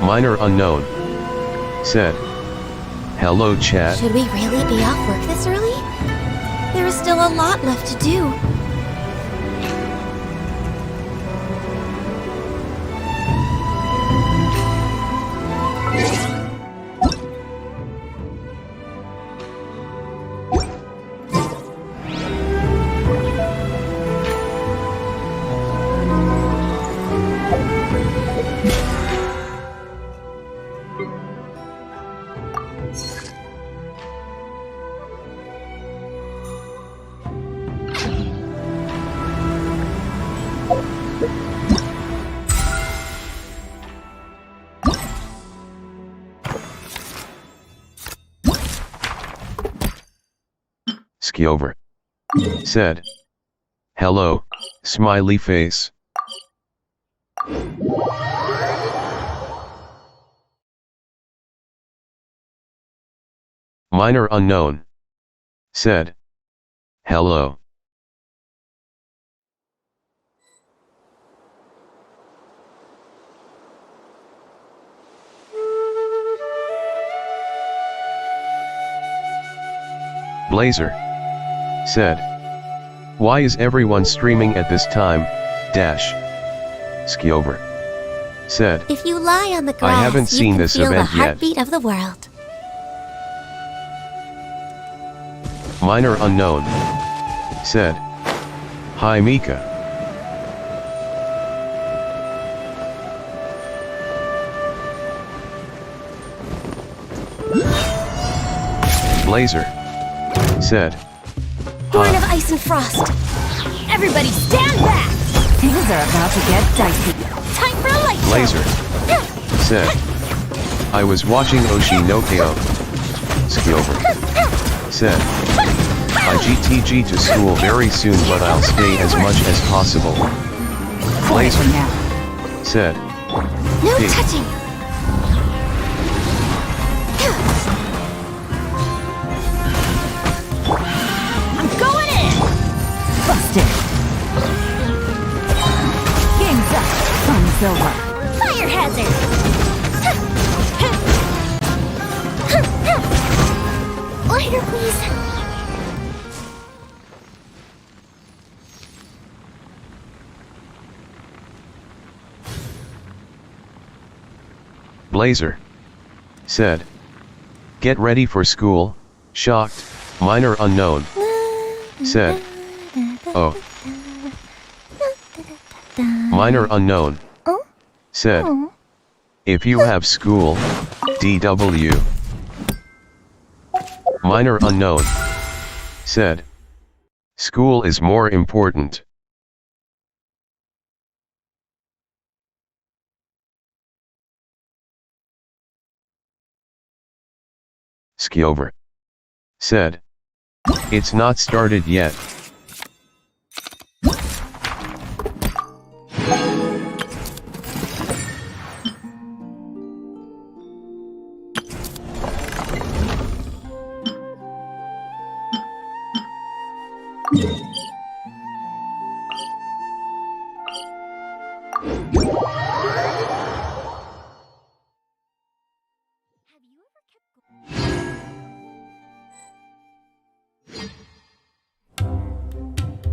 Minor unknown. Said. Hello chat. Should we really be off work this early? There is still a lot left to do. Ski over. Said. Hello, smiley face. Minor unknown. Said. Hello. Blazer. Said. Why is everyone streaming at this time? Dash. Ski over. Said. If you lie on the grass, I haven't seen this feel event the yet. heartbeat of the world. Minor unknown. Said. Hi Mika. Blazer. Said. Born of ice and frost. Everybody stand back! Things are about to get dicey. Time for a light show! Blazer. Said. I was watching Oshi no Ko. Ski over. Said. I GTG to school very soon but I'll stay as much as possible. Blazer. Said. No Hey. touching! I'm going in! Busted! Game's up. Fun's over. Fire hazard! Lighter, please! Blazer. Said. Get ready for school. Shocked. Minor unknown. Said. Oh. Minor unknown. Said. If you have school. DW. Minor unknown. Said. School is more important. Ski over. Said. It's not started yet.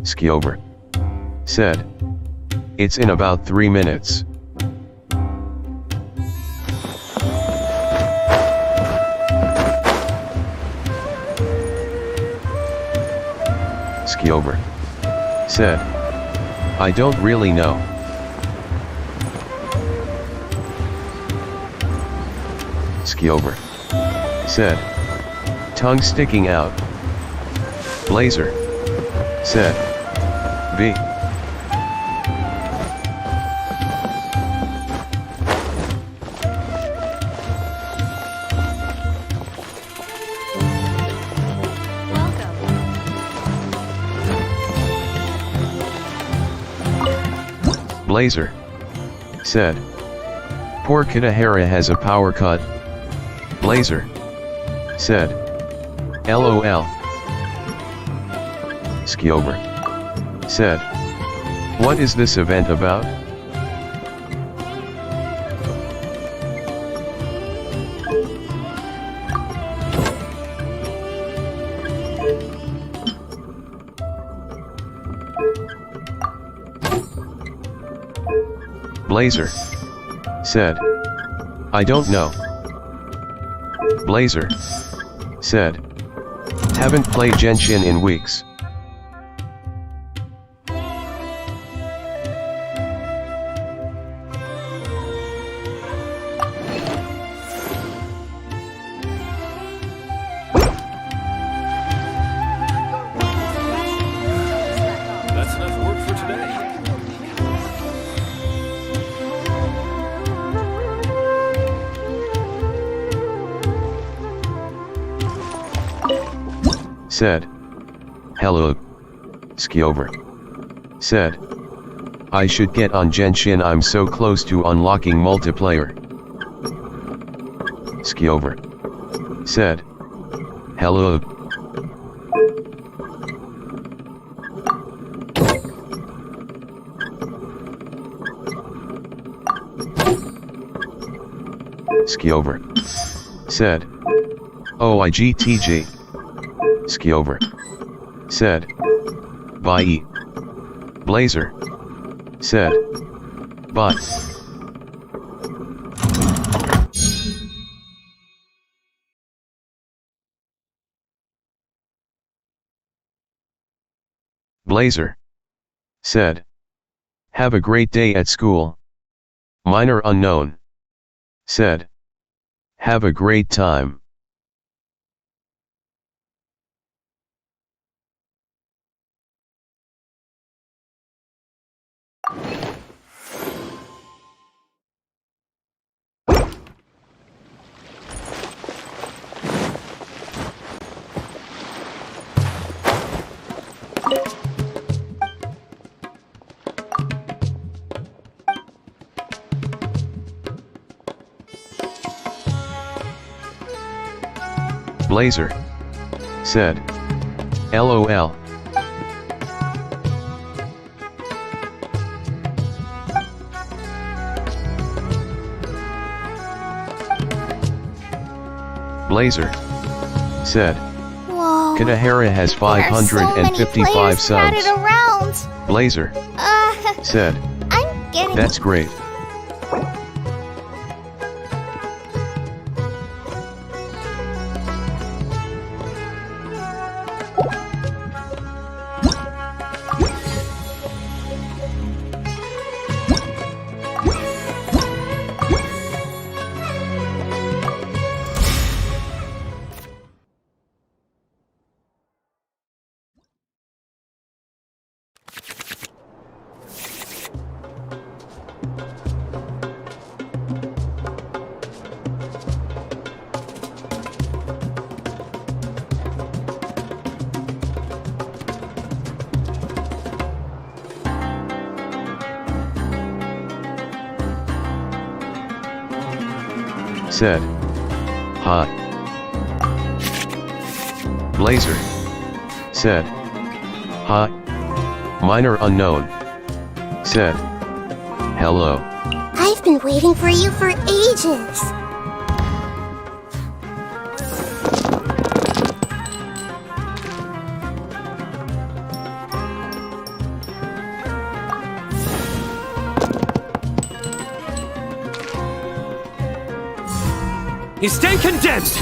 Ski over. Said. It's in about 3 minutes. Ski over. Said. I don't really know. Ski over. Said. Tongue sticking out. Blazer. Said. B. Blazer. Said. Poor Kitahara has a power cut. Blazer. Said. LOL. Ski over. Said. What is this event about? Blazer said, I don't know. Blazer said, haven't played Genshin in weeks. That's enough work for today. Said, hello. Skiover said, I should get on Genshin, I'm so close to unlocking multiplayer. Skiover said, hello. Skiover said, OIGTG. Skiover said, bye. Blazer said, bye. Blazer said, have a great day at school. Minor unknown said, have a great time. Blazer said, LOL. Whoa. Blazer said, Kanahara has There are so many 555 players subs. scattered around. Blazer said, I'm getting. that's great. Said, hi. Blazer said, hi. Minor unknown said, hello. I've been waiting for you for ages. You stay condemned!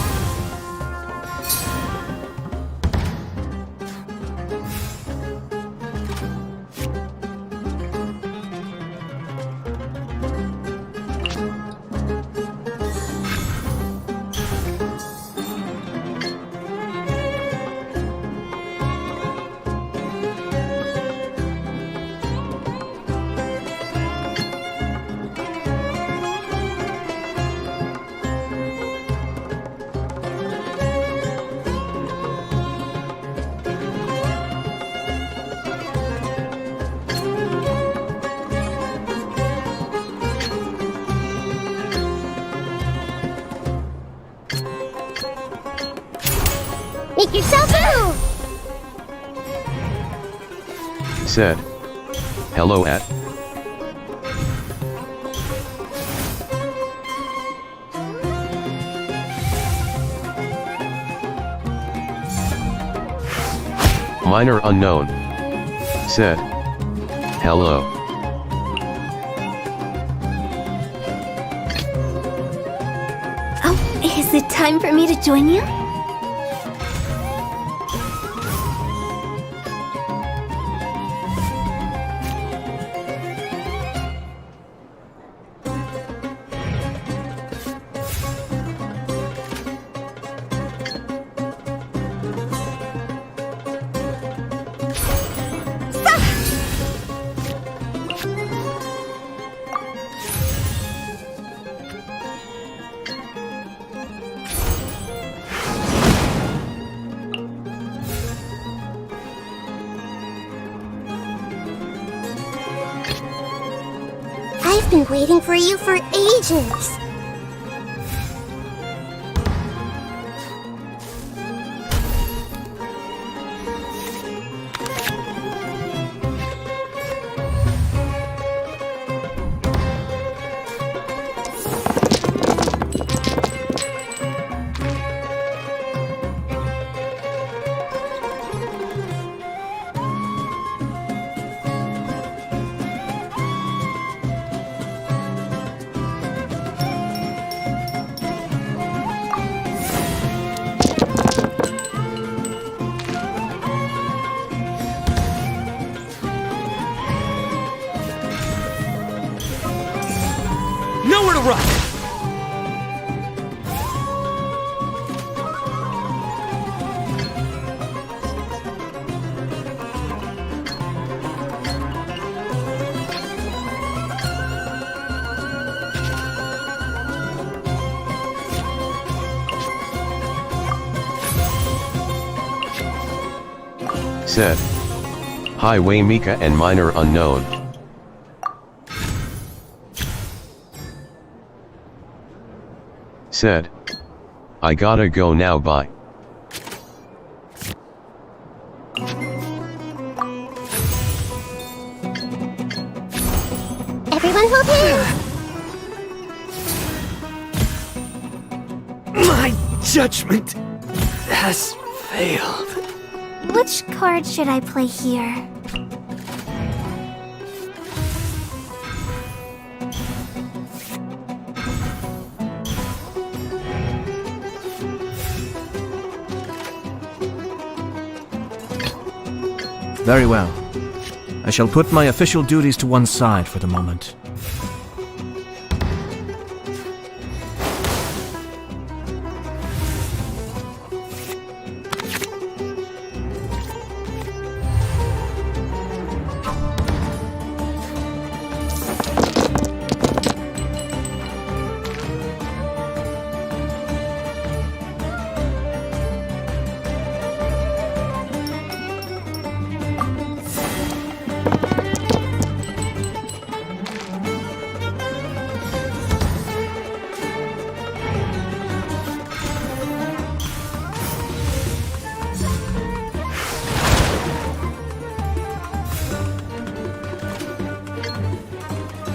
Make yourself move! Said, hello at. Minor unknown said, hello. Is it time for me to join you? I've been waiting for you for ages. Nowhere to run! Said. Highway Mika and Minor Unknown. Said. I gotta go now, bye. Everyone hold hands! My judgment has failed. Which card should I play here? Very well. I shall put my official duties to one side for the moment.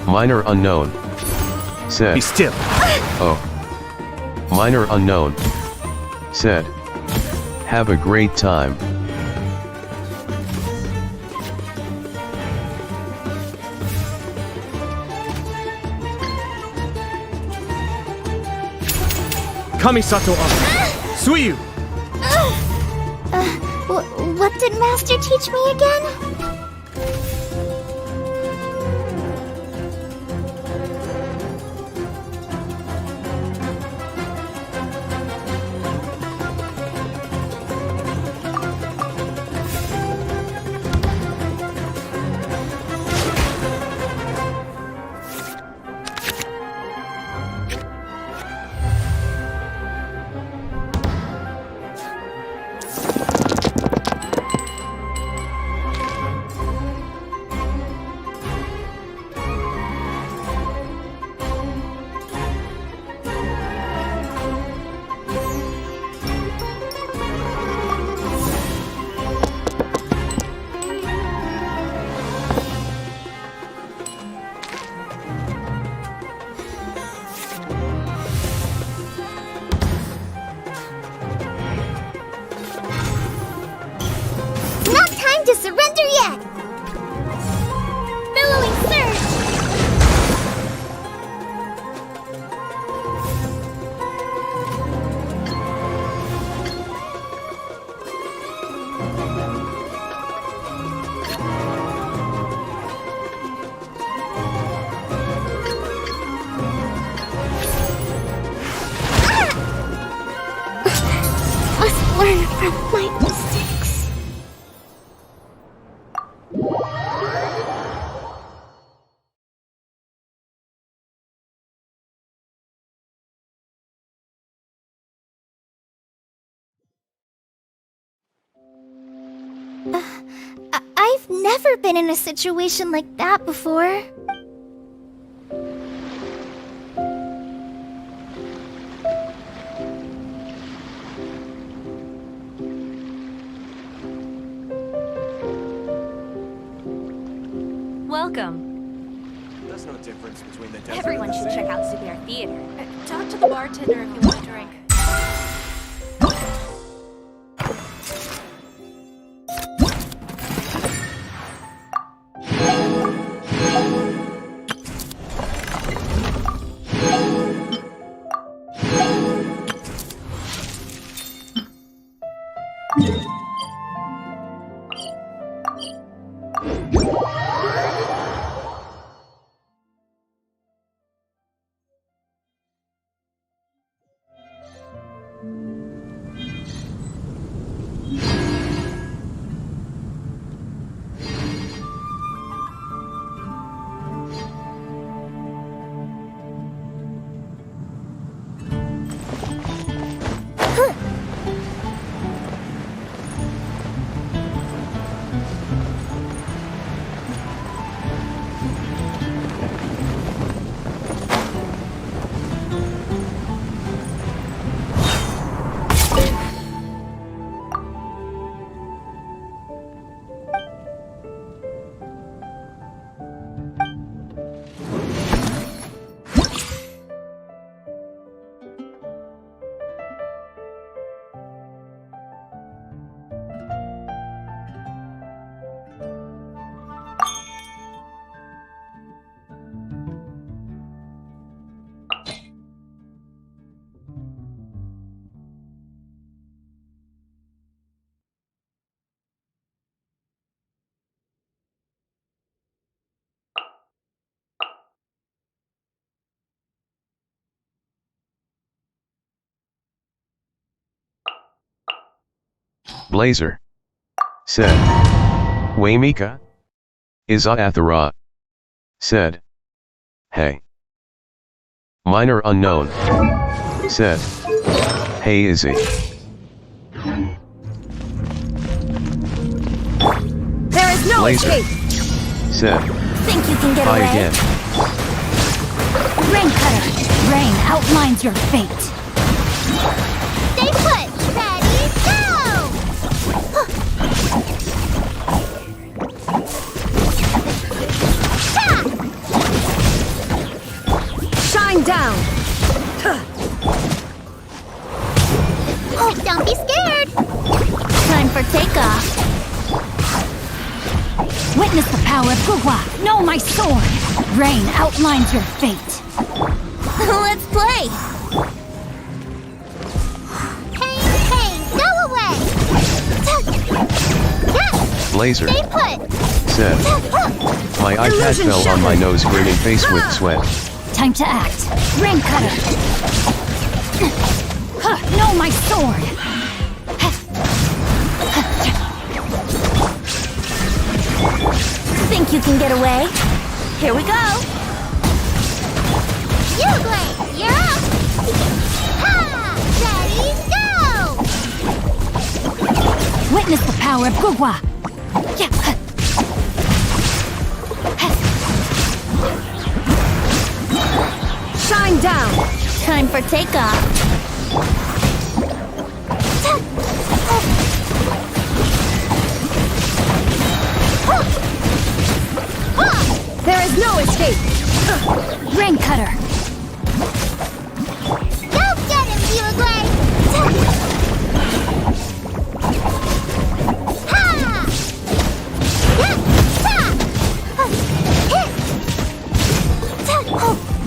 Minor Unknown. Said. Be still. Oh. Minor Unknown. Said. Have a great time. Kamisato up. Suiyu! What did Master teach me again? learn from my mistakes. I've never been in a situation like that before. Welcome. There's no difference between the desert Everyone and the should sea. check out Zubair Theater. Talk to the bartender if you want a drink. Blazer. Said. Waymika? Iza Athara. Said. Hey. Minor unknown. Said. Hey Izzy. There is no Blazer. escape! Said. Think you can get Hi away? again. Rain Cutter! Rain outlines your fate! Stay put! Ready, go! Shine down! Oh, don't be scared! Time for takeoff. Witness the power of Gugwa! Know my sword! Rain outlines your fate! Let's play! Hey, go away! Blazer. Stay put! Said. My iPad Illusion fell on my shattered. nose, grinning face with sweat. Time to act! Rain Cutter! Know my sword! Think you can get away? Here we go! Uglay, you're up! Ha! Ready, go! Witness the power of Gugwa! Shine down! Time for takeoff. There is no escape! Rain Cutter! Go get him, Uglay! Ha!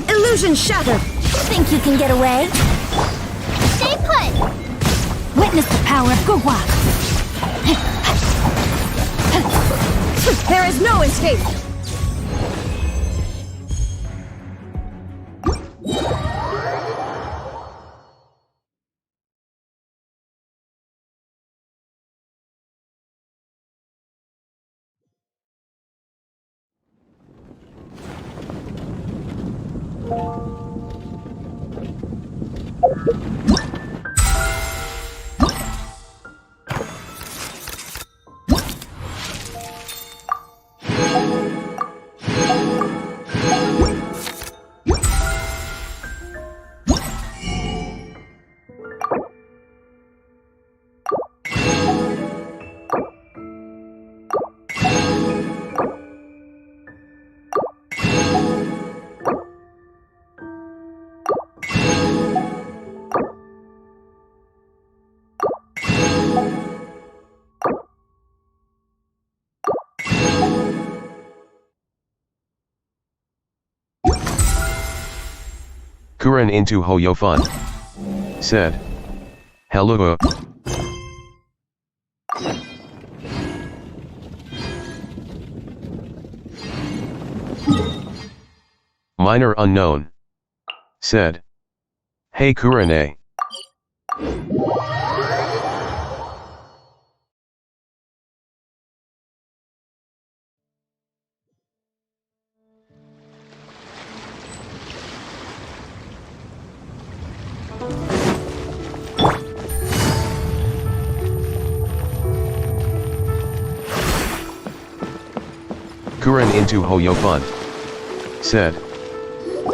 Illusion shattered! Think you can get away? Stay put! Witness the power of Gugwa! There is no escape! Kuren into Hoyofun. Said. Hello. Minor unknown. Said. Hey Kurane. Kuren into Hoyofun. Said.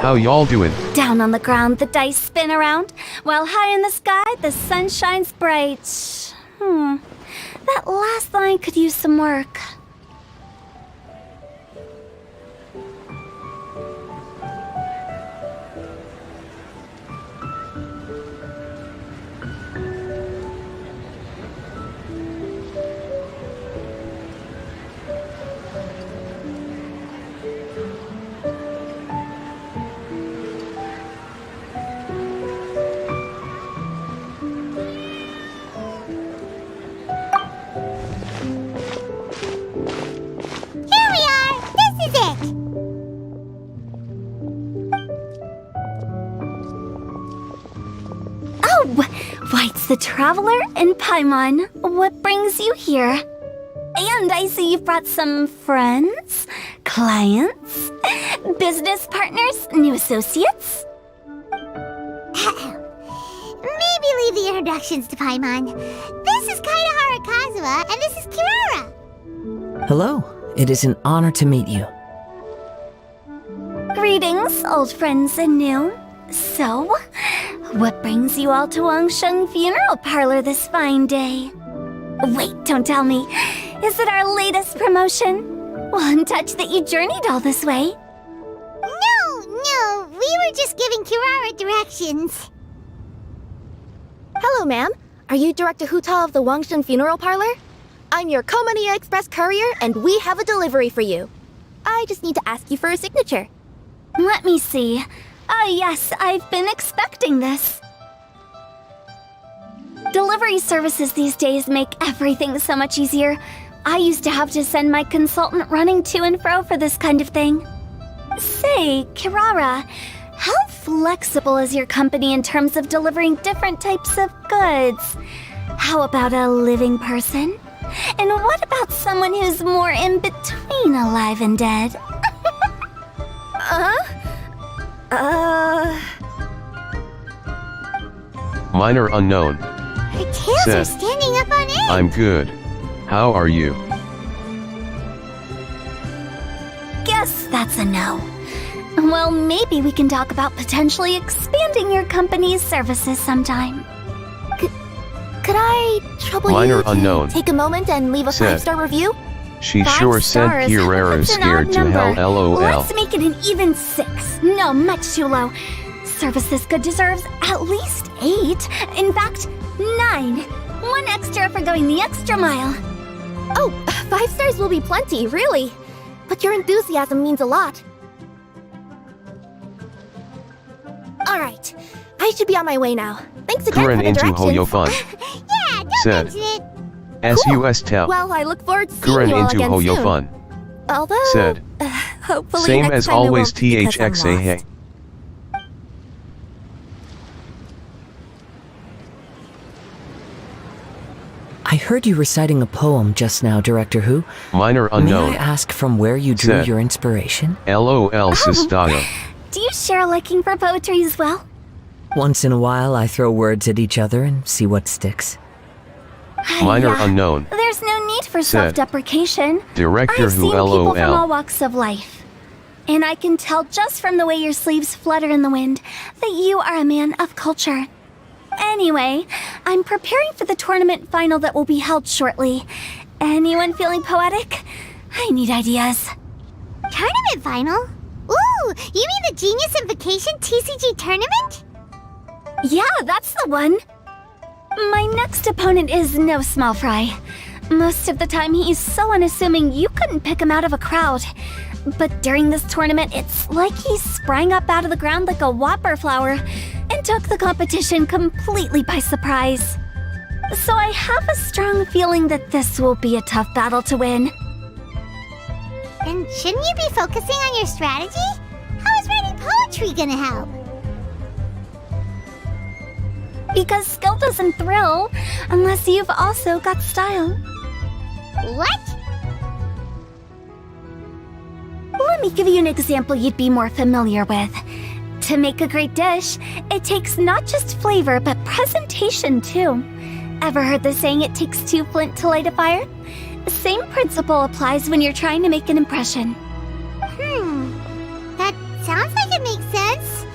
How y'all doing? Down on the ground, the dice spin around, while high in the sky, the sun shines bright. That last line could use some work. White's the Traveler and Paimon. What brings you here? And I see you've brought some friends, clients, business partners, new associates. Maybe leave the introductions to Paimon. This is Kaidahara Kazuha, and this is Kirara. Hello. It is an honor to meet you. Greetings, old friends and new. So, what brings you all to Wangsheng Funeral Parlor this fine day? Wait, don't tell me. Is it our latest promotion? Well, I'm touched that you journeyed all this way. No, we were just giving Kirara directions. Hello, ma'am. Are you Director Huta of the Wangsheng Funeral Parlor? I'm your Komania Express courier, and we have a delivery for you. I just need to ask you for a signature. Let me see. Oh yes, I've been expecting this. Delivery services these days make everything so much easier. I used to have to send my consultant running to and fro for this kind of thing. Say, Kirara, how flexible is your company in terms of delivering different types of goods? How about a living person? And what about someone who's more in between alive and dead? Minor unknown. Her tails are Said. standing up on end. I'm good. How are you? Guess that's a no. Well, maybe we can talk about potentially expanding your company's services sometime. Could I trouble Minor you to unknown. take a moment and leave a Said. 5-star review? She 5 sure sent stars. Kirara That's an scared odd to hell number. lol. Let's make it an even 6. No, much too low. Service this good deserves at least 8. In fact, 9. 1 extra for going the extra mile. Oh, 5 stars will be plenty, really. But your enthusiasm means a lot. Alright, I should be on my way now. Thanks again Kuren for the into directions. Hoyofun. Yeah, don't Said. mention it. SUS tell. Well, I look forward to seeing Kuren you all into again soon. Hoyofun. Although, Said. hopefully Same next as time it always won't be because I'm THXA hey. lost. I heard you reciting a poem just now, Director Who. Minor May unknown. I ask from where you drew Said. your inspiration? LOL Sistado. Do you share a liking for poetry as well? Once in a while, I throw words at each other and see what sticks. Minor Yeah, unknown. There's no need for Said. self-deprecation. Director I've who seen people from all LOL. walks of life. And I can tell just from the way your sleeves flutter in the wind that you are a man of culture. Anyway, I'm preparing for the tournament final that will be held shortly. Anyone feeling poetic? I need ideas. Tournament final? Ooh, you mean the Genius Invocation TCG tournament? Yeah, that's the one. My next opponent is no small fry. Most of the time he's so unassuming you couldn't pick him out of a crowd. But during this tournament, it's like he sprang up out of the ground like a whopper flower and took the competition completely by surprise. So I have a strong feeling that this will be a tough battle to win. Then shouldn't you be focusing on your strategy? How is writing poetry gonna help? Because skill doesn't thrill unless you've also got style. What? Let me give you an example you'd be more familiar with. To make a great dish, it takes not just flavor, but presentation too. Ever heard the saying, it takes two flint to light a fire? The same principle applies when you're trying to make an impression. That sounds like it makes sense.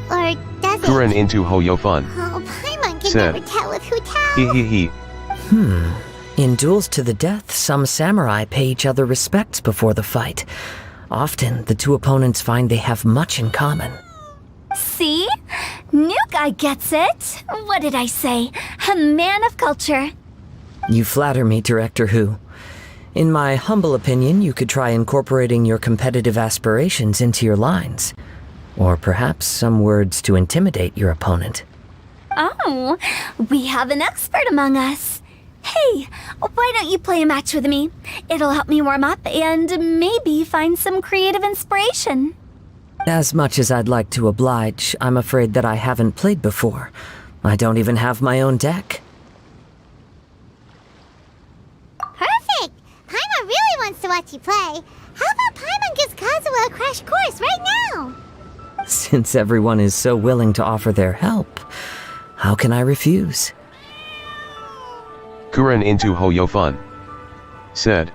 Or does it? Kuren into Hoyofun. Oh, Paimon can Said. never tell with Hu Tao. He. In duels to the death, some samurai pay each other respects before the fight. Often, the two opponents find they have much in common. See? New guy gets it. What did I say? A man of culture. You flatter me, Director Hu. In my humble opinion, you could try incorporating your competitive aspirations into your lines. Or perhaps some words to intimidate your opponent. Oh, we have an expert among us. Hey, why don't you play a match with me? It'll help me warm up and maybe find some creative inspiration. As much as I'd like to oblige, I'm afraid that I haven't played before. I don't even have my own deck. Perfect! Paimon really wants to watch you play. How about Paimon gives Kazuha a crash course right now? Since everyone is so willing to offer their help, how can I refuse? Kuren into Hoyofun. Said.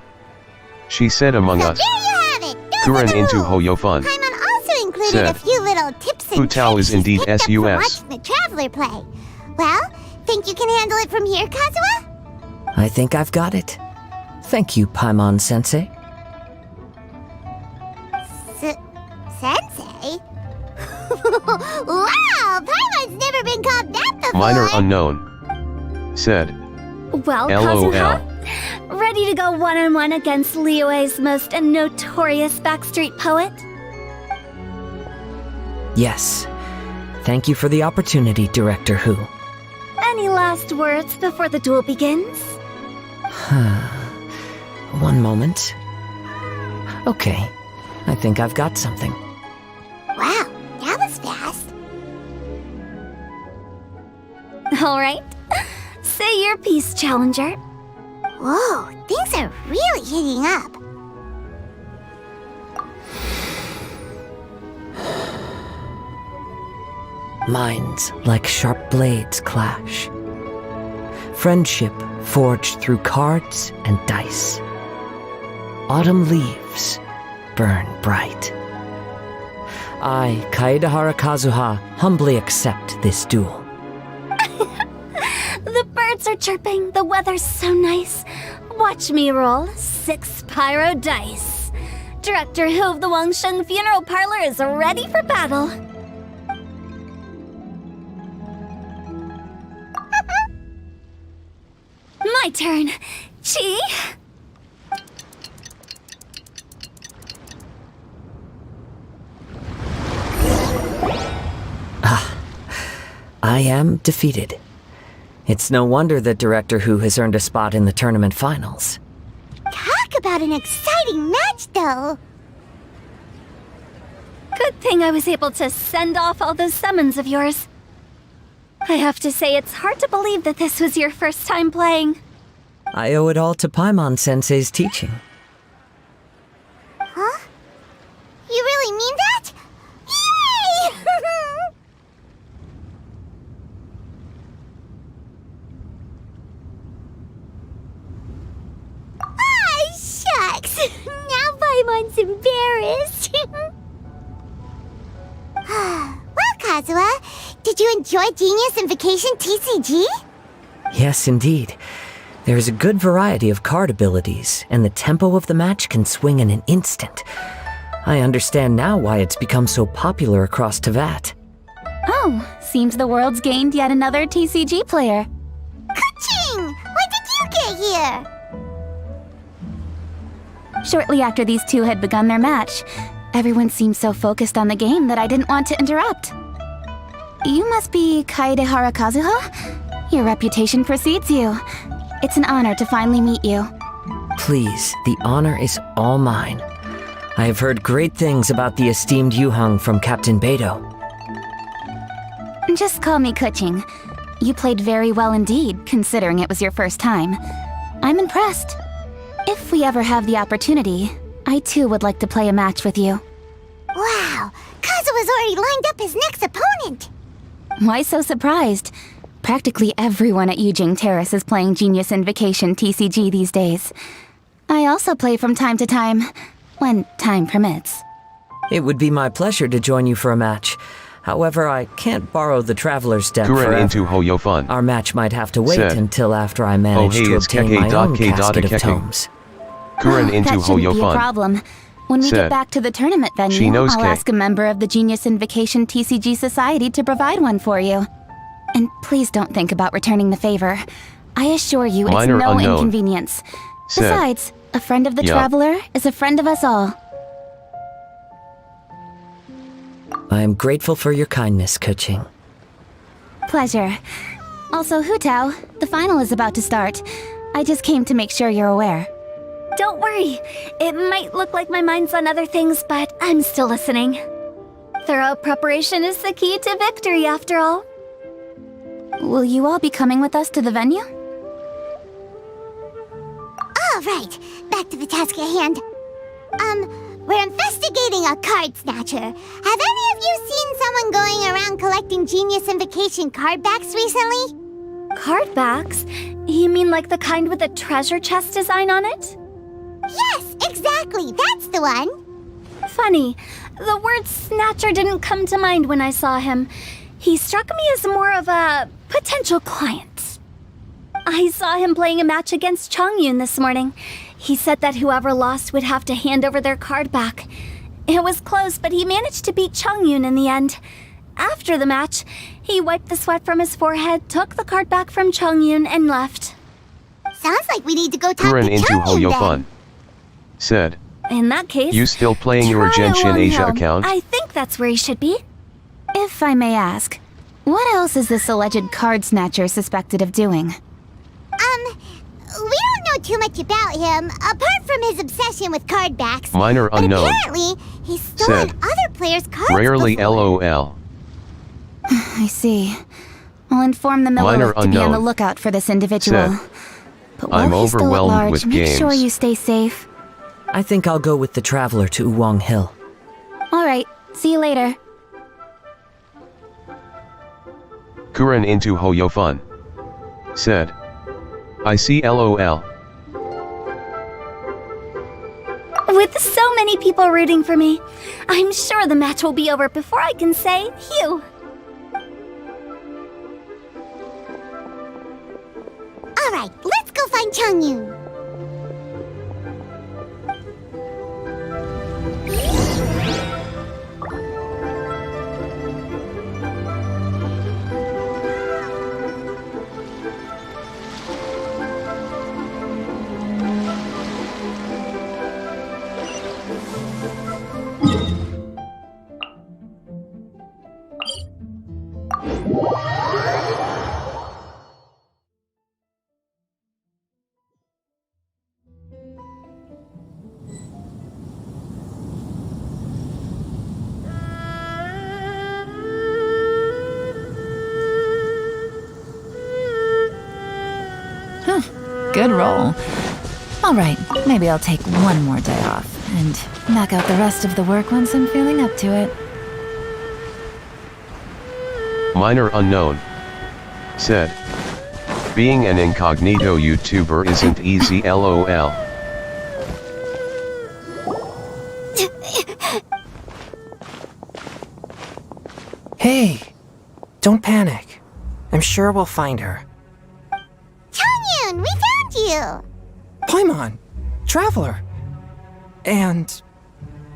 She said among So us. there you have it! Those Kuren are the into rules. Hoyofun. Paimon also included Said. a few little tips and Hu Tao tricks is indeed she's picked up from SUS. watching the Traveler play. Well, think you can handle it from here, Kazuha? I think I've got it. Thank you, Paimon-sensei. Sensei? Wow! Paimon's never been called that before! Minor unknown. Said. Well, LOL. Kazuha, ready to go one-on-one against Liyue's most notorious backstreet poet? Yes. Thank you for the opportunity, Director Hu. Any last words before the duel begins? One moment. Okay. I think I've got something. Wow, that was fast. All right. Say your piece, Challenger. Whoa, things are really heating up. Minds like sharp blades clash. Friendship forged through cards and dice. Autumn leaves burn bright. I, Kaedahara Kazuha, humbly accept this duel. The birds are chirping, the weather's so nice. Watch me roll 6 pyro dice. Director Hu of the Wangsheng Funeral Parlor is ready for battle. My turn. Chi? I am defeated. It's no wonder that Director Hu has earned a spot in the tournament finals. Talk about an exciting match, though. Good thing I was able to send off all those summons of yours. I have to say, it's hard to believe that this was your first time playing. I owe it all to Paimon-sensei's teaching. Huh? You really mean that? Yay! Ah, shucks! Now Paimon's embarrassed. Well, Kazuha, did you enjoy Genius and Vacation TCG? Yes, indeed. There is a good variety of card abilities, and the tempo of the match can swing in an instant. I understand now why it's become so popular across Teyvat. Oh, seems the world's gained yet another TCG player. Ka-ching! When did you get here? shortly after these two had begun their match. Everyone seemed so focused on the game that I didn't want to interrupt. You must be Kaedehara Kazuha? Your reputation precedes you. It's an honor to finally meet you. Please, the honor is all mine. I have heard great things about the esteemed Yuhang from Captain Beidou. Just call me Kuching. You played very well indeed, considering it was your first time. I'm impressed. If we ever have the opportunity, I too would like to play a match with you. Wow, Kazuha's already lined up his next opponent. Why so surprised? Practically everyone at Yujing Terrace is playing Genius Invocation TCG these days. I also play from time to time, when time permits. It would be my pleasure to join you for a match. However, I can't borrow the Traveler's Deck Kuren forever. into Hoyofun. Our match might have to wait Said. until after I manage hey, to it's obtain Keke my dot own K dot casket of Keke. tomes. Kuren into That shouldn't be a Hoyofun. problem. When we Said. get back to the tournament venue, She knows I'll Kay. ask a member of the Genius Invocation TCG Society to provide one for you. And please don't think about returning the favor. I assure you it's Minor no unknown. inconvenience. Said. Besides, a friend of the Yup. traveler is a friend of us all. I am grateful for your kindness, Kuching. Pleasure. Also, Hutao, the final is about to start. I just came to make sure you're aware. Don't worry. It might look like my mind's on other things, but I'm still listening. Thorough preparation is the key to victory, after all. Will you all be coming with us to the venue? All right, back to the task at hand. We're investigating a card snatcher. Have any of you seen someone going around collecting Genius Invocation card backs recently? Card backs? You mean like the kind with a treasure chest design on it? Yes, exactly, that's the one. Funny, the word snatcher didn't come to mind when I saw him. He struck me as more of a potential client. I saw him playing a match against Chongyun this morning. He said that whoever lost would have to hand over their card back. It was close, but he managed to beat Chongyun in the end. After the match, he wiped the sweat from his forehead, took the card back from Chongyun, and left. Sounds like we need to go talk Kuren to into Chongyun Hoyofun. then. In Said. that case, You still playing your try Genshin Long Asia Hill. account? I think that's where he should be. If I may ask, what else is this alleged card snatcher suspected of doing? We don't know too much about him, apart from his obsession with card backs. Minor But unknown. apparently, he's stolen Said. other players' cards Rarely before. LOL. I see. I'll inform the Minor Millowith to be on the unknown. lookout for this individual. Said. But while I'm he's still at overwhelmed large, with make sure games. you stay safe. I think I'll go with the Traveler to Uwang Hill. All right, see you later. Kuren into Hoyofun. Said. I see LOL. With so many people rooting for me, I'm sure the match will be over before I can say phew. All right, let's go find Chongyun. Good roll. All right, maybe I'll take one more day off and knock out the rest of the work once I'm feeling up to it. Minor unknown. Said. Being an incognito YouTuber isn't easy LOL. Hey! Don't panic. I'm sure we'll find her. Chongyun, we found you! Paimon! Traveler! And...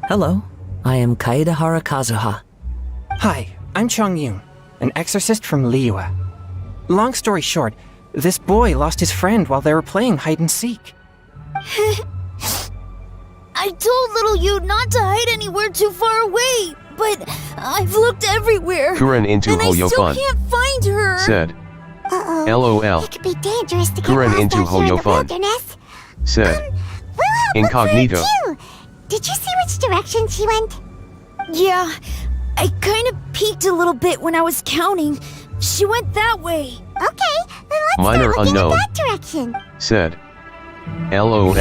Hello, I am Kaedehara Kazuha. Hi, I'm Chongyun, an exorcist from Liyue. Long story short, this boy lost his friend while they were playing hide and seek. I told little you not to hide anywhere too far away, but I've looked everywhere. Kuren into and I still Hoyofun. can't find her. Said. Uh-oh. LOL. It could be dangerous to get Kuren lost into out here in the Hoyofun. wilderness. Said. We'll help Incognito. look for her, too. Did you see which direction she went? Yeah, I kind of peeked a little bit when I was counting. She went that way. Okay, then let's Minor start looking unknown. in that direction. Said. LOL.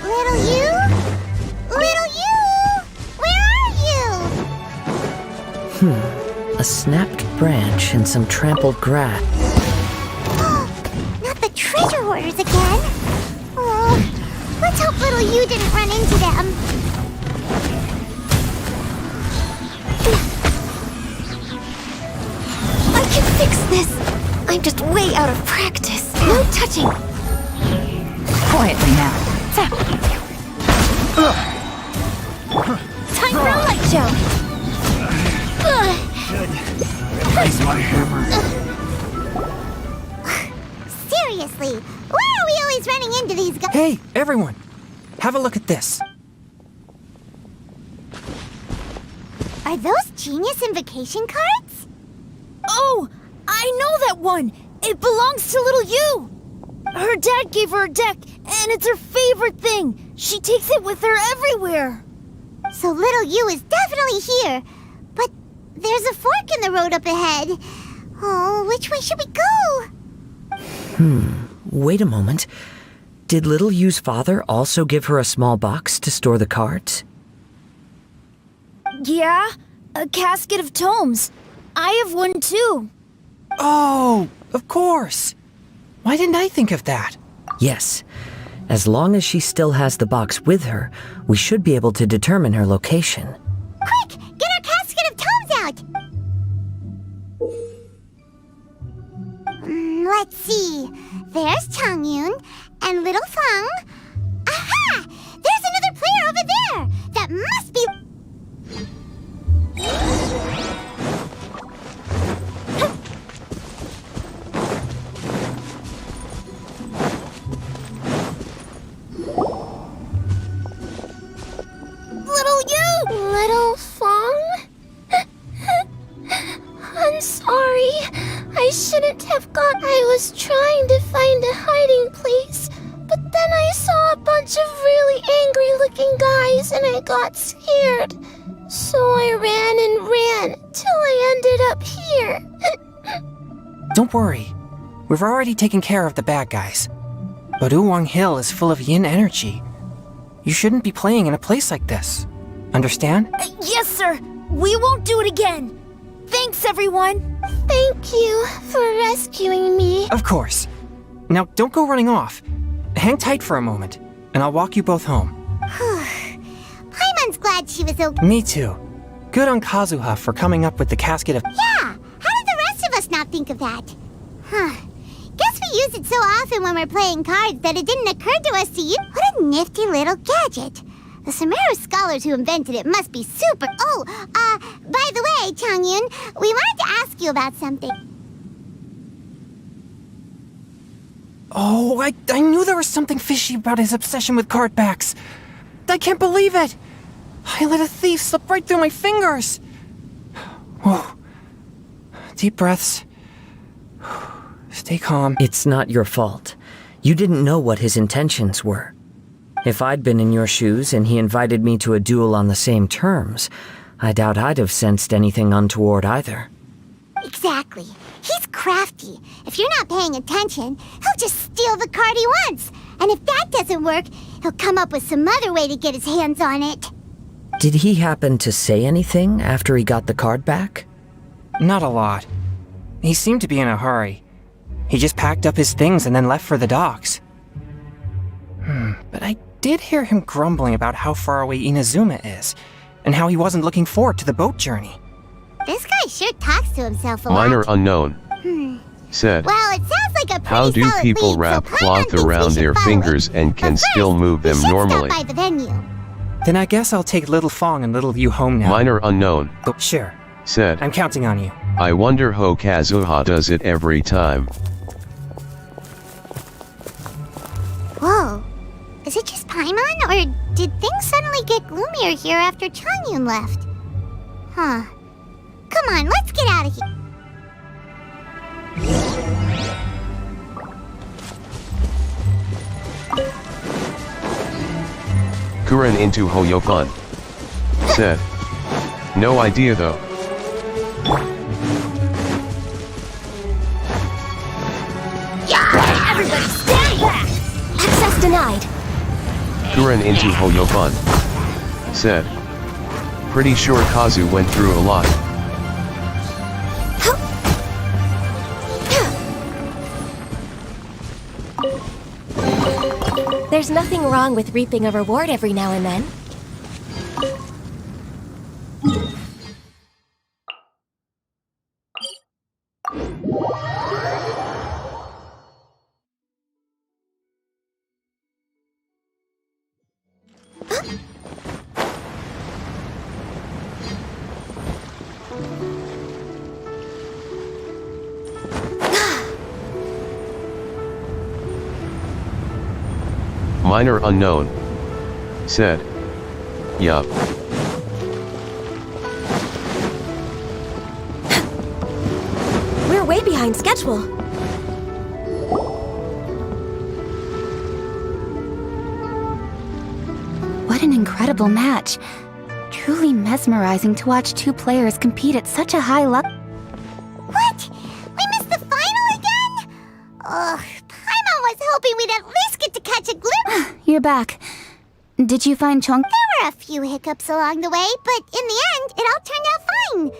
Little you? Little you? Where are you? A snapped branch and some trampled grass. Not the treasure hoarders again. Oh, let's hope little you didn't run into them. I can fix this. I'm just way out of practice. No touching. Quietly now. Time for a light show. Seriously, why are we always running into these guys? Hey, everyone! Have a look at this. Are those Genius Invocation cards? Oh, I know that one. It belongs to little you. Her dad gave her a deck, and it's her favorite thing. She takes it with her everywhere. So little you is definitely here. But there's a fork in the road up ahead. Oh, which way should we go? Wait a moment. Did Little Yu's father also give her a small box to store the cards? Yeah, a casket of tomes. I have one too. Oh, of course. Why didn't I think of that? Yes. As long as she still has the box with her, we should be able to determine her location. Quick, get our casket of tomes out. Let's see. There's Changyun and little Feng. Aha! There's another player over there. That must be... Little you! Little Fong? I'm sorry. I shouldn't have gone. I was trying to find a hiding place, but then I saw a bunch of really angry-looking guys and I got scared. So I ran till I ended up here. Don't worry. We've already taken care of the bad guys. But Uwang Hill is full of yin energy. You shouldn't be playing in a place like this. Understand? Yes, sir. We won't do it again. Thanks, everyone. Thank you for rescuing me. Of course. Now, don't go running off. Hang tight for a moment, and I'll walk you both home. Paimon's glad she was okay. Me too. Good on Kazuha for coming up with the casket of... Yeah! How did the rest of us not think of that? Huh. Guess we use it so often when we're playing cards that it didn't occur to us to use... What a nifty little gadget. The Sumeru scholars who invented it must be super... Oh, by the way, Changyun, we wanted to ask you about something. Oh, I knew there was something fishy about his obsession with card backs. I can't believe it. I let a thief slip right through my fingers. Whoa. Deep breaths. Stay calm. It's not your fault. You didn't know what his intentions were. If I'd been in your shoes and he invited me to a duel on the same terms, I doubt I'd have sensed anything untoward either. Exactly. He's crafty. If you're not paying attention, he'll just steal the card he wants. And if that doesn't work, he'll come up with some other way to get his hands on it. Did he happen to say anything after he got the card back? Not a lot. He seemed to be in a hurry. He just packed up his things and then left for the docks. But I did hear him grumbling about how far away Inazuma is, and how he wasn't looking forward to the boat journey. This guy sure talks to himself a lot. Minor unknown. Said. Well, it sounds like a pretty How do solid people lead, wrap so Paimon cloth thinks we around should their follow fingers it. and can But still first, move we them should normally? Stop by the venue. Then I guess I'll take Little Fong and Little Yu home now. Minor unknown. Oh, sure. Said. I'm counting on you. I wonder how Kazuha does it every time. things suddenly get gloomier here after Changyun left? Huh. Come on, let's get out of here. Kuren into Hoyofun. Said. No idea though. Everybody stand back! Access denied. Kuren into Hoyofun. Said. Pretty sure Kazu went through a lot. There's nothing wrong with reaping a reward every now and then. Minor unknown. Said. Yup. We're way behind schedule. What an incredible match. Truly mesmerizing to watch two players compete at such a high level. What? We missed the final again? Ugh, Paimon was hoping we'd at least get to catch a glimpse. You're back. Did you find Chong? There were a few hiccups along the way, but in the end, it all turned out fine.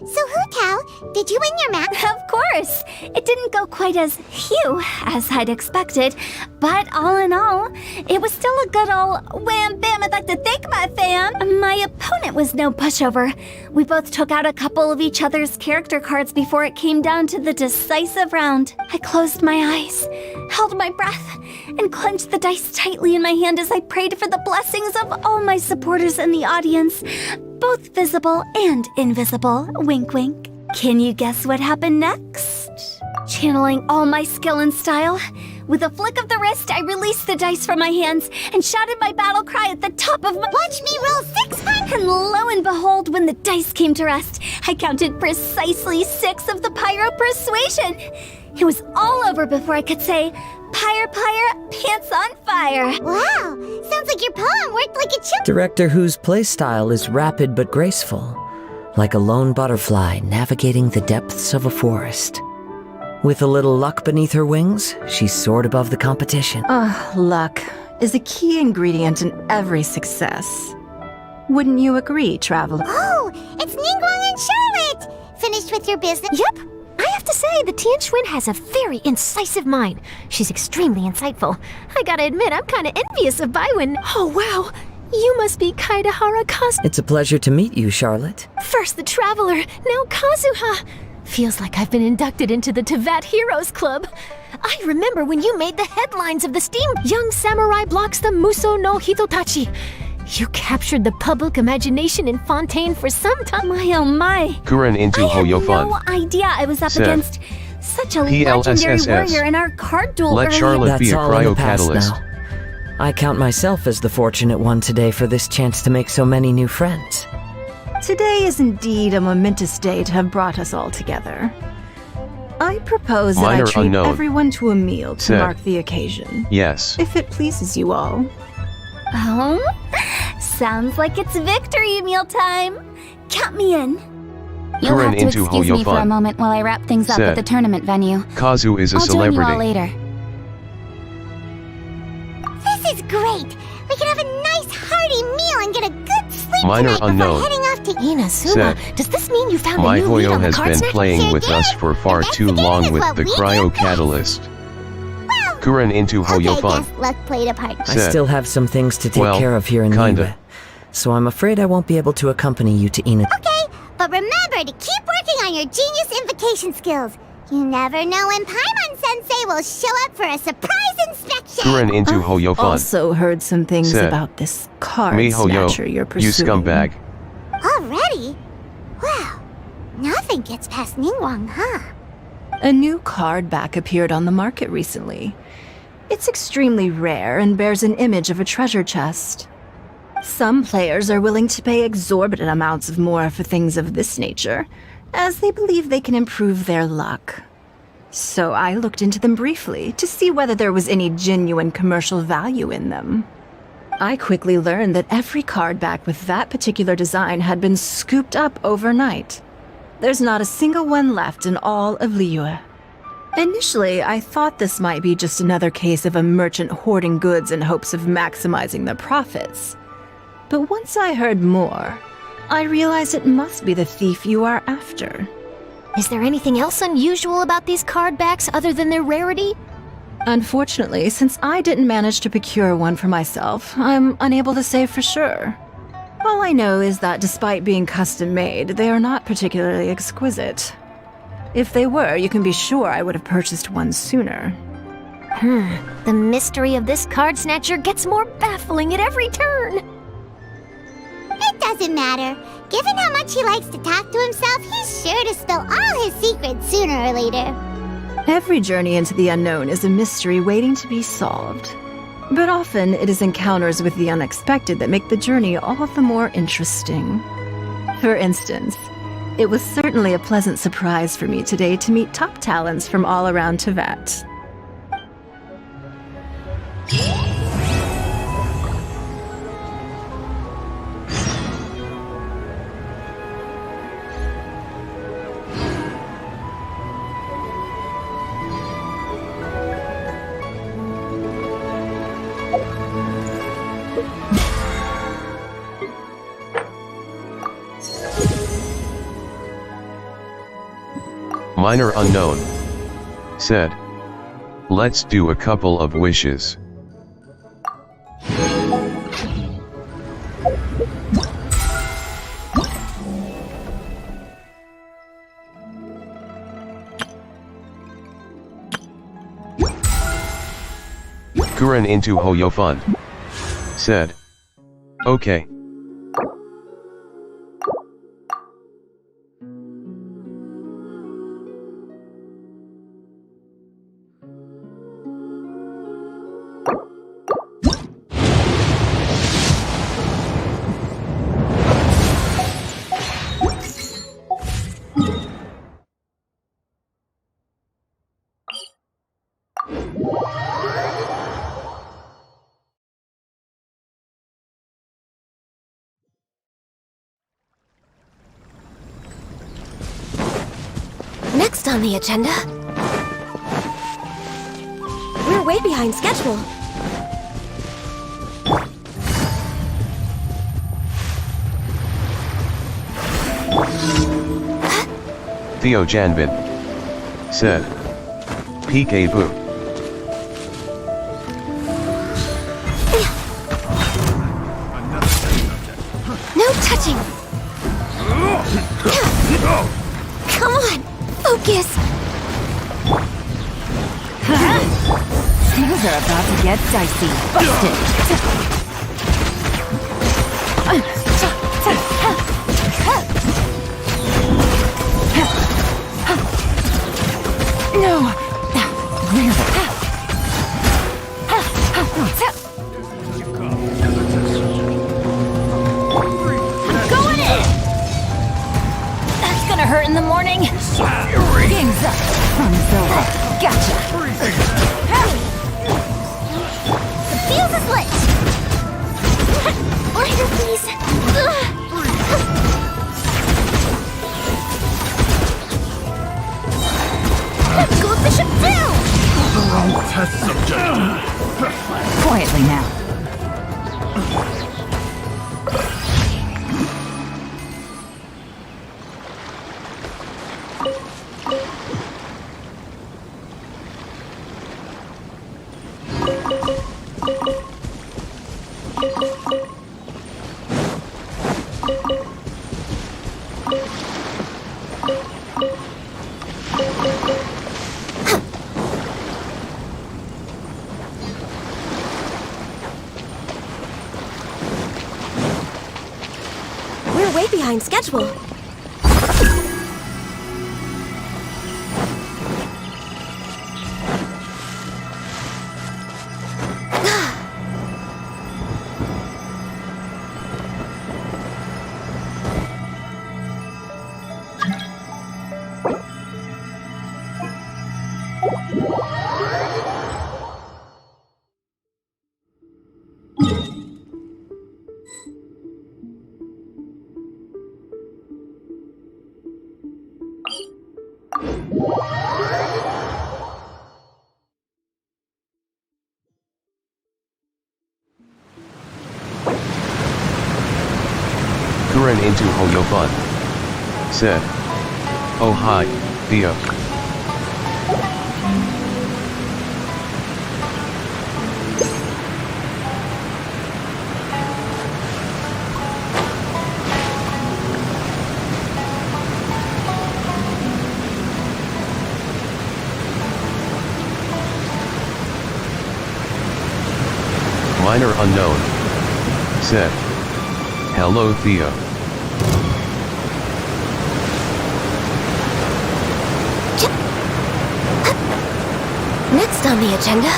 So Hu Tao, did you win your match? Of course! It didn't go quite as phew as I'd expected, but all in all, it was still a good ol' wham bam. I'd like to thank my fam. My opponent was no pushover. We both took out a couple of each other's character cards before it came down to the decisive round. I closed my eyes, held my breath, and clenched the dice tightly in my hand as I prayed for the blessings of all my supporters in the audience, both visible and invisible. Wink, wink. Can you guess what happened next? Channeling all my skill and style, with a flick of the wrist, I released the dice from my hands and shouted my battle cry at the top of my— Watch me roll 600! And lo and behold, when the dice came to rest, I counted precisely 6 of the Pyro Persuasion. It was all over before I could say, Pyre, pants on fire. Wow, sounds like your poem worked like it should. Director Who's playstyle is rapid but graceful, like a lone butterfly navigating the depths of a forest. With a little luck beneath her wings, she soared above the competition. Luck is a key ingredient in every success. Wouldn't you agree, Traveler? Oh, it's Ningguang and Charlotte! Finished with your business? Yep. I have to say, the Tianquan has a very incisive mind. She's extremely insightful. I gotta admit, I'm kinda envious of Baiwen. Oh, wow. You must be Kaidahara Kazu. It's a pleasure to meet you, Charlotte. First the Traveler, now Kazuha. Feels like I've been inducted into the Tevat Heroes Club. I remember when you made the headlines of the Steam Young Samurai Blocks the Muso no Hitotachi. You captured the public imagination in Fontaine for some time. My oh my. Kuren into I had Hoyofun. no idea I was up Said. against such a PLSSS. legendary warrior in our card duel Let earlier. Charlotte be That's a all in the past cryo-catalyst. now. I count myself as the fortunate one today for this chance to make so many new friends. Today is indeed a momentous day to have brought us all together. I propose that Minor I treat unknown. everyone to a meal to Said. mark the occasion. Yes. If it pleases you all. Oh, sounds like it's victory meal time. Count me in. You'll Kuren have to into excuse me for a Hoyofun. moment while I wrap things up Said. at the tournament venue. Kazu is a I'll join you all celebrity. later. This is great! We can have a nice hearty meal and get a good sleep Minor tonight unknown. before heading off to Inazuma, Said. does this mean you found My a new lead Hoyo on the has card been snack? playing Sure with did. us for far too Investigating long is with what the we do cryo best. catalyst. Well, Kuren into okay, Hoyofun. guess luck played a part. I Said. still have some things to take Well, care of here in kinda. Niue, so I'm afraid I won't be able to accompany you to Ina. Okay, but remember to keep working on your genius invocation skills. You never know when Paimon-sensei will show up for a surprise inspection. Kuren into Hoyofun. Also heard some things Said. about this card Me Hoyo, snatcher you're you pursuing. scumbag. Already? Wow, nothing gets past Ningguang, huh? A new card back appeared on the market recently. It's extremely rare and bears an image of a treasure chest. Some players are willing to pay exorbitant amounts of more for things of this nature, as they believe they can improve their luck. So I looked into them briefly to see whether there was any genuine commercial value in them. I quickly learned that every card back with that particular design had been scooped up overnight. There's not a single one left in all of Liyue. Initially, I thought this might be just another case of a merchant hoarding goods in hopes of maximizing their profits. But once I heard more, I realized it must be the thief you are after. Is there anything else unusual about these card backs other than their rarity? Unfortunately, since I didn't manage to procure one for myself, I'm unable to say for sure. All I know is that despite being custom-made, they are not particularly exquisite. If they were, you can be sure I would have purchased one sooner. The mystery of this card snatcher gets more baffling at every turn. It doesn't matter. Given how much he likes to talk to himself, he's sure to spill all his secrets sooner or later. Every journey into the unknown is a mystery waiting to be solved. But often it is encounters with the unexpected that make the journey all the more interesting. For instance, it was certainly a pleasant surprise for me today to meet top talents from all around Teyvat. Minor unknown said, "Let's do a couple of wishes." Kuren into Hoyo Fund said, "Okay." Next on the agenda... We're way behind schedule. Theo Janbin said, "Peekaboo." No touching! Come on! Focus! Things are about to get dicey. Busted! No! Really? Going in! That's gonna hurt in the morning. Game's up. Fun's over. Gotcha. The fuse is lit! Lighter, please! Let's go Bishop down! Test subject. Quietly now. We're way behind schedule. Kuren into Hoyofun. Said. Oh hi, Theo. Minor unknown. Said. Hello Theo. Next on the agenda.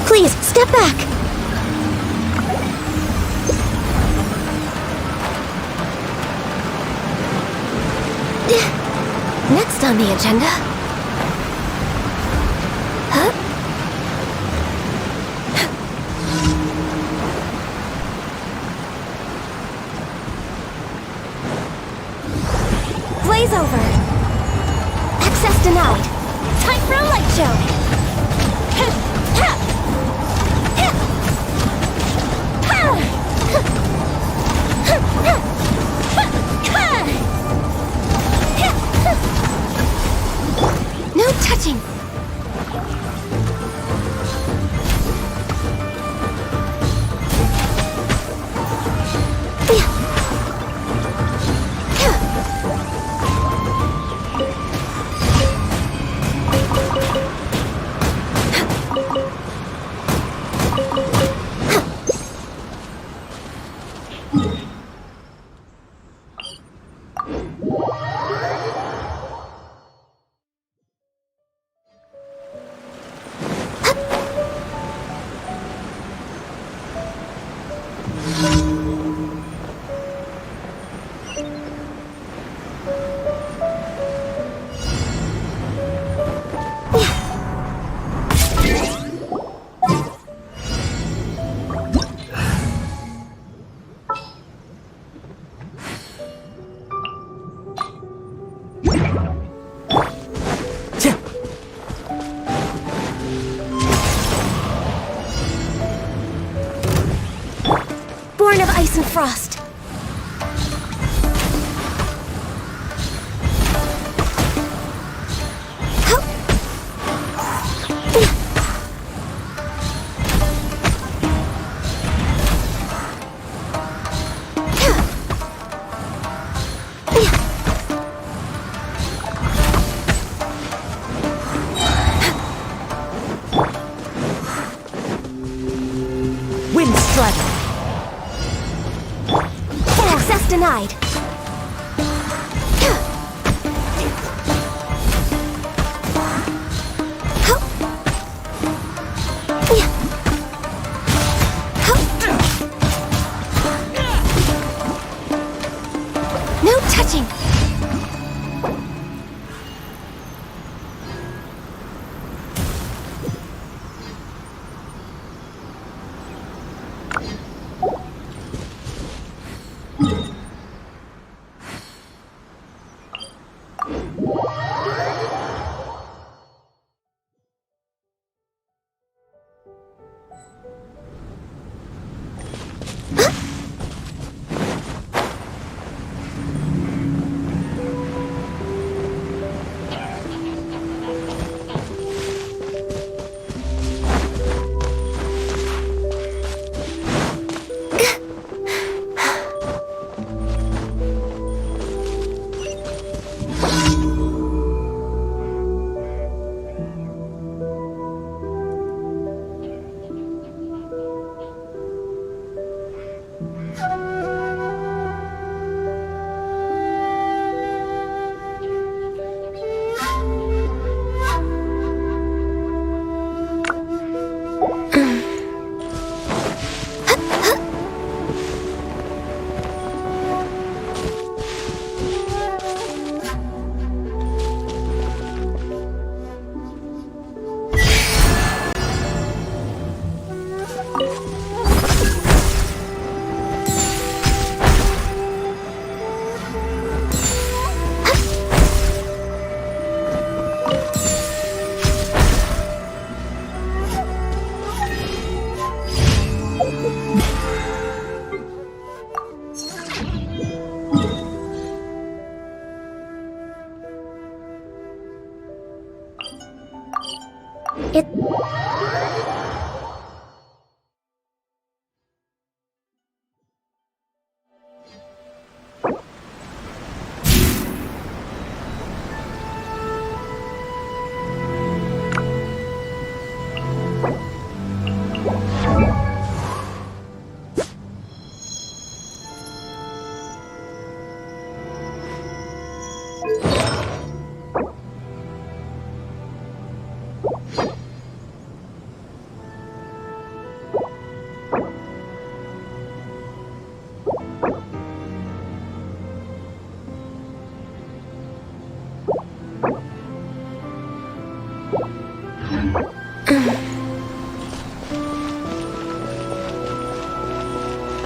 Please, step back! Next on the agenda. Huh? Blaze over. Access denied. Time for a light show. No touching! Born of ice and frost. Wind strike. Access denied. No touching.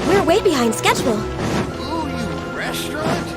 We're way behind schedule. Ooh, you restaurant?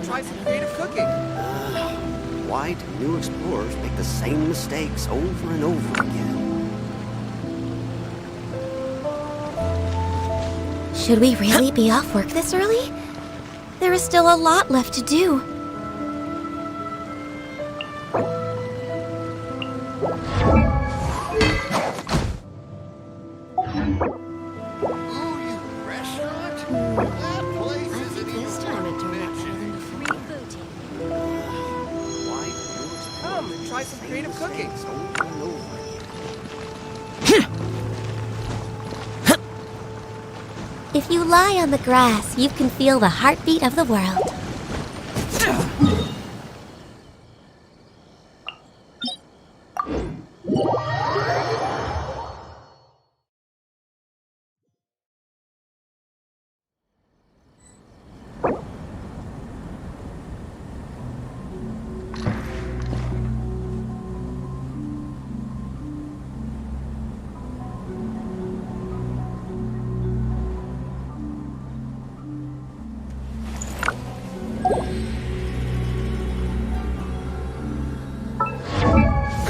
Try some creative cooking. Why do new explorers make the same mistakes over and over again? Should we really be off work this early? There is still a lot left to do. Come, try some creative cooking. If you lie on the grass, you can feel the heartbeat of the world.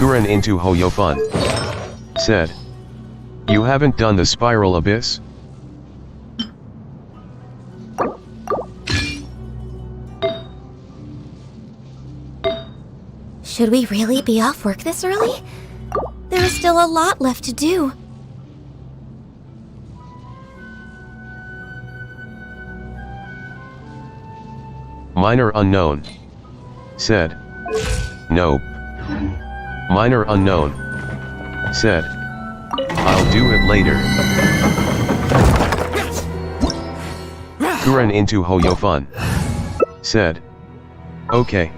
Kuren into Hoyofun. Said. You haven't done the spiral abyss? Should we really be off work this early? There is still a lot left to do. Minor unknown. Said. Nope. Minor unknown. Said. I'll do it later. Kuren into Hoyofun. Said. Okay.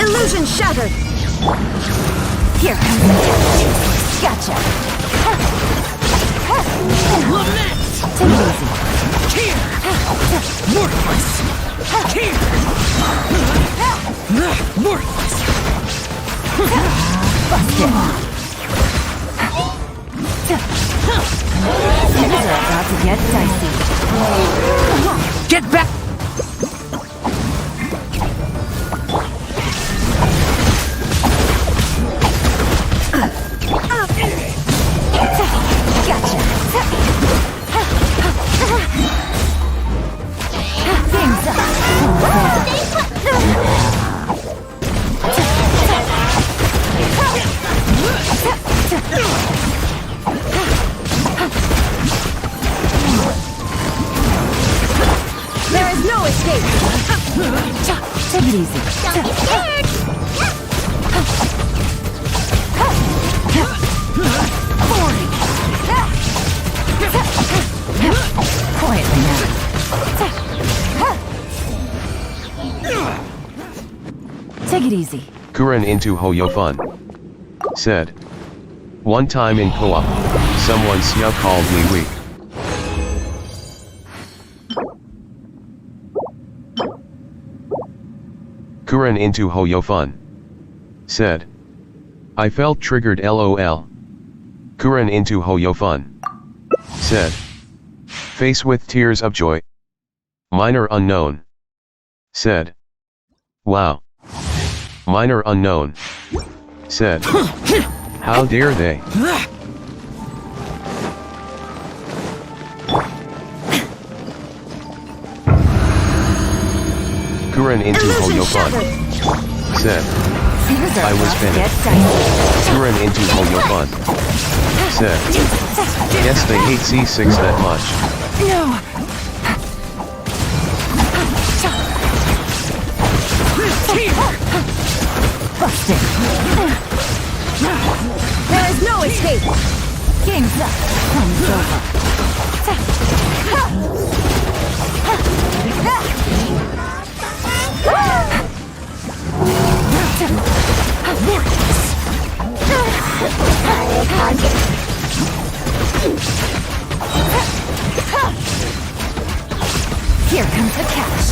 Illusion shattered! Here comes the gotcha! Lament! Take it easy. Here! Worthless! Here! Worthless! Busted! Things are about to get dicey. Get back! There is no escape! Take it easy. Don't get scared! Quietly now. Take it easy. Kuren into Hoyofun. Said. One time in co-op, someone Sia called me weak. Kuren into Hoyofun. Said. I felt triggered lol. Kuren into Hoyofun. Said. Face with tears of joy. Minor unknown. Said. Wow. Minor unknown. Said. How dare they? Kuren into Hoyofun. Said. I was finished. Kuren into Hoyofun. Said. Yes, they hate C6 that much. No! Busted! There is no escape! Game's up! Time's over! Here comes the catch.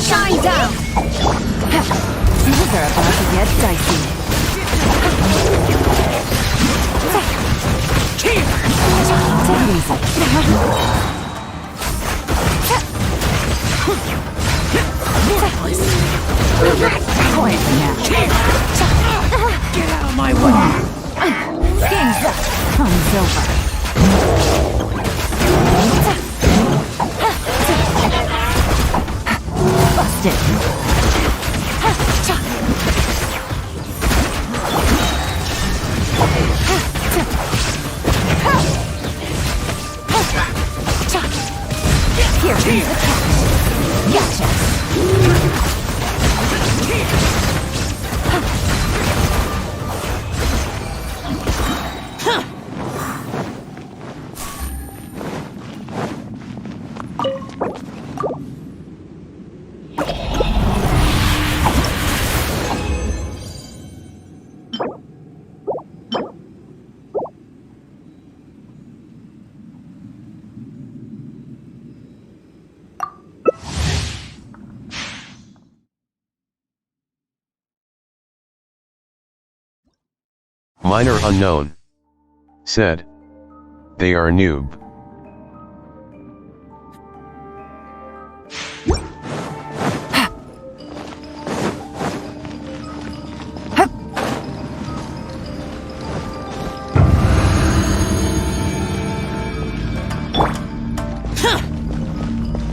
Shine down! Things are about to get dicey. Take it easy. Quiet now. Get out of my way! Game's up. Time's over. Busted. Here comes the catch. Gotcha. Minor unknown. Said. They are noob.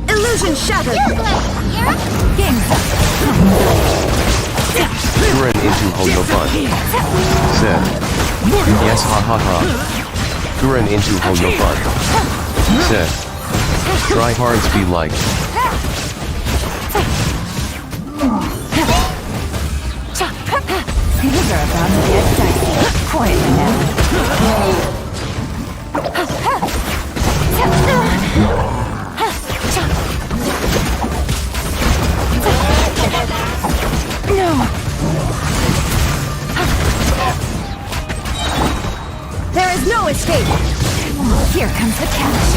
Illusion shattered! Game's up! Kuren into Hoyofun. Said. Yes ha ha ha. Kuren into Hoyofun. Said. Try hards be like. Things are about to get dicey. Quiet now. No! There is no escape! Here comes the catch.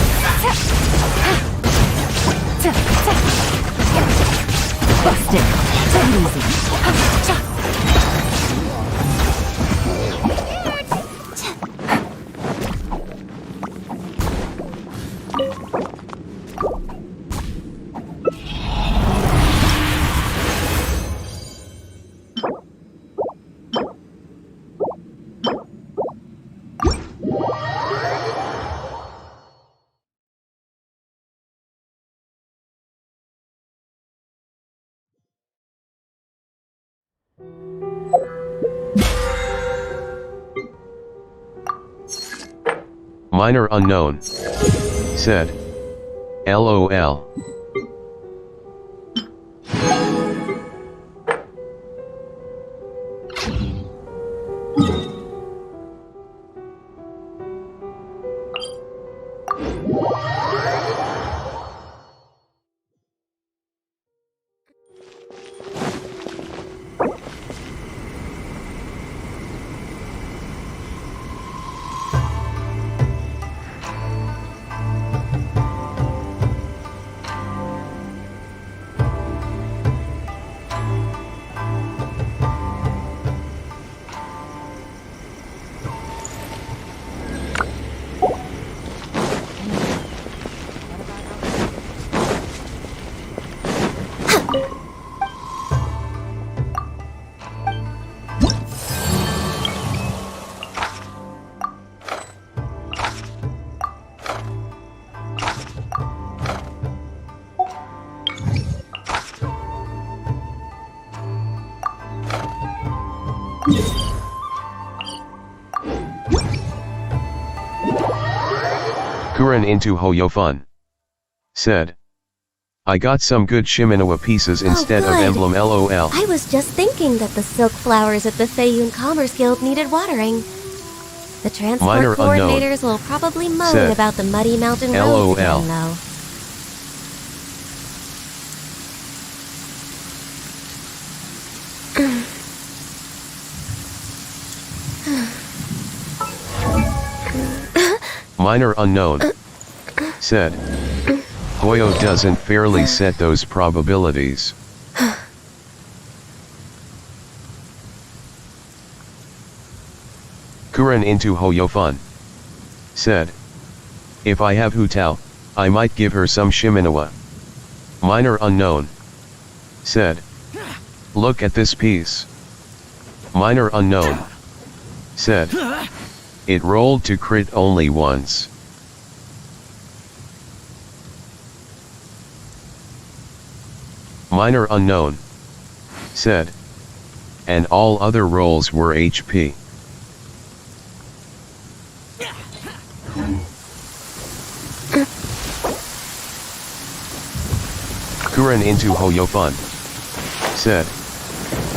Busted. Take it easy. Minor unknown. Said. LOL. Kuren into Hoyofun. Said. I got some good Shiminawa pieces instead of good. emblem LOL. I was just thinking that the silk flowers at the Feiyun Commerce Guild needed watering. The transport Minor coordinators unknown. will probably moan Said. about the muddy mountain LOL. roads again, though. Minor unknown. Said. Hoyo doesn't fairly set those probabilities. Kuren into Hoyofun. Said. If I have Hutao, I might give her some Shiminawa. Minor unknown. Said. Look at this piece. Minor unknown. Said. It rolled to crit only once. Minor unknown. Said. And all other rolls were HP. Kuren into Hoyofun. Said.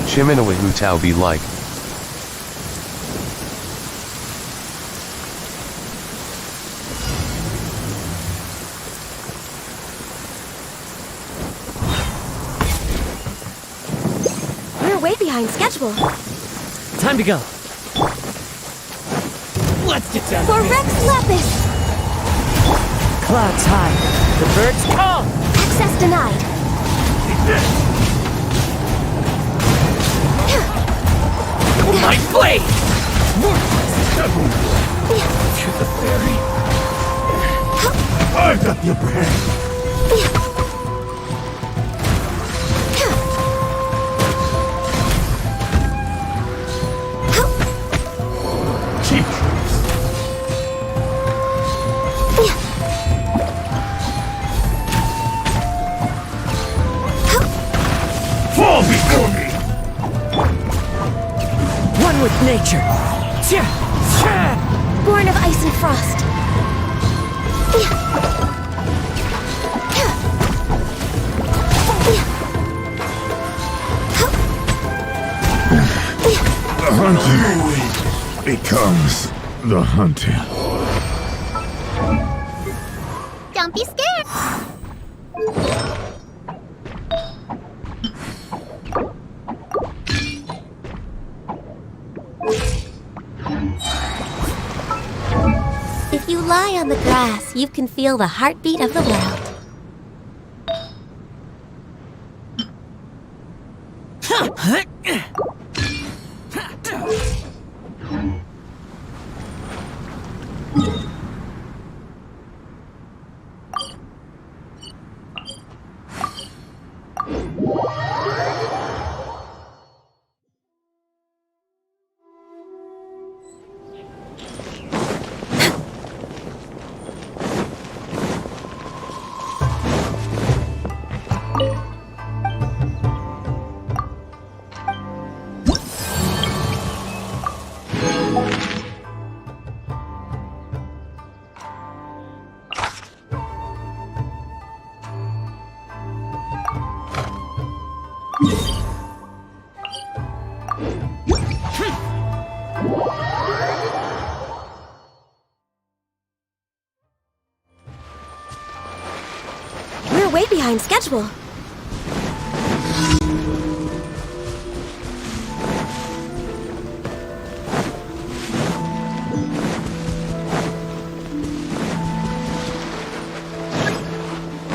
Shiminawa Hutao be like. We're way behind schedule. Time to go. Let's get down For Rex Lapis! Clouds high. The birds call. Access denied. my blade! To the fairy. I got the upper hand. Fall before me! One with nature. Born of ice and frost. The hunter becomes the hunted. Don't be scared. If you lie on the grass, you can feel the heartbeat of the world. We're way behind schedule.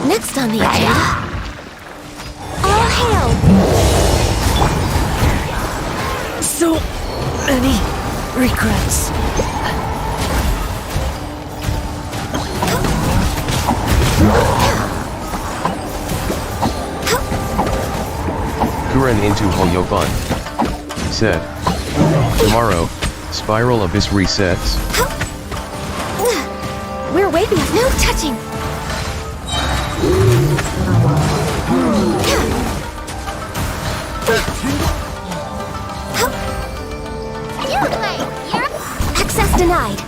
Next on the agenda. All hail! So many regrets. Kuren into Hoyofun. Said. Tomorrow, Spiral Abyss resets. We're way behind. No touching! Access denied.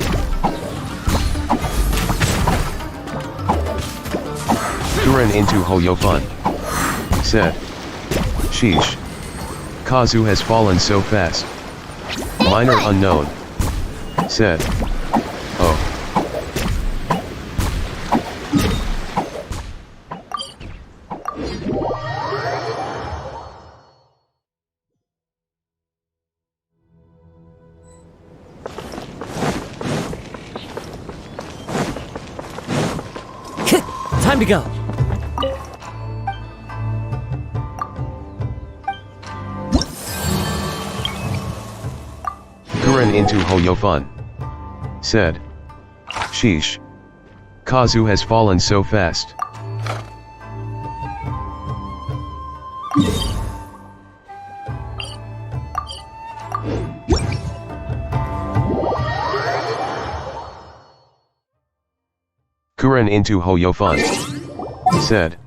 Kuren into Hoyofun. Said. Sheesh. Kazu has fallen so fast. Minor unknown. Said. Oh. Time to go. Kuren into Hoyofun. Said. Sheesh. Kazu has fallen so fast. Kuren into Hoyofun. Said.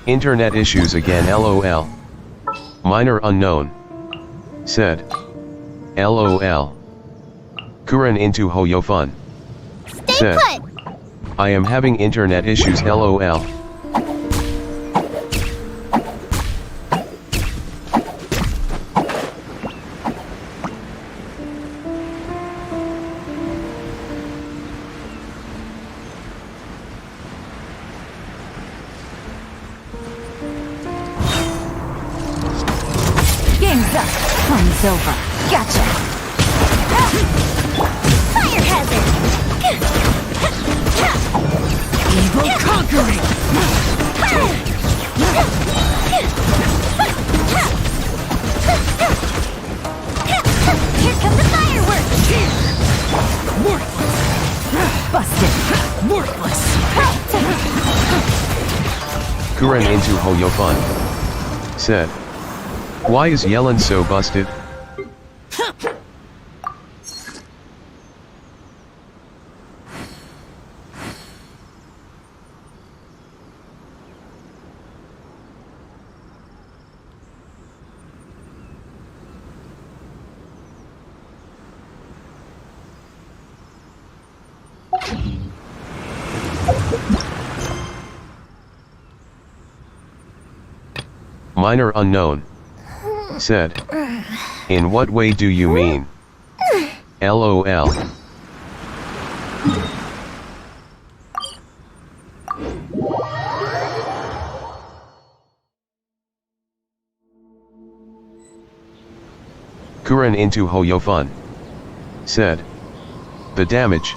Internet issues again LOL. Minor unknown. Said. LOL. Kuren into Hoyofun. Said. I am having internet issues LOL. Game's up. Fun's over. Gotcha. Fire hazard. Evil conquering. Here come the fireworks. Worthless. Busted. Worthless. Kuren into Hoyofun. Said. Why is Yellen so busted? Minor unknown. Said. In what way do you mean? LOL. Kuren into Hoyofun. Said. The damage.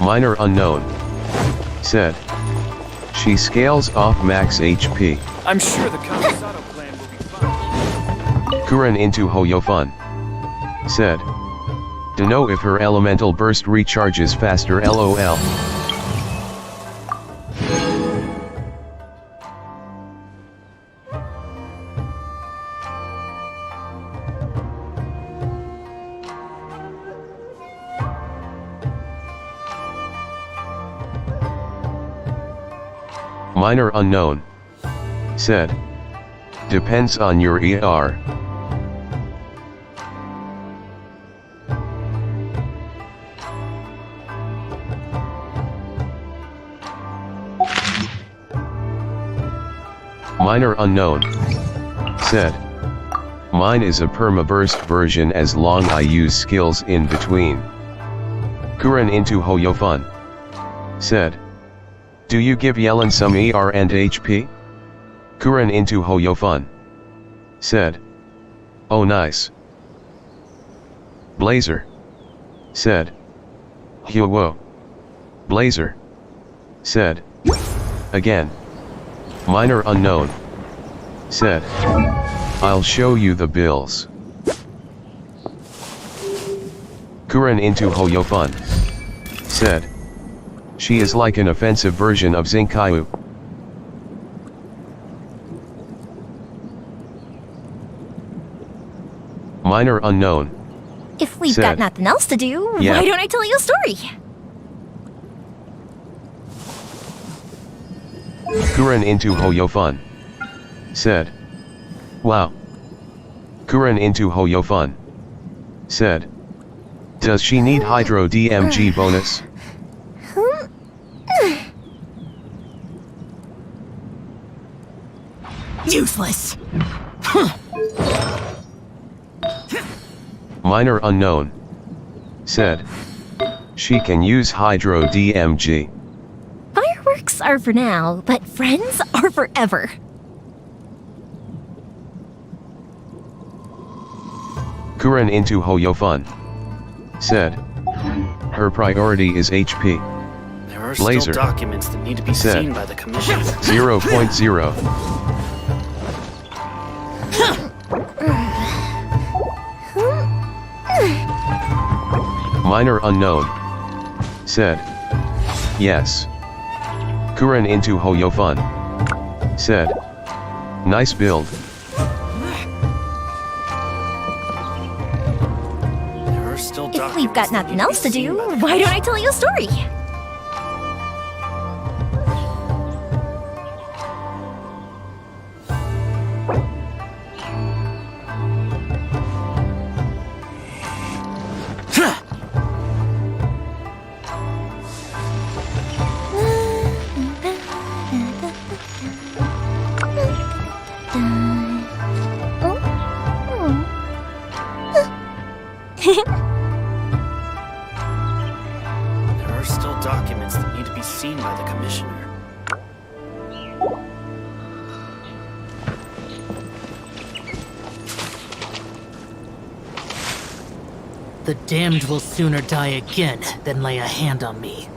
Minor unknown. Said. She scales off max HP. I'm sure the Kamisato plan will be fine. Kuren into Hoyofun. Said. To know if her elemental burst recharges faster LOL. Minor unknown. Said. Depends on your ER. Minor unknown. Said. Mine is a perma-burst version as long I use skills in between. Kuren into Hoyofun. Said. Do you give Yellen some ER and HP? Kuren into Hoyofun. Said. Oh nice. Blazer. Said. Hyo-wo. Blazer. Said. Again. Minor unknown. Said. I'll show you the bills. Kuren into Hoyofun. Said. She is like an offensive version of Zinkaiu. Minor unknown. If we've Said. got nothing else to do, Yeah. why don't I tell you a story? Kuren into Hoyofun. Said. Wow. Kuren into Hoyofun. Said. Does she need Hydro DMG bonus? Useless. Minor unknown. Said. She can use Hydro DMG. Fireworks are for now, but friends are forever. Kuren into Hoyofun. Said. Her priority is HP. There are Blazer. still documents that need to be Said. seen by the commission. 0.0. Minor unknown. Said. Yes. Kuren into Hoyofun. Said. Nice build. There are still documents. If we've got nothing else to do, why don't I tell you a story? There are still documents that need to be seen by the commissioner. The damned will sooner die again than lay a hand on me.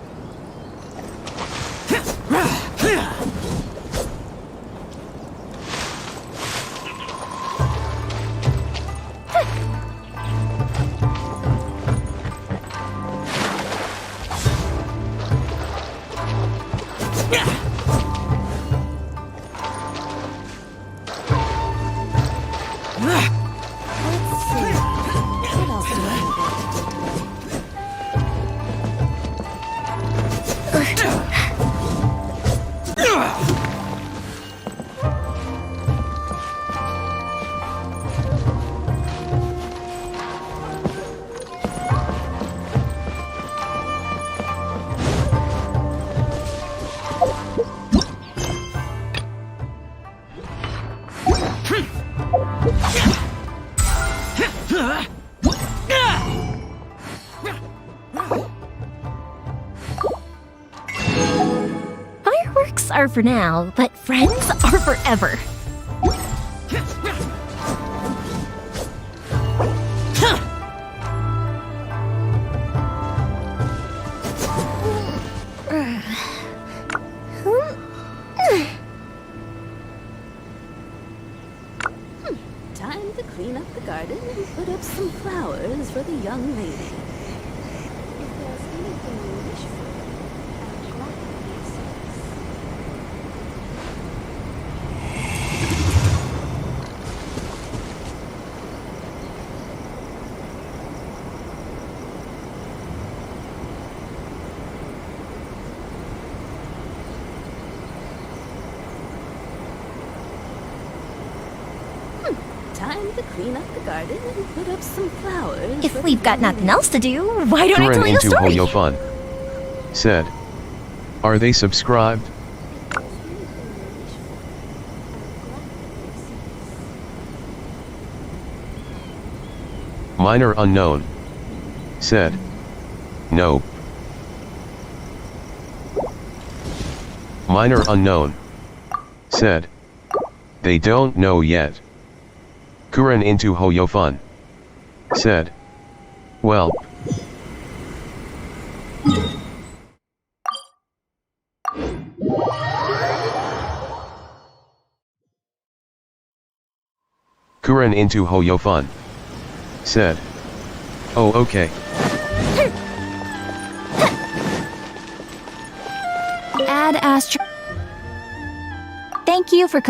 Fireworks are for now, but friends are forever. Time to clean up the garden and put up some flowers for the young lady. If there's anything you wish for, I'll gladly accept. Time to clean up the garden and put up some flowers. If we've got nothing else to do, why don't I tell Kuren you a into story? Hoyofun. Said. Are they subscribed? Minor unknown. Said. Nope. Minor unknown. Said. They don't know yet. Kuren into Hoyofun. Said. Well. Kuren into Hoyofun. Said. Oh, okay. Ad Astra. Thank you for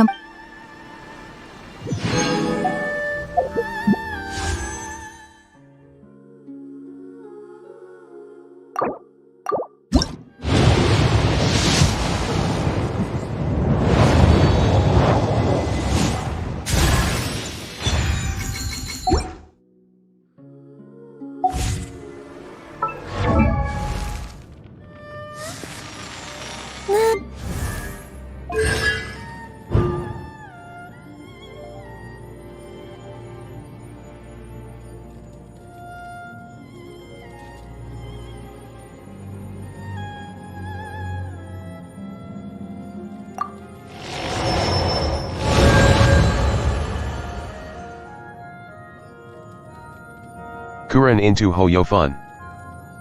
Kuren into Hoyofun.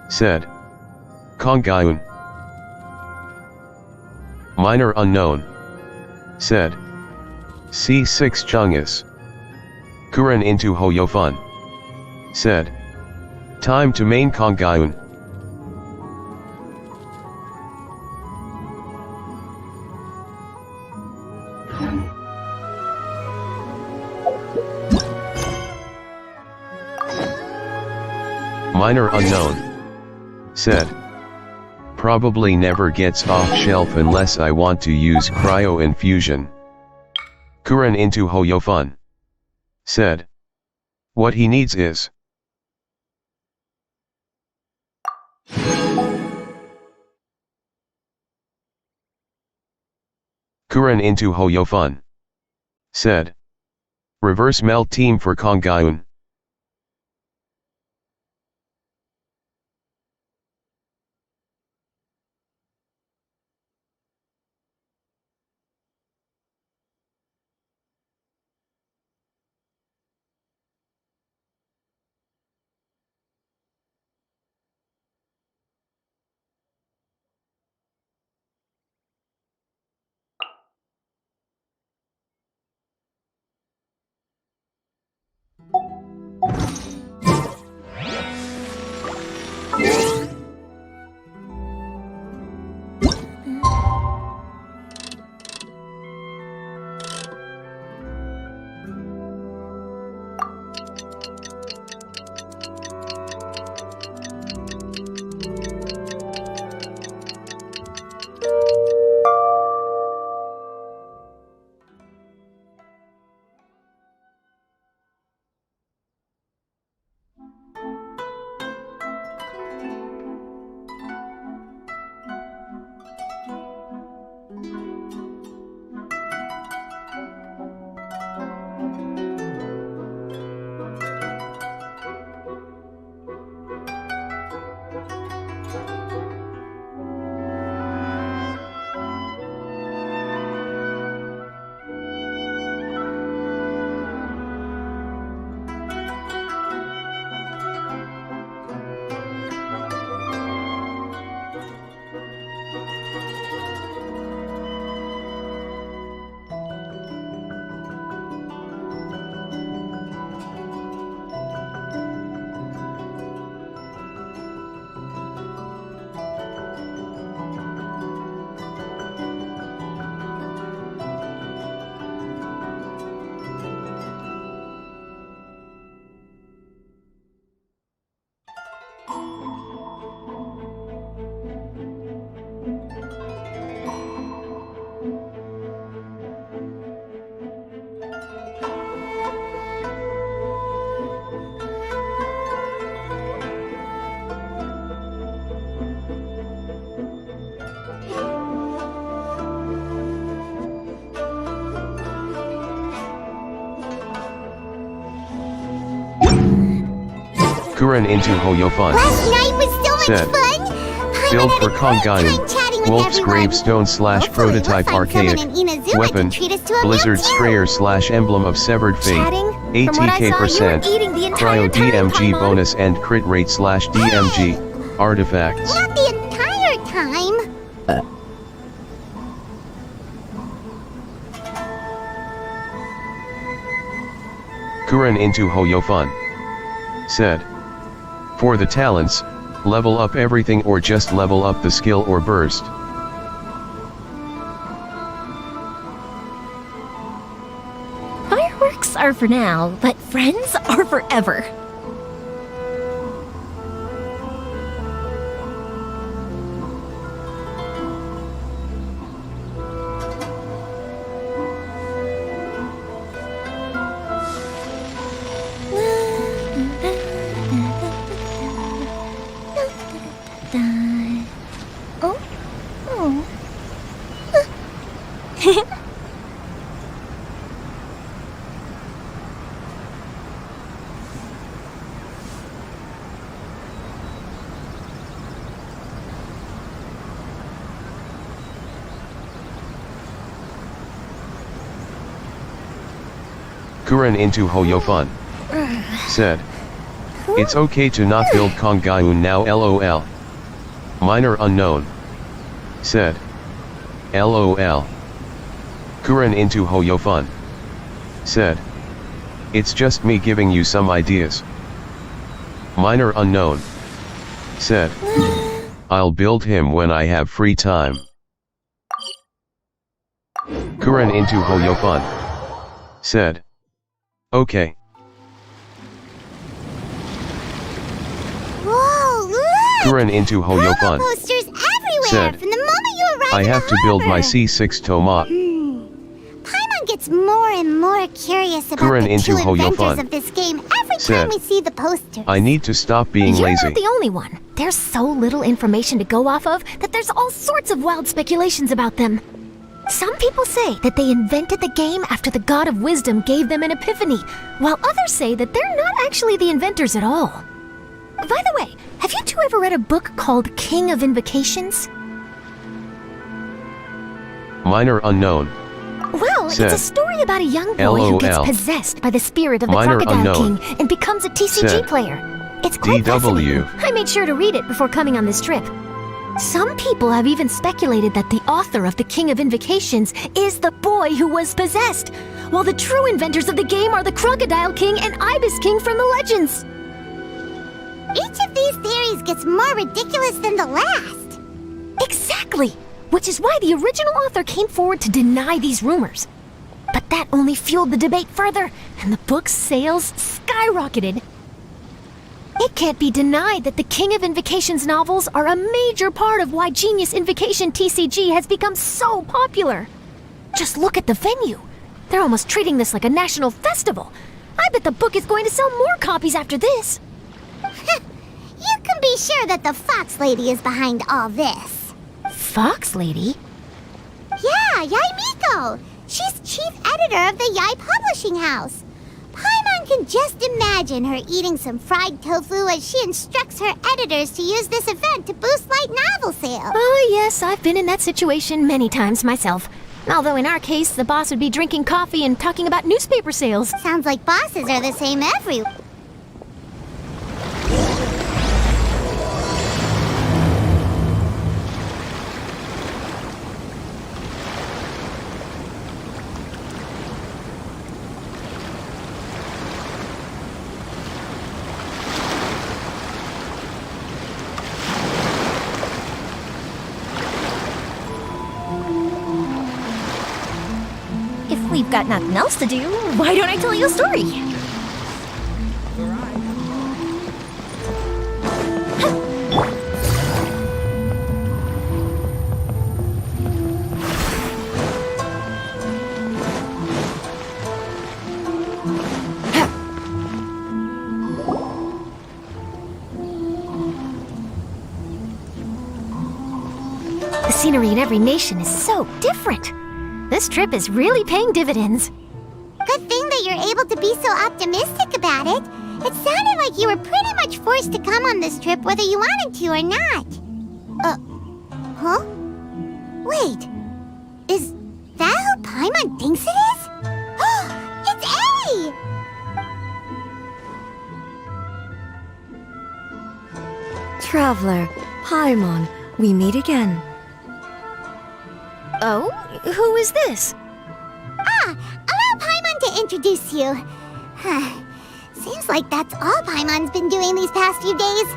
Said. Kongayun. Minor unknown. Said. C6 Chungus. Kuren into Hoyofun. Said. Time to main Kongayun. Minor unknown. Said. Probably never gets off shelf unless I want to use cryo infusion. Kuren into Hoyofun. Said. What he needs is. Kuren into Hoyofun. Said. Reverse melt team for Kongayun. Kuren into Hoyofun. Last night was so said. fun! Build Paimon for had a great Kongayu, time chatting with Wolf's everyone. Gravestone / prototype we'll find archaic, someone in Inazuma weapon, to treat us to a Blizzard meal too. Strayer / emblem of severed fate, Chatting? From what I ATK saw, percent, you were eating the entire cryo time, DMG Paimon. bonus and crit rate / DMG, artifacts. Not the entire time. Kuren into Hoyofun. Said. For the talents, level up everything or just level up the skill or burst. Fireworks are for now, but friends are forever. Oh? Oh. Kuren into Hoyofun. Said. It's okay to not build Kongaun now lol. Minor unknown. Said. LOL. Kuren into Hoyofun. Said. It's just me giving you some ideas. Minor unknown. Said. I'll build him when I have free time. Kuren into Hoyofun. Said. Okay. Whoa, look! Kuren into Hoyofun. Posters everywhere Said. from the moment you arrive I in have the to build my harbor. C6 Toma. Paimon gets more and more curious about Kuren the into two inventors Hoyofun. of this game every Said. time we see the posters. I need to stop being You're lazy. not the only one. There's so little information to go off of that there's all sorts of wild speculations about them. Some people say that they invented the game after the God of Wisdom gave them an epiphany, while others say that they're not actually the inventors at all. By the way, have you two ever read a book called King of Invocations? Minor unknown. Well, Said. it's a story about a young boy who gets LOL. possessed by the spirit of the Minor Crocodile unknown. King and becomes a TCG Said. player. It's quite DW. fascinating. I made sure to read it before coming on this trip. Some people have even speculated that the author of the King of Invocations is the boy who was possessed, while the true inventors of the game are the Crocodile King and Ibis King from the legends. Each of these theories gets more ridiculous than the last. Exactly! Which is why the original author came forward to deny these rumors. But that only fueled the debate further, and the book's sales skyrocketed. It can't be denied that the King of Invocations novels are a major part of why Genius Invocation TCG has become so popular. Just look at the venue. They're almost treating this like a national festival. I bet the book is going to sell more copies after this. You can be sure that the Fox Lady is behind all this. Fox Lady? Yeah, Yai Miko. She's chief editor of the Yai Publishing House. Paimon can just imagine her eating some fried tofu as she instructs her editors to use this event to boost light novel sales. Oh, yes, I've been in that situation many times myself. Although in our case, the boss would be drinking coffee and talking about newspaper sales. Sounds like bosses are the same everywhere. If we've got nothing else to do, why don't I tell you a story? The scenery in every nation is so different. This trip is really paying dividends. Good thing that you're able to be so optimistic about it. It sounded like you were pretty much forced to come on this trip whether you wanted to or not. Huh? Wait. Is that who Paimon thinks it is? It's A! Traveler, Paimon, we meet again. Oh? Who is this? Allow Paimon to introduce you. Seems like that's all Paimon's been doing these past few days.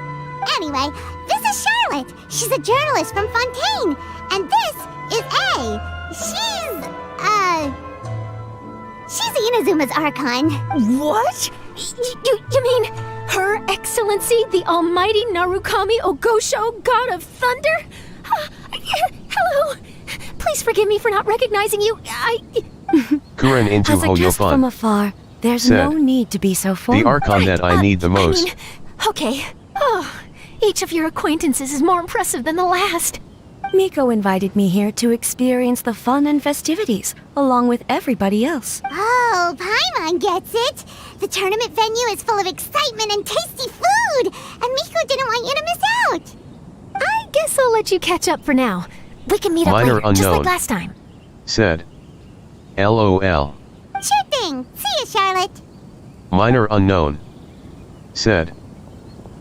Anyway, this is Charlotte. She's a journalist from Fontaine. And this is A. She's Inazuma's Archon. What? You mean Her Excellency, the Almighty Narukami Ogosho, God of Thunder? Hello. Please forgive me for not recognizing you. Kuren into As a guest from Hoyofun. afar, there's Said, no need to be so formal. The Archon that I need the most. Okay. Each of your acquaintances is more impressive than the last. Miko invited me here to experience the fun and festivities, along with everybody else. Oh, Paimon gets it. The tournament venue is full of excitement and tasty food, and Miko didn't want you to miss out. I guess I'll let you catch up for now. We can meet up Minor later, just like unknown. last time. Said. LOL. Sure thing. See ya, Charlotte. Minor unknown. Said.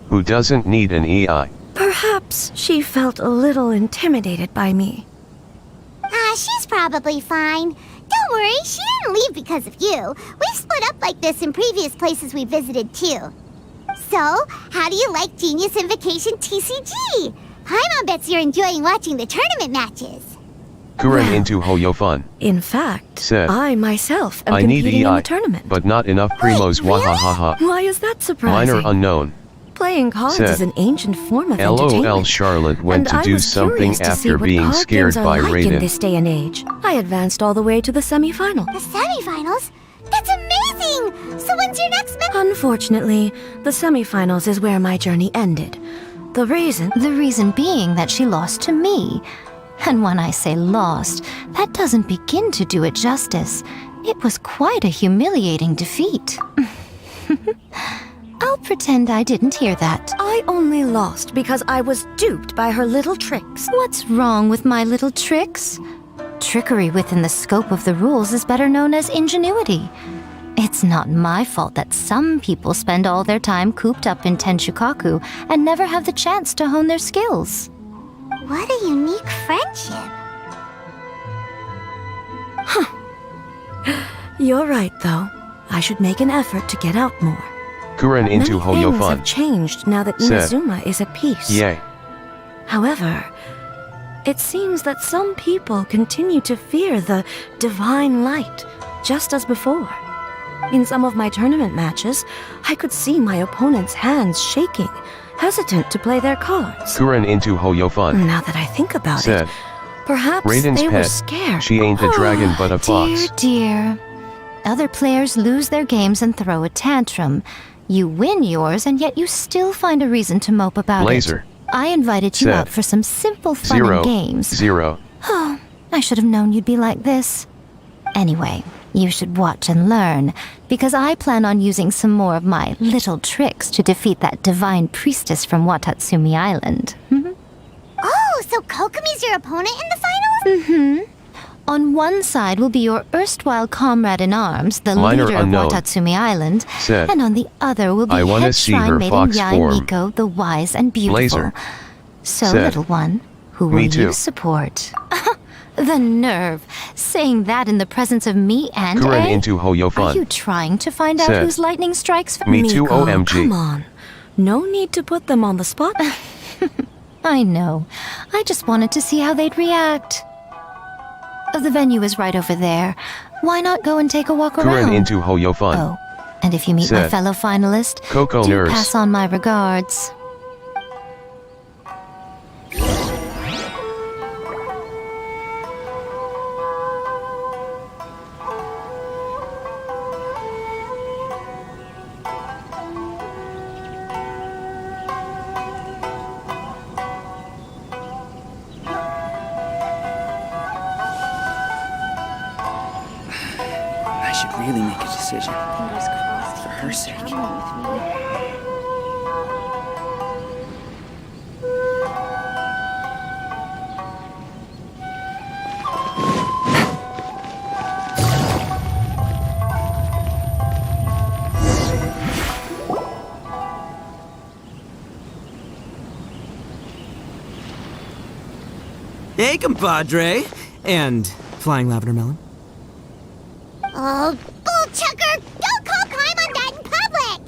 Who doesn't need an EI? Perhaps she felt a little intimidated by me. She's probably fine. Don't worry, she didn't leave because of you. We've split up like this in previous places we visited too. So, how do you like Genius Invocation TCG? Paimon bets you're enjoying watching the tournament matches. Kuren into Hoyofun. In fact, Said. I myself am I need competing in EI, the tournament. but not enough primos. Wahahaha. Why is that surprising? Minor unknown. Playing cards Said. is an ancient form of LOL. entertainment. Charlotte went and to do I was something curious to see after what being card scared games are by like in Raiden. this day and age. I advanced all the way to the semi-final. The semifinals? That's amazing! So when's your next match? Unfortunately, the semi-finals is where my journey ended. The reason being that she lost to me. And when I say lost, that doesn't begin to do it justice. It was quite a humiliating defeat. I'll pretend I didn't hear that. I only lost because I was duped by her little tricks. What's wrong with my little tricks? Trickery within the scope of the rules is better known as ingenuity. It's not my fault that some people spend all their time cooped up in Tenshukaku and never have the chance to hone their skills. What a unique friendship. You're right, though. I should make an effort to get out more. Kuren into Many things have Hoyofun. changed now that Said. Inazuma is at peace. Yay. However, it seems that some people continue to fear the divine light, just as before. In some of my tournament matches, I could see my opponent's hands shaking, hesitant to play their cards. Kuren into Hoyofun. Now that I think about Said. it, perhaps Raiden's they were pet. scared. She ain't a dragon but a fox. Dear. Other players lose their games and throw a tantrum. You win yours, and yet you still find a reason to mope about Laser. it. I invited you Said. out for some simple fun 0, and games. 0. Oh, I should have known you'd be like this. Anyway, you should watch and learn, because I plan on using some more of my little tricks to defeat that divine priestess from Watatsumi Island. Oh, so Kokomi's your opponent in the finals? Mm-hmm. On one side will be your erstwhile comrade in arms, the Minor leader unknown. of Watatsumi Island, Said. and on the other will be I wanna head see shrine her maiden fox Yae form. Miko, the wise and beautiful. Laser. So, Said. little one, who will Me you too. support? The nerve, saying that in the presence of me and Kuren A? into Are you Hoyofun. trying to find out Said. whose lightning strikes? Me too, Miko, OMG. Come on. No need to put them on the spot. I know. I just wanted to see how they'd react. The venue is right over there. Why not go and take a walk around? Kuren into Hoyofun. Oh, and if you meet my Said. fellow finalist, Coco do nurse. pass on my regards. I should really make a decision. Fingers crossed for her sake. Hey, compadre. And flying lavender melon. Oh, bullchucker! Don't call crime on that in public!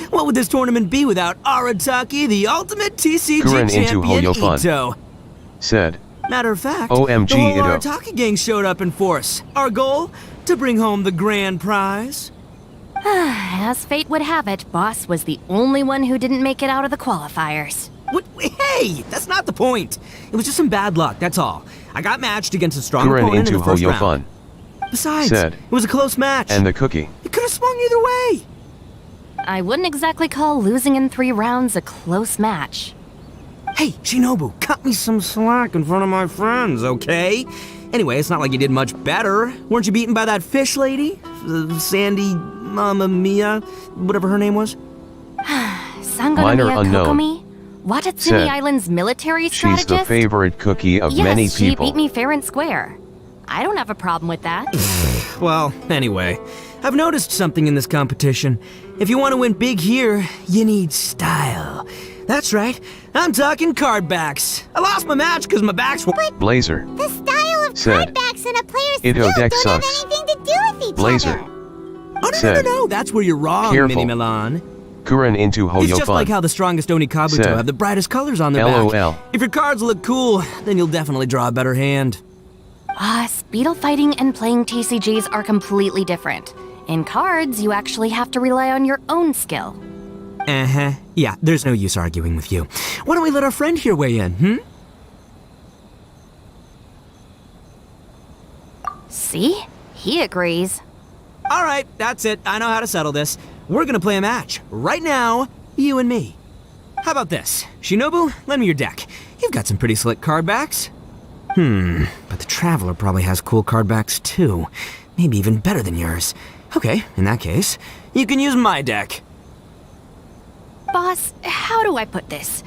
What would this tournament be without Arataki, the ultimate TCG Kuren into champion, Hoyofun. Ito? Said. Matter of fact, OMG, the whole Ito. Arataki gang showed up in force. Our goal? To bring home the grand prize. As fate would have it, Boss was the only one who didn't make it out of the qualifiers. What? Hey, that's not the point. It was just some bad luck, that's all. I got matched against a strong Kuren opponent in into the first round. Hoyofun. Besides, Said. it was a close match. And the cookie. It could have swung either way. I wouldn't exactly call losing in 3 rounds a close match. Hey, Shinobu, cut me some slack in front of my friends, okay? Anyway, it's not like you did much better. Weren't you beaten by that fish lady? Sandy Mamma Mia, whatever her name was? Minor Sangonomiya unknown. Kokomi? Watatsumi Said. Island's military She's strategist? the favorite cookie of yes, many she people. beat me fair and square. I don't have a problem with that. Well, anyway, I've noticed something in this competition. If you want to win big here, you need style. That's right, I'm talking card backs. I lost my match because my backs were— Blazer. The style of Said. card backs and a player's Ito skills deck don't sucks. have anything to do with each Blazer. other. Oh, Said. no, that's where you're wrong, Careful. Mini Milan. Kuren into It's just like Hoyofun. how the strongest Oni Kabuto Said. have the brightest colors on their LOL. back. If your cards look cool, then you'll definitely draw a better hand. Speedle fighting and playing TCGs are completely different. In cards, you actually have to rely on your own skill. Uh-huh. Yeah, there's no use arguing with you. Why don't we let our friend here weigh in, See? He agrees. All right, that's it. I know how to settle this. We're gonna play a match. Right now, you and me. How about this? Shinobu, lend me your deck. You've got some pretty slick card backs. But the Traveler probably has cool card backs too. Maybe even better than yours. Okay, in that case, you can use my deck. Boss, how do I put this?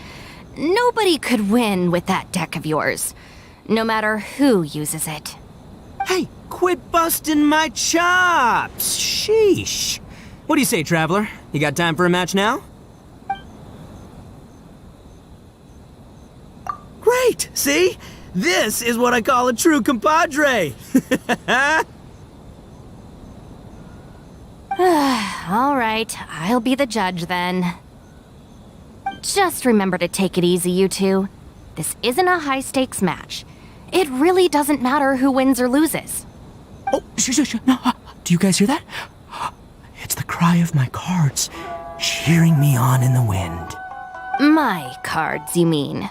Nobody could win with that deck of yours, no matter who uses it. Hey, quit busting my chops! Sheesh. What do you say, Traveler? You got time for a match now? Great! See? This is what I call a true compadre! All right, I'll be the judge then. Just remember to take it easy, you two. This isn't a high-stakes match. It really doesn't matter who wins or loses. Oh, shh. No, do you guys hear that? It's the cry of my cards, cheering me on in the wind. My cards, you mean?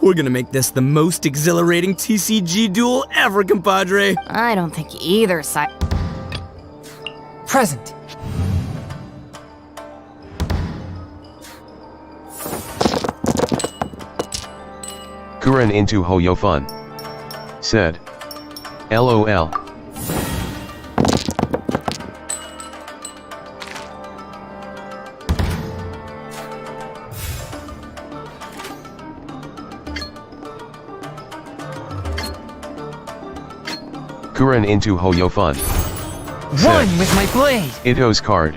We're gonna make this the most exhilarating TCG duel ever, compadre. I don't think either side. Present. Kuren into Hoyofun. Said. LOL. Kuren into Hoyofun. One with my blade. Ito's card.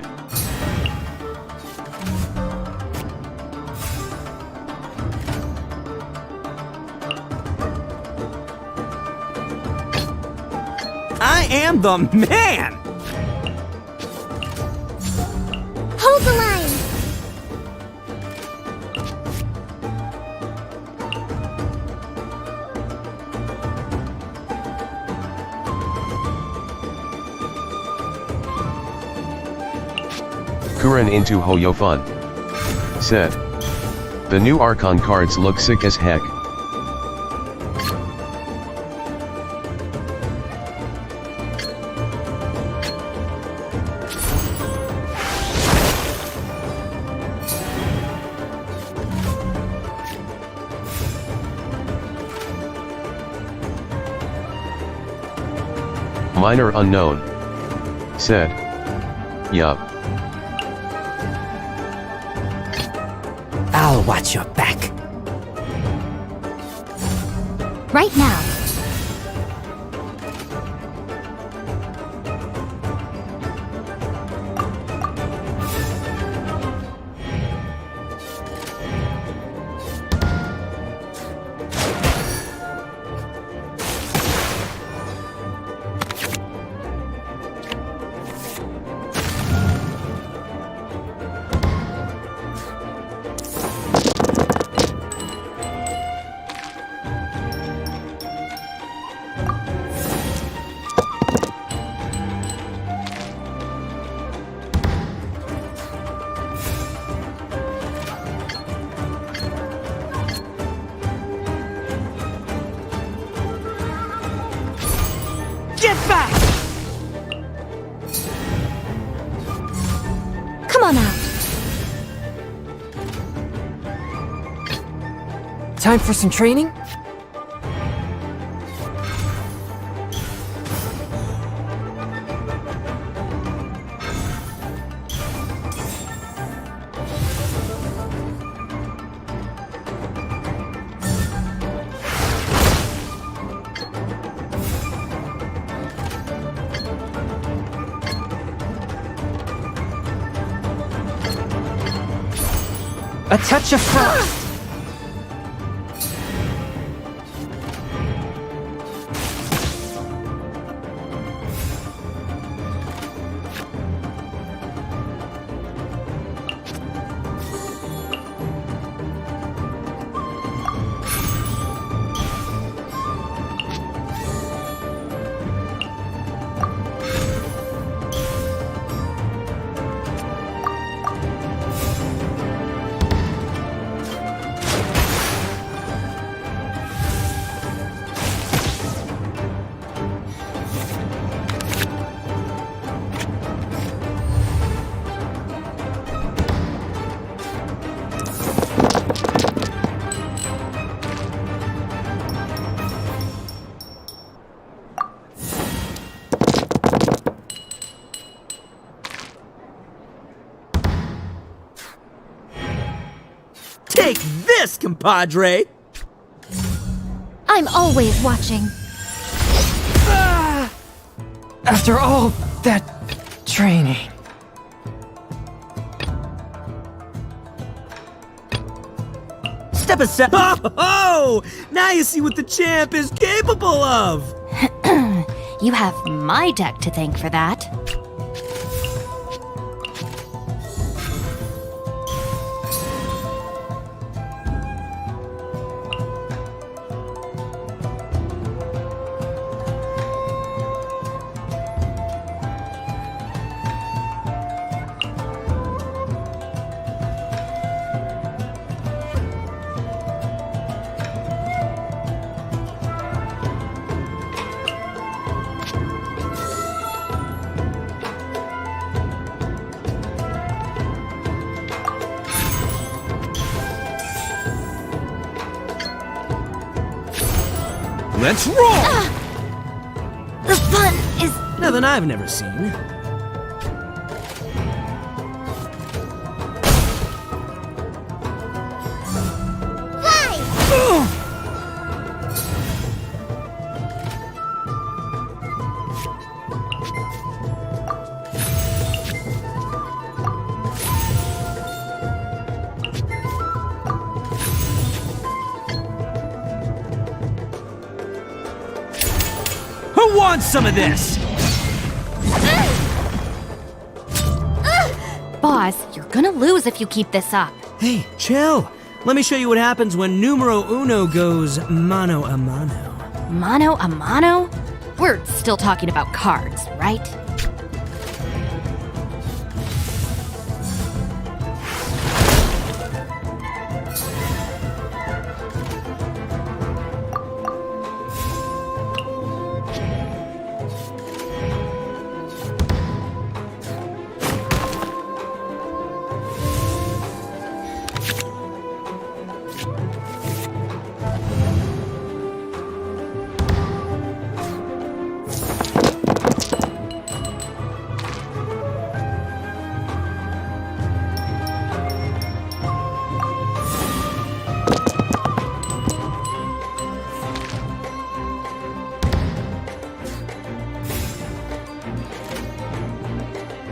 I am the man! Hold the line! Kuren into Hoyofun. Said. The new Archon cards look sick as heck. Minor unknown. Said. Yup. I'll watch your back. Right now. Get back! Come on out. Time for some training? A touch of frost! Take this, compadre! I'm always watching. After all that training. Step aside. Oh! Now you see what the champ is capable of! You have my deck to thank for that. Let's roll! The fun is Nothing I've never seen. Who wants some of this? Boss, you're gonna lose if you keep this up. Hey, chill. Let me show you what happens when numero uno goes mano a mano. Mano a mano? We're still talking about cards, right?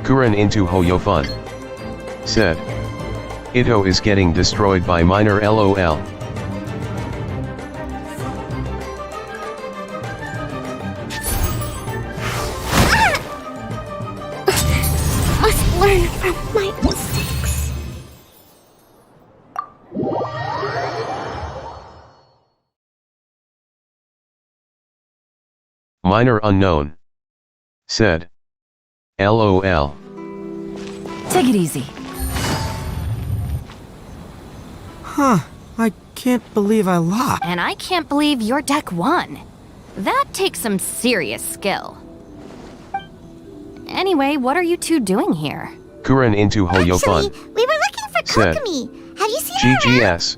Kuren into Hoyofun. Said. Ito is getting destroyed by minor LOL. Must learn from my mistakes. Minor unknown. Said. LOL. Take it easy. Huh. I can't believe I lost. And I can't believe your deck won. That takes some serious skill. Anyway, what are you two doing here? Kuren into Hoyofun. Actually, we were looking for Said. Kokomi. Have you seen her around? GGS.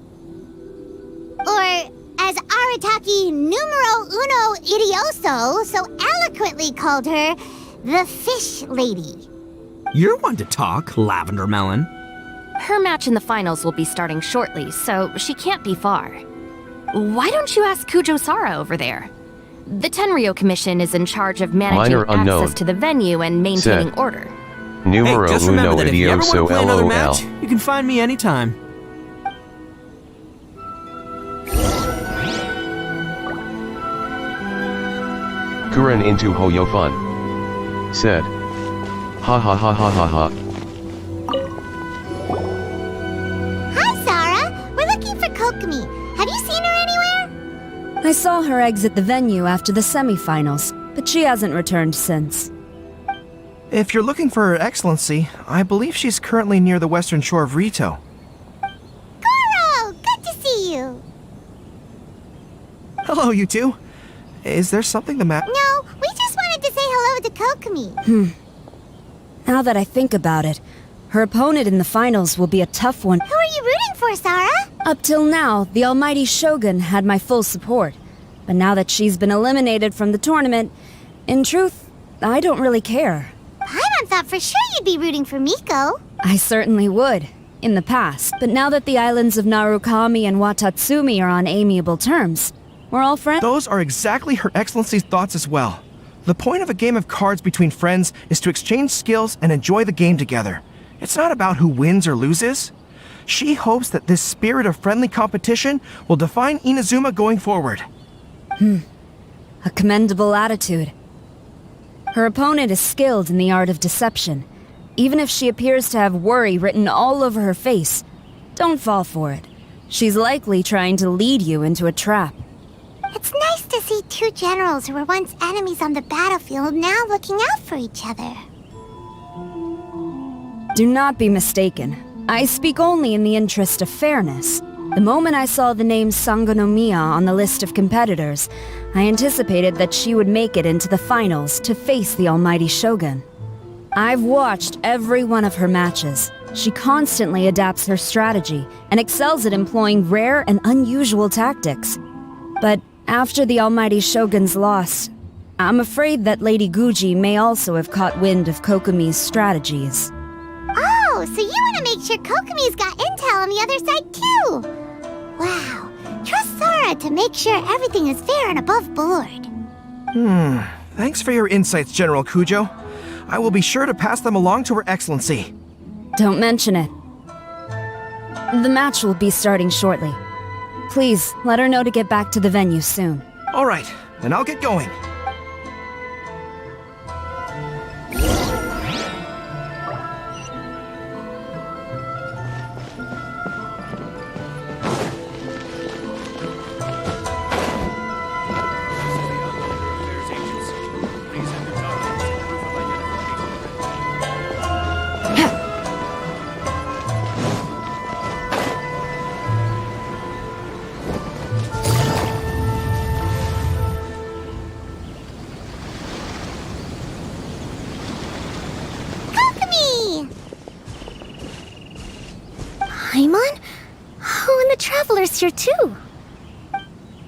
Or, as Arataki numero uno idioso so eloquently called her, the Fish Lady. You're one to talk, Lavender Melon. Her match in the finals will be starting shortly, so she can't be far. Why don't you ask Kujo Sara over there? The Tenryo Commission is in charge of managing Minor unknown. access to the venue and maintaining Said. order. Numero Hey, just remember uno that if you ever want idioso to play another LOL. match, you can find me anytime. Kuren into Hoyofun. Said. Ha ha ha ha ha ha. Hi, Zara. We're looking for Kokomi. Have you seen her anywhere? I saw her exit the venue after the semifinals, but she hasn't returned since. If you're looking for Her Excellency, I believe she's currently near the western shore of Rito. Goro! Good to see you. Hello, you two. Is there something the matter? No, we just wanted to say hello to Kokomi. Now that I think about it, her opponent in the finals will be a tough one. Who are you rooting for, Zara? Up till now, the almighty Shogun had my full support. But now that she's been eliminated from the tournament, in truth, I don't really care. Paimon thought for sure you'd be rooting for Miko. I certainly would, in the past. But now that the islands of Narukami and Watatsumi are on amiable terms, we're all friends. Those are exactly Her Excellency's thoughts as well. The point of a game of cards between friends is to exchange skills and enjoy the game together. It's not about who wins or loses. She hopes that this spirit of friendly competition will define Inazuma going forward. A commendable attitude. Her opponent is skilled in the art of deception. Even if she appears to have worry written all over her face, don't fall for it. She's likely trying to lead you into a trap. It's nice to see two generals who were once enemies on the battlefield now looking out for each other. Do not be mistaken. I speak only in the interest of fairness. The moment I saw the name Sangonomiya on the list of competitors, I anticipated that she would make it into the finals to face the almighty Shogun. I've watched every one of her matches. She constantly adapts her strategy and excels at employing rare and unusual tactics. But after the almighty Shogun's loss, I'm afraid that Lady Guji may also have caught wind of Kokomi's strategies. Oh, so you want to make sure Kokomi's got intel on the other side too? Wow, trust Sara to make sure everything is fair and above board. Thanks for your insights, General Kujo. I will be sure to pass them along to Her Excellency. Don't mention it. The match will be starting shortly. Please, let her know to get back to the venue soon. All right, then I'll get going. Paimon? Oh, and the Traveler's here too.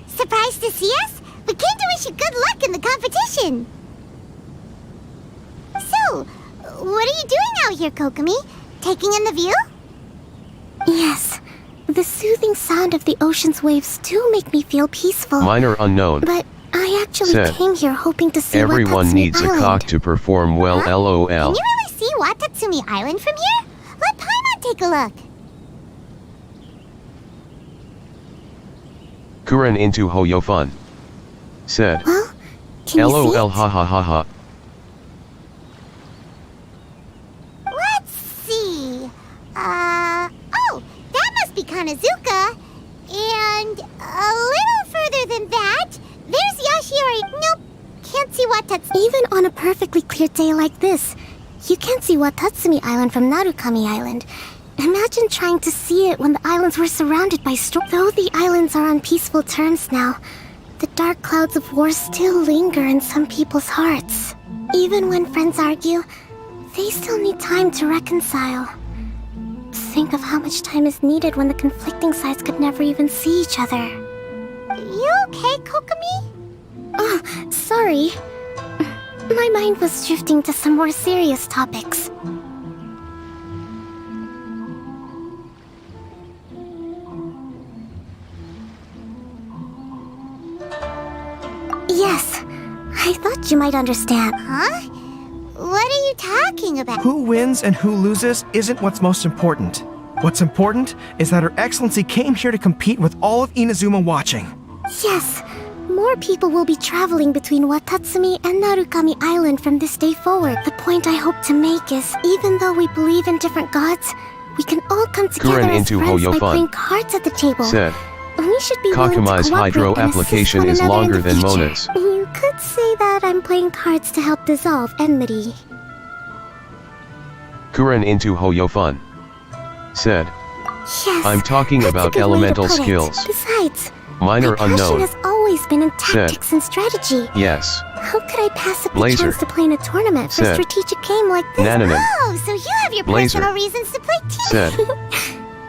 Surprised to see us? We came to wish you good luck in the competition. So, what are you doing out here, Kokomi? Taking in the view? Yes. The soothing sound of the ocean's waves do make me feel peaceful. Minor unknown. But I actually Said, came here hoping to see everyone Watatsumi needs Island. a cock to perform well, lol. Can you really see Watatsumi Island from here? Let Paimon take a look. Kuren into Hoyo fun. Said, Well, can you see lol it? ha ha ha ha. Let's see. Oh, that must be Kanazuka. And a little further than that, there's Yashiori. Nope, can't see Watatsumi. Even on a perfectly clear day like this, you can't see Watatsumi Island from Narukami Island. Imagine trying to see it when the islands were surrounded by storms. Though the islands are on peaceful terms now, the dark clouds of war still linger in some people's hearts. Even when friends argue, they still need time to reconcile. Think of how much time is needed when the conflicting sides could never even see each other. You okay, Kokomi? Oh, sorry. My mind was drifting to some more serious topics. Yes, I thought you might understand. Huh? What are you talking about? Who wins and who loses isn't what's most important. What's important is that Her Excellency came here to compete with all of Inazuma watching. Yes, more people will be traveling between Watatsumi and Narukami Island from this day forward. The point I hope to make is, even though we believe in different gods, we can all come together Kuren as into friends Hoyo by fun. playing cards at the table. Said, We should be willing to Kakuma's cooperate hydro and assist application one is another in longer the than future. Mona's. You could say that I'm playing cards to help dissolve enmity. Kuren into Hoyo fun. Said, Yes, I'm talking that's a about good way to elemental put it. skills. Besides, Minor my passion unknown. has always been in Said, tactics and strategy. yes. How could I pass up the Blazer. chance to play in a tournament for a Said, strategic game like this? Nananim. Oh, so you have your Blazer. personal reasons to play too. Said,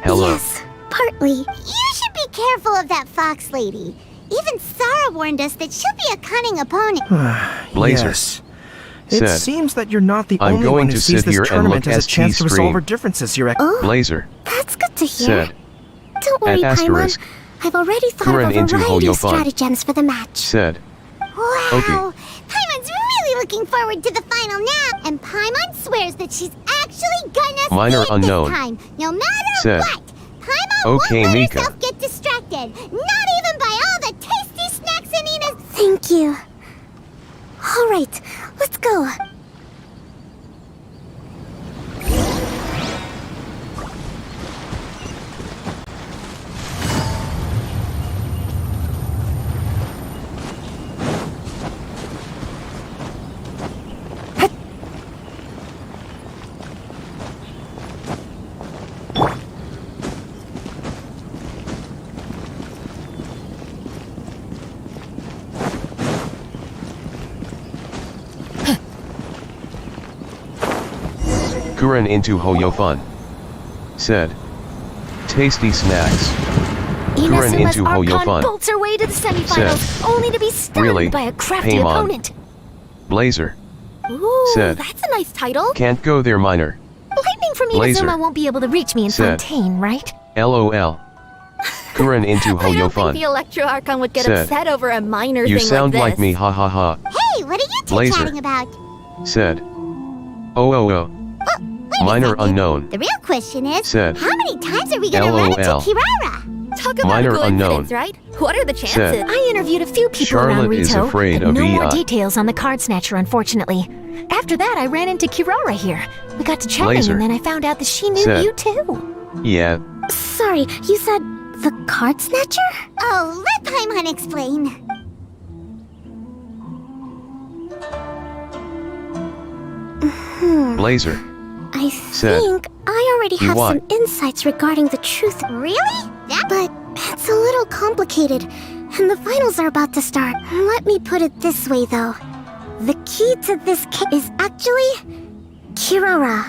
hello. Yes, partly. You should be careful of that fox lady. Even Sarah warned us that she'll be a cunning opponent. Blazer. Yes. It Said, seems that you're not the I'm only going one who to sees sit this here and tournament look as a at chance to resolve T-screen. our differences, Your Oh, Blazer. that's good to hear. Said, Don't worry, at Paimon. asterisk. I've already thought Kuren of a into variety Hoyo of fun. stratagems for the match. Said, Wow. Okay. Paimon's really looking forward to the final now. And Paimon swears that she's actually gonna Minor see it unknown. this time. No matter Said, what. Paimon okay, won't let Mika. herself get distracted. Not even by all the tasty snacks in Ina's... Thank you. All right, let's go. Kuren into Hoyo fun. Said, tasty snacks. Kuren Inazuma's into Hoyo Archon fun. bolts her way to the semifinals, Said, only to be stunned really, by a crafty Paimon. opponent. Blazer. Ooh, Said, that's a nice title. can't go there, Minor. Lightning from Blazer. Inazuma won't be able to reach me in Said, Fontaine, right? LOL. Kuren into I Hoyo don't fun. think the Electro Archon would get Said, upset over a minor You thing sound like like this. me, ha ha ha. Hey, what are you two Blazer. chatting about? Said, oh. Minor unknown. The real question is, Said, how many times are we gonna run into LOL. Kirara? Talk about Minor a coincidence, unknown. right? What are the chances? Said, I interviewed a few people around Charlotte is Rito, afraid but of no more EI. details on the card snatcher, unfortunately. After that, I ran into Kirara here. We got to chatting, Blazer. and then I found out that she knew Said, you too. Yeah, Sorry, you said the card snatcher? Oh, let Paimon explain. Blazer. I Said, think I already you have what? some insights regarding the truth. Really? But it's a little complicated, and the finals are about to start. Let me put it this way, though. The key to this case is actually Kirara.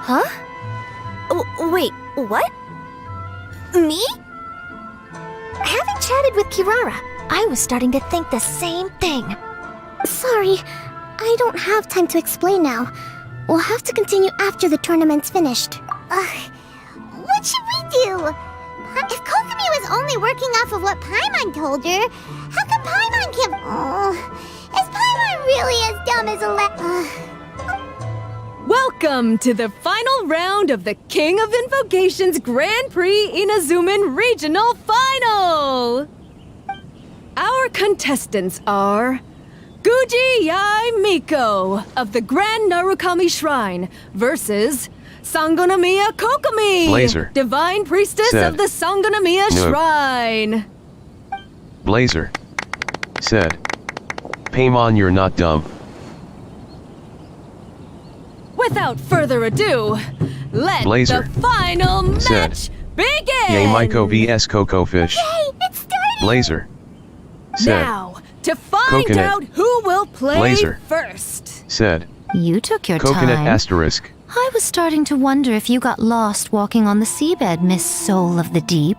Huh? Wait, what? Me? Having chatted with Kirara, I was starting to think the same thing. Sorry, I don't have time to explain now. We'll have to continue after the tournament's finished. What should we do? If Kokomi was only working off of what Paimon told her, how come Paimon can't... Oh, is Paimon really as dumb as Welcome to the final round of the King of Invocations Grand Prix Inazuman Regional Final! Our contestants are Guji Yai Miko of the Grand Narukami Shrine versus Sangonomiya Kokomi, Blazer. Divine Priestess Said. of the Sangonomiya No. Shrine. Blazer. Said. Paimon, you're not dumb. Without further ado, let Blazer. the final match Said. begin! Yay Maiko vs Coco Fish. Blazer. Said. Now, to find Coconut. out who will play Blazer. first. Said. You took your Coconut time. asterisk. I was starting to wonder if you got lost walking on the seabed, Miss Soul of the Deep.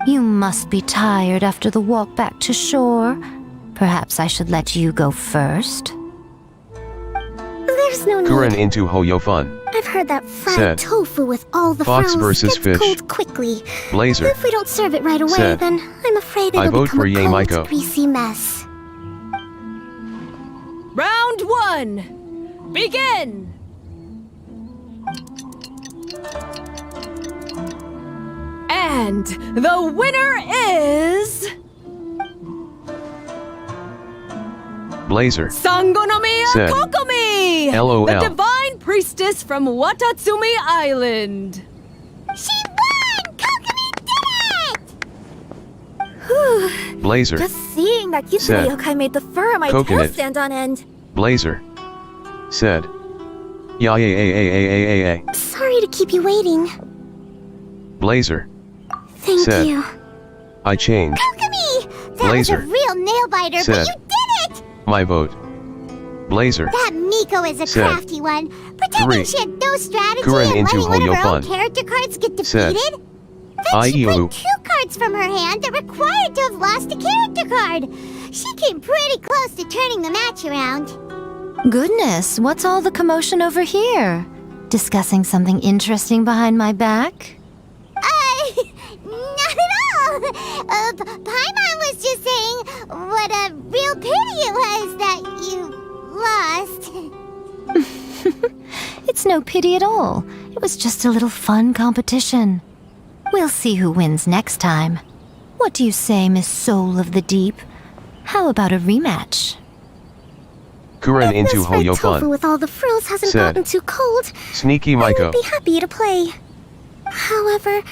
You must be tired after the walk back to shore. Perhaps I should let you go first. There's no need. Kuren into Hoyo Fun. I've heard that fried Said. tofu with all the Fox frowns versus gets fish. cold quickly. Blazer. If we don't serve it right away, Said. then I'm afraid I it'll vote become for a Yay cold, Maiko. greasy mess. Round 1. Begin! And the winner is... Blazer. Sangonomiya Said. Kokomi! LOL. The Divine Priestess from Watatsumi Island. She won! Kokomi did it! Blazer. Just seeing that Kitsune Said. yokai made the fur on my Coconut. tail stand on end. Blazer. Said. Yeah. Sorry to keep you waiting. Blazer. Thank Said. you. I changed. Kokomi! That Blazer. was a real nail-biter, Said. but you did it! My vote. Blazer. That Miko is a Said. crafty one, pretending 3. she had no strategy Kuren and into letting one of Hoyo her own Fun. character cards get Said. defeated. Then she Iu. put 2 cards from her hand that required to have lost a character card. She came pretty close to turning the match around. Goodness, what's all the commotion over here? Discussing something interesting behind my back? Not at all. Paimon was just saying what a real pity it was that you lost. It's no pity at all. It was just a little fun competition. We'll see who wins next time. What do you say, Miss Soul of the Deep? How about a rematch? Kuren into This fried Hoyo tofu Fun. with all the frills hasn't Said. gotten too cold. Sneaky I Maiko. would be happy to play. However,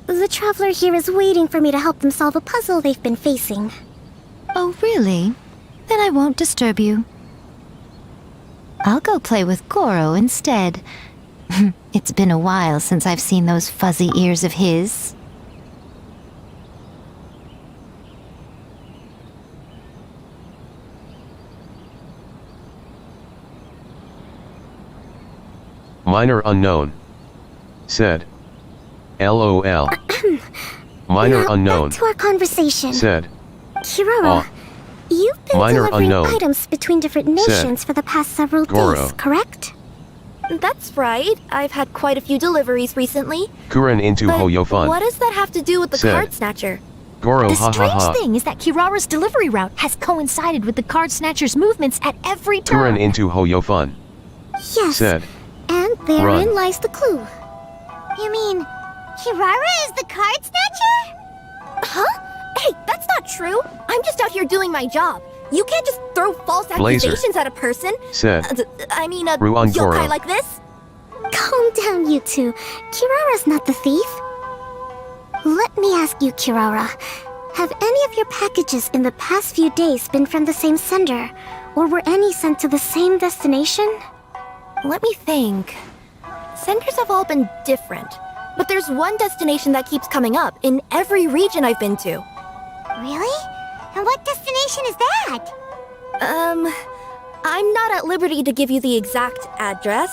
the traveler here is waiting for me to help them solve a puzzle they've been facing. Oh, really? Then I won't disturb you. I'll go play with Goro instead. It's been a while since I've seen those fuzzy ears of his. Minor unknown. Said. LOL. Minor Now, unknown. back to our conversation. Said. Kirara, Oh. you've been Minor delivering unknown. items between different Said. nations for the past several Goro. days, correct? That's right. I've had quite a few deliveries recently. Kuren into But Hoyo Fun. what does that have to do with the Said. card snatcher? Goro The ha ha strange ha. thing is that Kirara's delivery route has coincided with the card snatcher's movements at every turn. Kuren into Hoyo Fun. Yes. Said. And therein Run. lies the clue. You mean Kirara is the card snatcher? Huh? Hey, that's not true. I'm just out here doing my job. You can't just throw false Blazer. accusations at a person. Said. I mean, a Ruan yokai Goro. like this? Calm down, you two. Kirara's not the thief. Let me ask you, Kirara. Have any of your packages in the past few days been from the same sender? Or were any sent to the same destination? Let me think. Senders have all been different. But there's one destination that keeps coming up in every region I've been to. Really? And what destination is that? I'm not at liberty to give you the exact address,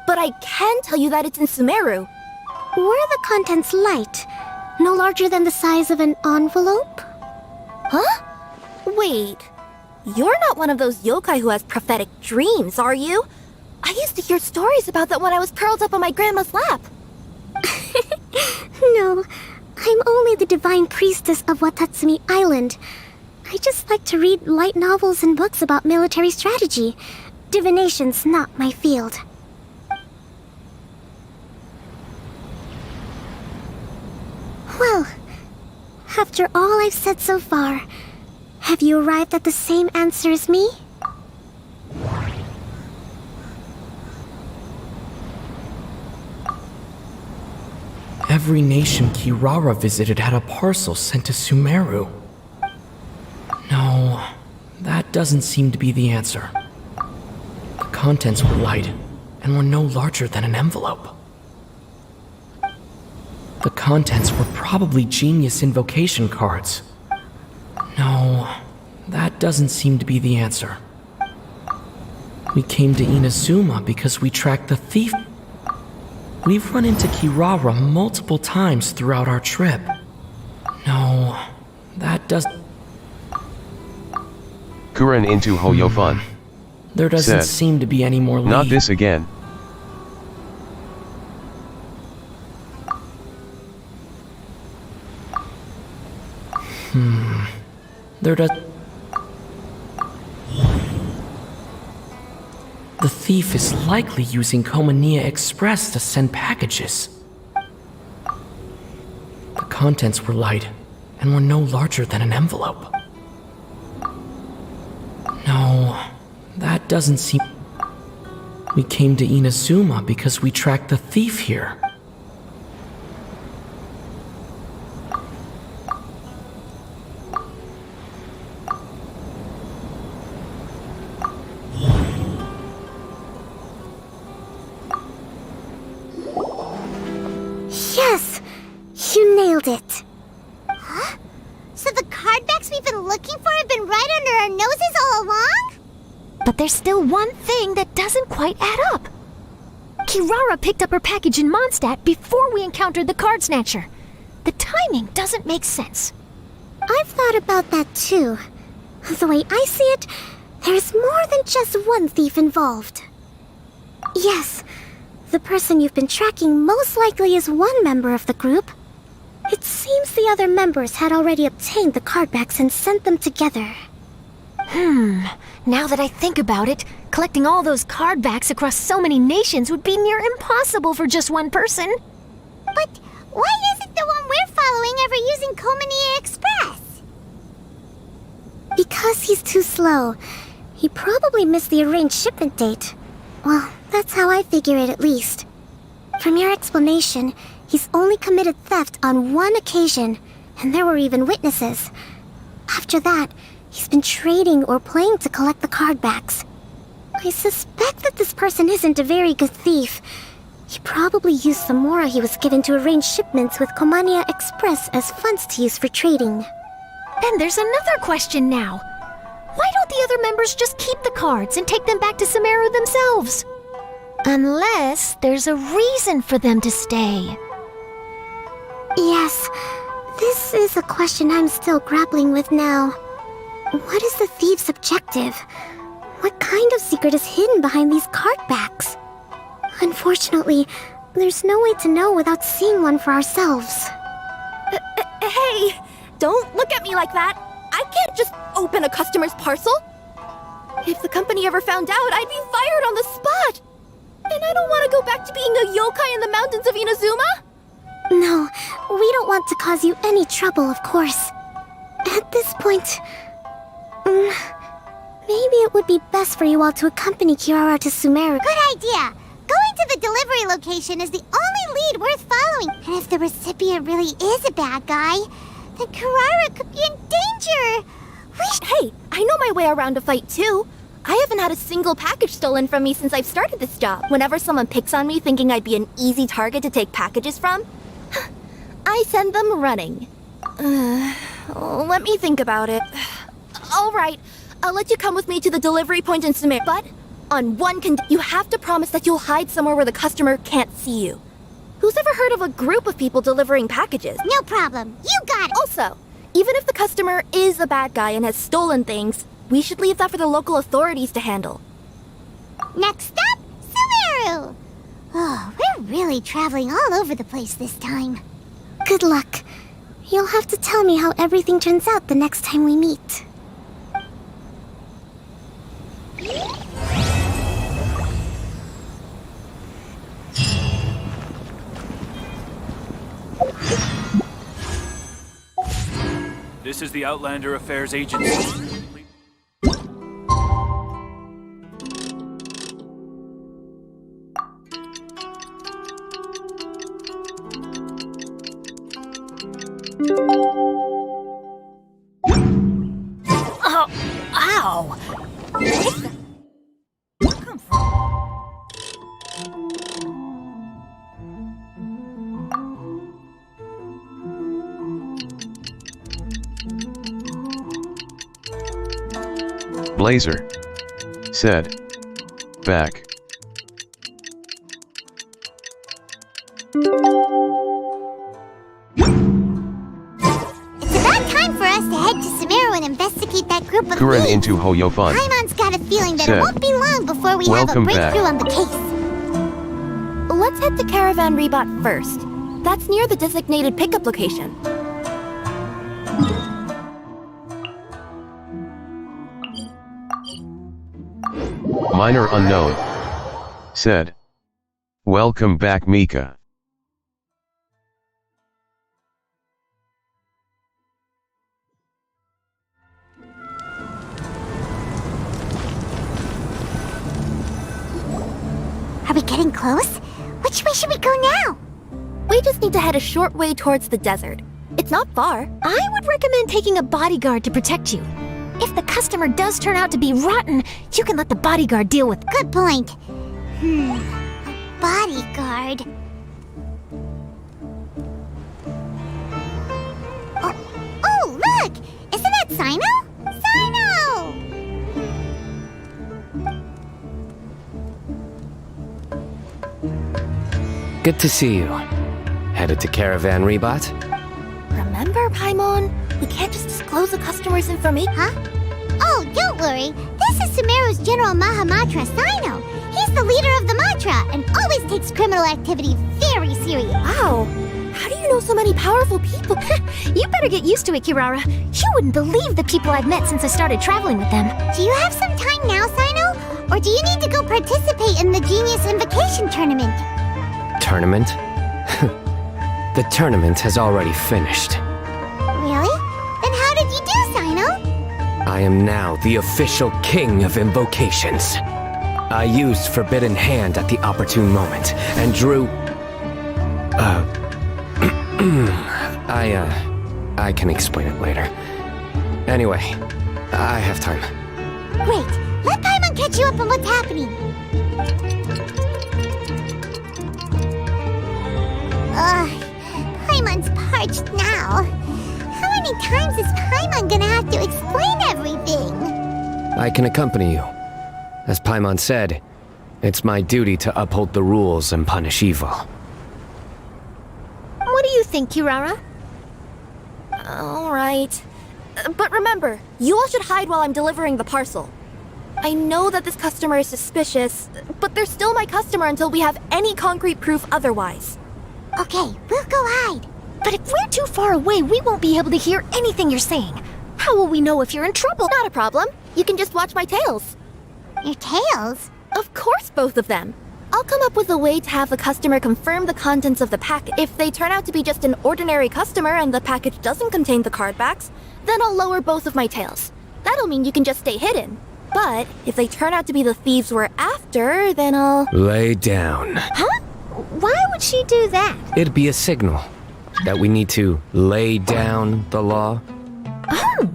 but I can tell you that it's in Sumeru. Were the contents light? No larger than the size of an envelope? Huh? Wait. You're not one of those yokai who has prophetic dreams, are you? I used to hear stories about that when I was curled up on my grandma's lap. No, I'm only the divine priestess of Watatsumi Island. I just like to read light novels and books about military strategy. Divination's not my field. Well, after all I've said so far, have you arrived at the same answer as me? Every nation Kirara visited had a parcel sent to Sumeru. No, that doesn't seem to be the answer. The contents were light and were no larger than an envelope. The contents were probably genius invocation cards. No, that doesn't seem to be the answer. We came to Inazuma because we tracked the thief. We've run into Kirara multiple times throughout our trip. No, that doesn't... Kuren into Hoyofun. There doesn't Said, seem to be any more lead. Not this again. There does... The thief is likely using Komania Express to send packages. The contents were light and were no larger than an envelope. No, that doesn't seem... We came to Inazuma because we tracked the thief here. Yes! You nailed it. Huh? So the card backs we've been looking for have been right under our noses all along? But there's still one thing that doesn't quite add up. Kirara picked up her package in Mondstadt before we encountered the card snatcher. The timing doesn't make sense. I've thought about that too. The way I see it, there's more than just one thief involved. Yes, the person you've been tracking most likely is one member of the group. It seems the other members had already obtained the cardbacks and sent them together. Now that I think about it, collecting all those cardbacks across so many nations would be near impossible for just one person. But why isn't the one we're following ever using Komania Express? Because he's too slow. He probably missed the arranged shipment date. Well, that's how I figure it at least. From your explanation, he's only committed theft on one occasion, and there were even witnesses. After that, he's been trading or playing to collect the cardbacks. I suspect that this person isn't a very good thief. He probably used the mora he was given to arrange shipments with Komania Express as funds to use for trading. And there's another question now. Why don't the other members just keep the cards and take them back to Sumeru themselves? Unless there's a reason for them to stay. Yes, this is a question I'm still grappling with now. What is the thief's objective? What kind of secret is hidden behind these cardbacks? Unfortunately, there's no way to know without seeing one for ourselves. Hey, don't look at me like that. I can't just open a customer's parcel. If the company ever found out, I'd be fired on the spot. And I don't want to go back to being a yokai in the mountains of Inazuma. No, we don't want to cause you any trouble, of course. At this point, maybe it would be best for you all to accompany Kirara to Sumeru. Good idea! Going to the delivery location is the only lead worth following. And if the recipient really is a bad guy, then Kirara could be in danger. Hey, I know my way around a fight too. I haven't had a single package stolen from me since I've started this job. Whenever someone picks on me thinking I'd be an easy target to take packages from, I send them running. Let me think about it. All right, I'll let you come with me to the delivery point in Sumeru, but on one condition: you have to promise that you'll hide somewhere where the customer can't see you. Who's ever heard of a group of people delivering packages? No problem. You got it. Also, even if the customer is a bad guy and has stolen things, we should leave that for the local authorities to handle. Next up, Sumeru! Oh, we're really traveling all over the place this time. Good luck. You'll have to tell me how everything turns out the next time we meet. This is the Outlander Affairs Agency. Oh, ow! Come from? Blazer said, back. For us to head to Sumeru and investigate that group of Kuren thieves. into Hoyofun. Paimon's got a feeling that Said, it won't be long before we have a "Welcome back." breakthrough on the case. Let's head to Caravan Rebot first. That's near the designated pickup location. Minor unknown said, welcome back, Mika. Are we getting close? Which way should we go now? We just need to head a short way towards the desert. It's not far. I would recommend taking a bodyguard to protect you. If the customer does turn out to be rotten, you can let the bodyguard deal with it. Good point. A bodyguard. Oh, look! Isn't that Sino? Sino! Good to see you. Headed to Caravan Rebot? Remember, Paimon? We can't just disclose the customer's information. Huh? Oh, don't worry. This is Sumeru's General Mahamatra, Sino. He's the leader of the Matra and always takes criminal activity very serious. Wow. How do you know so many powerful people? You better get used to it, Kirara. You wouldn't believe the people I've met since I started traveling with them. Do you have some time now, Sino? Or do you need to go participate in the Genius Invocation Tournament? Tournament? The tournament has already finished. Really? Then how did you do, Sino? I am now the official king of invocations. I used Forbidden Hand at the opportune moment and drew... I can explain it later. Anyway, I have time. Wait, let Paimon catch you up on what's happening. Paimon's parched now. How many times is Paimon gonna have to explain everything? I can accompany you. As Paimon said, it's my duty to uphold the rules and punish evil. What do you think, Kirara? All right. But remember, you all should hide while I'm delivering the parcel. I know that this customer is suspicious, but they're still my customer until we have any concrete proof otherwise. Okay, we'll go hide. But if we're too far away, we won't be able to hear anything you're saying. How will we know if you're in trouble? Not a problem. You can just watch my tails. Your tails? Of course, both of them. I'll come up with a way to have the customer confirm the contents of the package. If they turn out to be just an ordinary customer and the package doesn't contain the card backs, then I'll lower both of my tails. That'll mean you can just stay hidden. But if they turn out to be the thieves we're after, then I'll... Lay down. Huh? Why would she do that? It'd be a signal that we need to lay down the law. Oh!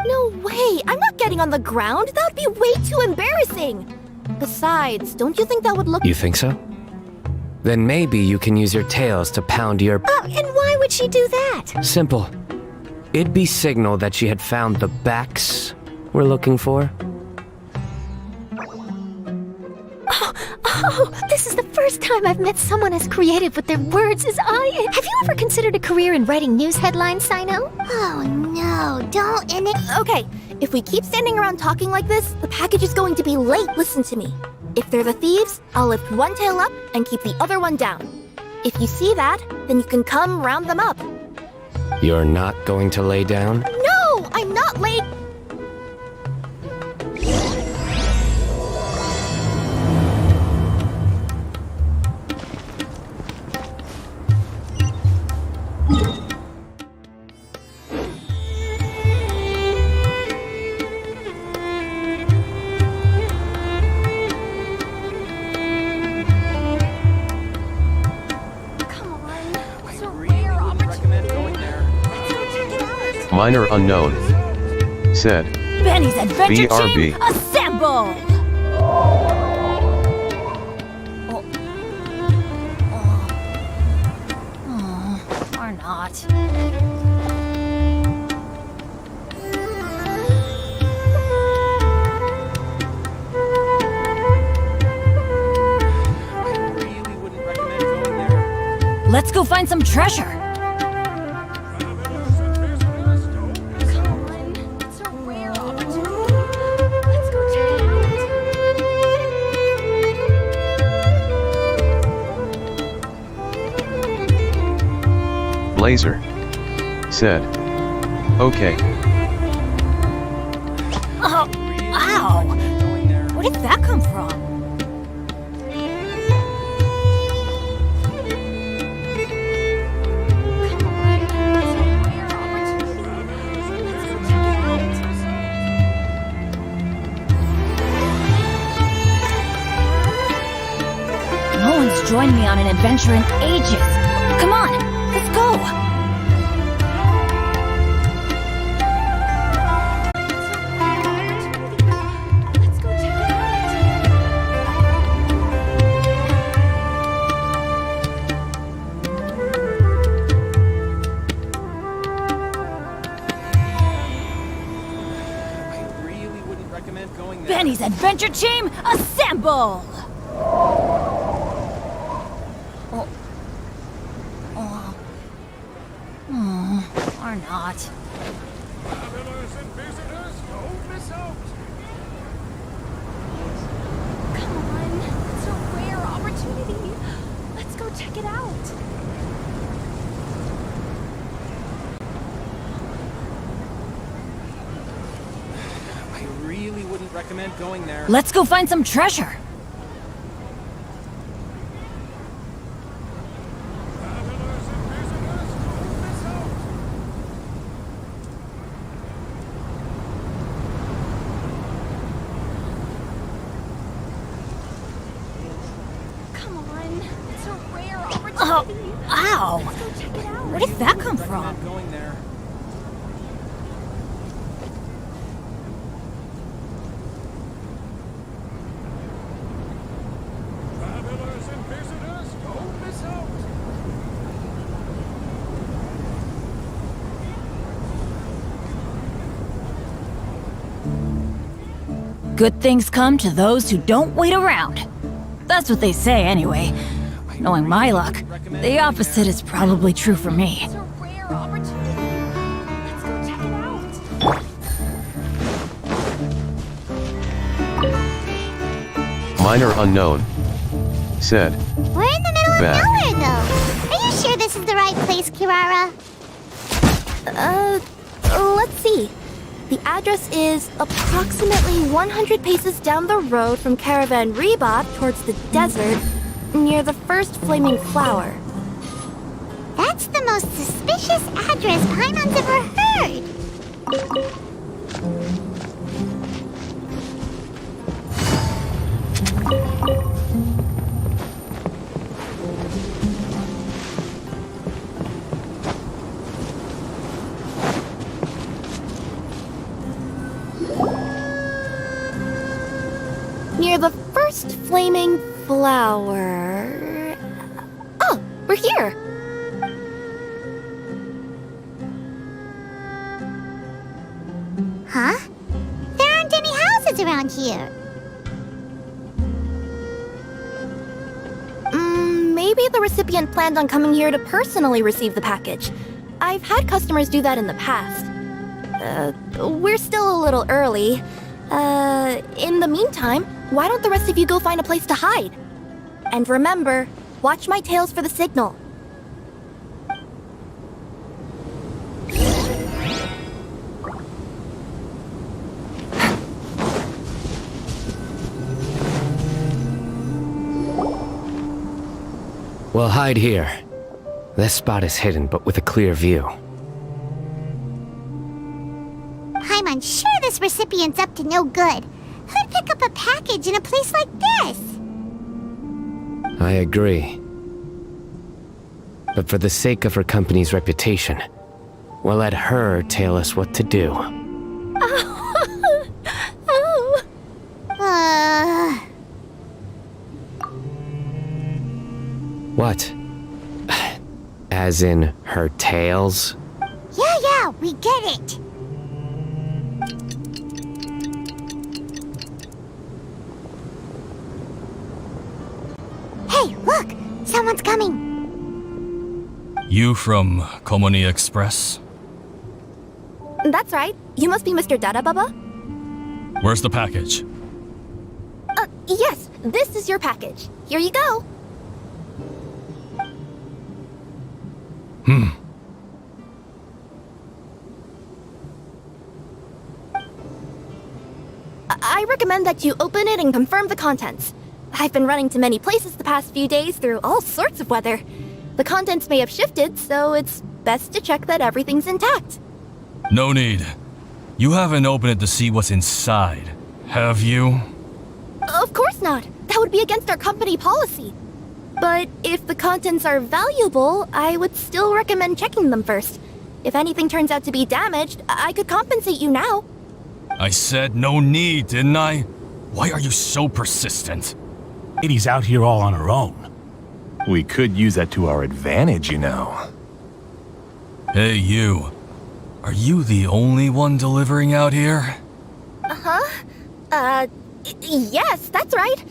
No way! I'm not getting on the ground! That'd be way too embarrassing! Besides, don't you think that would look... You think so? Then maybe you can use your tails to pound your... Oh, and why would she do that? Simple. It'd be signal that she had found the backs we're looking for. Oh, this is the first first time I've met someone as creative with their words as I am. Have you ever considered a career in writing news headlines, Sino? Oh no, don't end it. Okay, if we keep standing around talking like this, the package is going to be late. Listen to me. If they're the thieves, I'll lift one tail up and keep the other one down. If you see that, then you can come round them up. You're not going to lay down? No, I'm not late. Minor unknown. Said. Benny's Adventure BRB. Team, assemble! Or not. Let's go find some treasure. Blazer. Said. Okay. Oh, ow! Where did that come from? No one's joined me on an adventure in ages. Come on, let's go! Benny's Adventure Team, assemble! Or not. Travelers and visitors, don't miss out. Come on, it's a rare opportunity. Let's go check it out. I really wouldn't recommend going there. Let's go find some treasure. Come on, it's a rare opportunity. Oh, ow! Let's go check it out. Where did that come from? Recommend going there. Travelers and visitors, don't miss out. Good things come to those who don't wait around. That's what they say anyway. Knowing my luck, the opposite is probably true for me. It's a rare opportunity. Let's go check it out. Minor unknown. Said. We're in the middle of Back. nowhere, though. Are you sure this is the right place, Kirara? Let's see. The address is approximately 100 paces down the road from Caravan Rebop towards the desert, near the first flaming flower. That's the most suspicious address Paimon's ever heard. Near the first flaming flower. Oh, we're here. Huh? There aren't any houses around here. the recipient planned on coming here to personally receive the package. I've had customers do that in the past. We're still a little early. In the meantime, why don't the rest of you go find a place to hide? And remember, watch my tails for the signal. We'll hide here. This spot is hidden, but with a clear view. I'm unsure this recipient's up to no good. Who'd pick up a package in a place like this? I agree. But for the sake of her company's reputation, we'll let her tell us what to do. What? As in her tails? Yeah, we get it. Hey, look! Someone's coming! You from Komoni Express? That's right. You must be Mr. Dada Baba? Where's the package? Yes, this is your package. Here you go. I recommend that you open it and confirm the contents. I've been running to many places the past few days through all sorts of weather. The contents may have shifted, so it's best to check that everything's intact. No need. You haven't opened it to see what's inside, have you? Of course not. That would be against our company policy. But if the contents are valuable, I would still recommend checking them first. If anything turns out to be damaged, I could compensate you now. I said no need, didn't I? Why are you so persistent? Lady's out here all on her own. We could use that to our advantage, you know. Hey, you. Are you the only one delivering out here? Yes, that's right.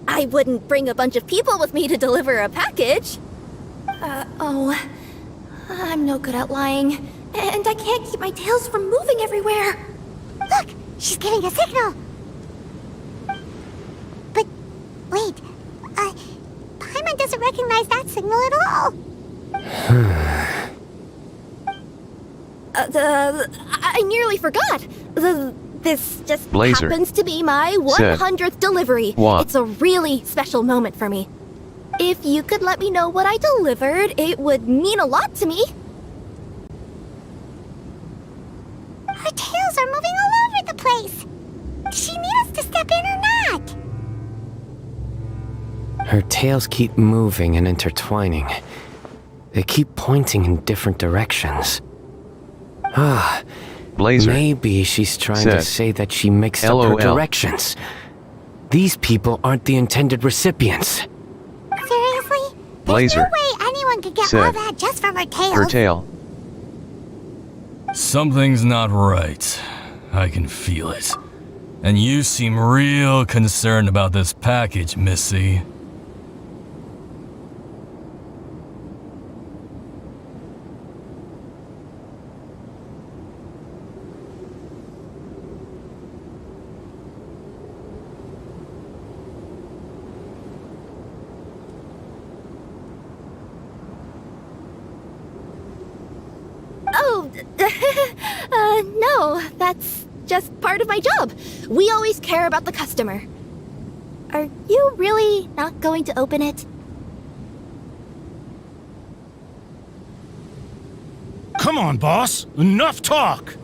I wouldn't bring a bunch of people with me to deliver a package. I'm no good at lying. And I can't keep my tails from moving everywhere. Look! She's giving a signal! But, wait. Paimon doesn't recognize that signal at all! I nearly forgot. This just Blazer happens to be my 100th delivery. What? It's a really special moment for me. If you could let me know what I delivered, it would mean a lot to me. Her tails are moving all over the place! Does she need us to step in or not? Her tails keep moving and intertwining. They keep pointing in different directions. Blazer. Maybe she's trying to say that she mixed up LOL. her directions. These people aren't the intended recipients. Seriously? Blazer. There's no way anyone could get all that just from her tails. Her tail. Something's not right. I can feel it. And you seem real concerned about this package, Missy. No, that's just part of my job. We always care about the customer. Are you really not going to open it? Come on, boss. Enough talk!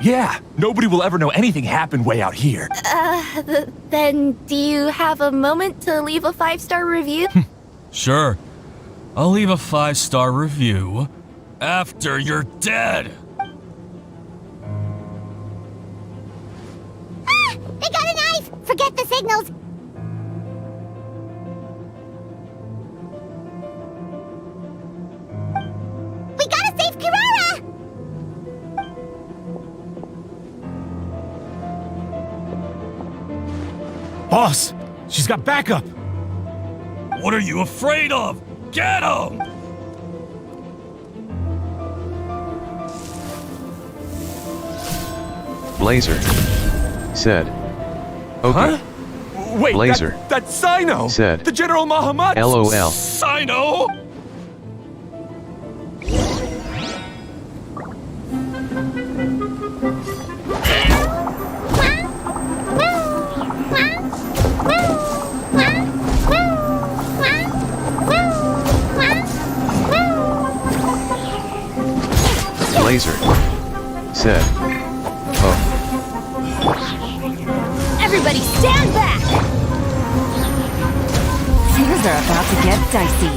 Yeah, nobody will ever know anything happened way out here. Then do you have a moment to leave a 5-star review? Sure. I'll leave a 5-star review after you're dead. They got a knife! Forget the signals! We gotta save Kirara! Boss, she's got backup! What are you afraid of? Get him! Blazer said. Okay. Huh? Wait, Blazer that's Sino! said. The General Mahamat! LOL. Sino! Blazer said. Oh. Everybody stand back! Things are about to get dicey.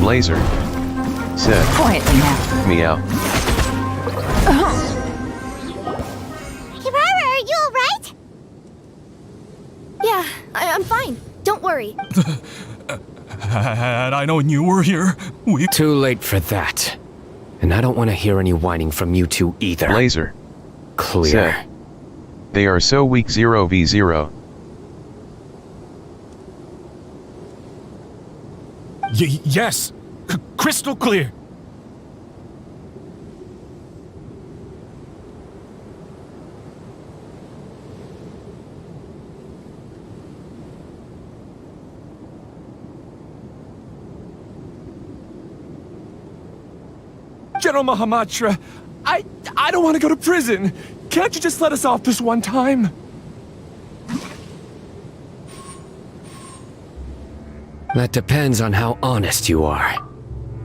Blazer said. Quietly now. Meow. Kirara, are you alright? Yeah, I'm fine. Don't worry. Had I known you were here, we... Too late for that. And I don't want to hear any whining from you two either. Blazer Clear. said. They are so weak 0v0. Yes. Crystal clear. General Mahamatra, I don't want to go to prison. Can't you just let us off this one time? That depends on how honest you are.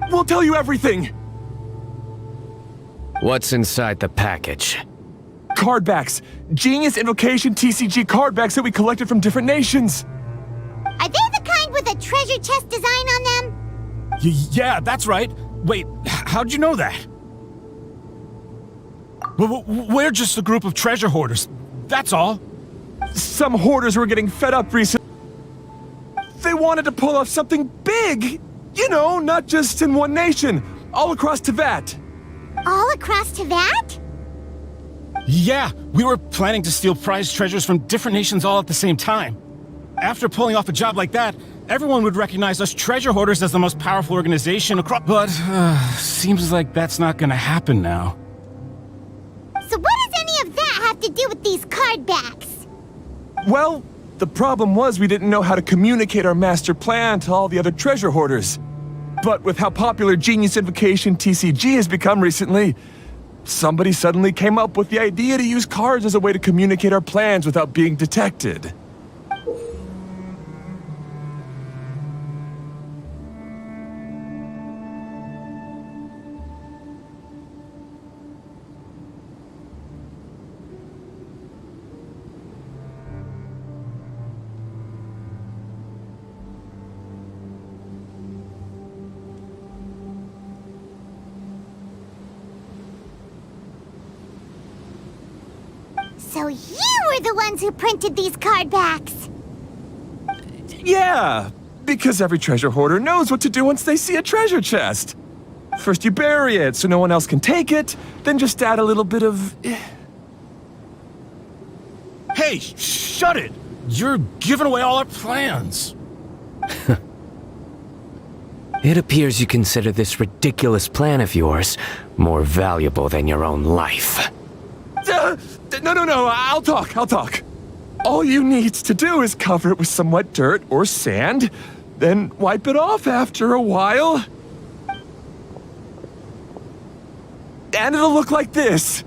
We'll tell you everything. What's inside the package? Card backs. Genius Invocation TCG card backs that we collected from different nations. Are they the kind with a treasure chest design on them? Yeah, that's right. Wait, how'd you know that? We're just a group of treasure hoarders. That's all. Some hoarders were getting fed up recently. They wanted to pull off something big. You know, not just in one nation. All across Teyvat. All across Teyvat? Yeah, we were planning to steal prized treasures from different nations all at the same time. After pulling off a job like that, everyone would recognize us treasure hoarders as the most powerful organization across. But, seems like that's not gonna happen now. So what does any of that have to do with these card backs? Well, the problem was we didn't know how to communicate our master plan to all the other treasure hoarders. But with how popular Genius Invocation TCG has become recently, somebody suddenly came up with the idea to use cards as a way to communicate our plans without being detected. So you were the ones who printed these card backs? Yeah, because every treasure hoarder knows what to do once they see a treasure chest. First you bury it so no one else can take it, then just add a little bit of... Hey, shut it! You're giving away all our plans. It appears you consider this ridiculous plan of yours more valuable than your own life. No, I'll talk. All you need to do is cover it with some wet dirt or sand, then wipe it off after a while. And it'll look like this.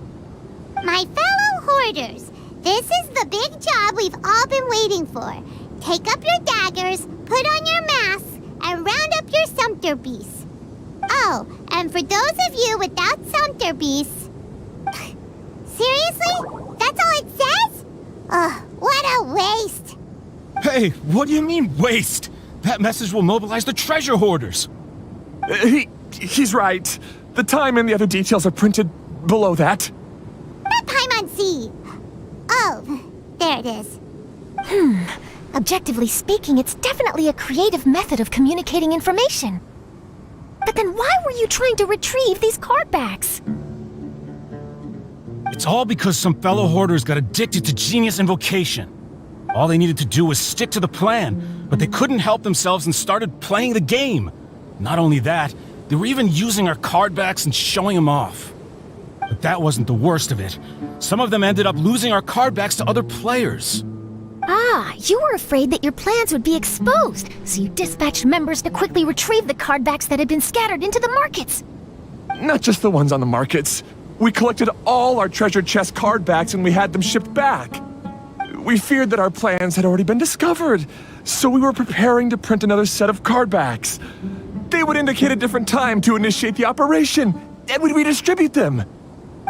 My fellow hoarders, this is the big job we've all been waiting for. Take up your daggers, put on your masks, and round up your sumpter beasts. Oh, and for those of you without sumpter beasts... Seriously? That's all it says? Ugh, what a waste. Hey, what do you mean, waste? That message will mobilize the treasure hoarders. He's right. The time and the other details are printed below that. Not Paimon-C. Oh, there it is. Objectively speaking, it's definitely a creative method of communicating information. But then why were you trying to retrieve these card backs? It's all because some fellow hoarders got addicted to Genius Invocation. All they needed to do was stick to the plan, but they couldn't help themselves and started playing the game. Not only that, they were even using our card backs and showing them off. But that wasn't the worst of it. Some of them ended up losing our card backs to other players. Ah, you were afraid that your plans would be exposed, so you dispatched members to quickly retrieve the card backs that had been scattered into the markets. Not just the ones on the markets. We collected all our treasure chest card backs and we had them shipped back. We feared that our plans had already been discovered, so we were preparing to print another set of card backs. They would indicate a different time to initiate the operation, and we'd redistribute them.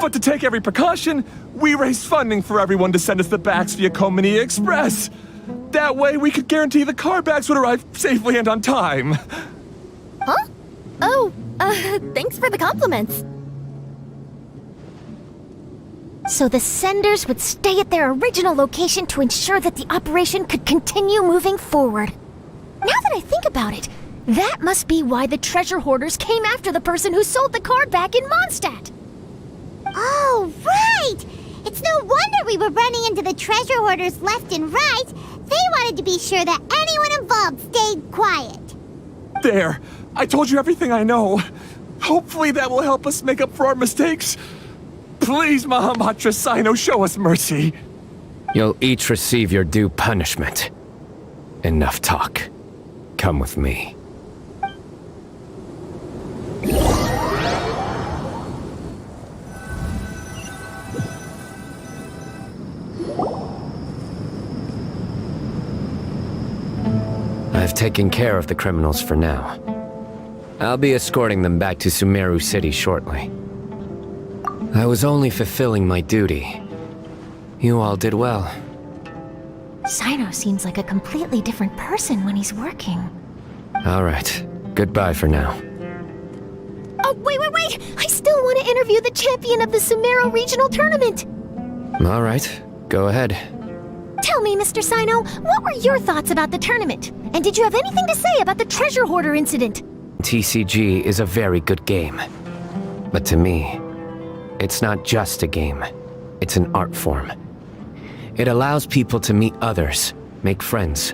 But to take every precaution, we raised funding for everyone to send us the backs via Komini Express. That way, we could guarantee the card backs would arrive safely and on time. Huh? Oh, thanks for the compliments. So the senders would stay at their original location to ensure that the operation could continue moving forward. Now that I think about it, that must be why the treasure hoarders came after the person who sold the card back in Mondstadt. Oh, right! It's no wonder we were running into the treasure hoarders left and right. They wanted to be sure that anyone involved stayed quiet. There, I told you everything I know. Hopefully that will help us make up for our mistakes. Please, Mahamatra Sino, show us mercy. You'll each receive your due punishment. Enough talk. Come with me. I've taken care of the criminals for now. I'll be escorting them back to Sumeru City shortly. I was only fulfilling my duty. You all did well. Sino seems like a completely different person when he's working. All right. Goodbye for now. Oh, wait! I still want to interview the champion of the Sumeru Regional Tournament! All right. Go ahead. Tell me, Mr. Sino, what were your thoughts about the tournament? And did you have anything to say about the treasure hoarder incident? TCG is a very good game. But to me, it's not just a game. It's an art form. It allows people to meet others, make friends,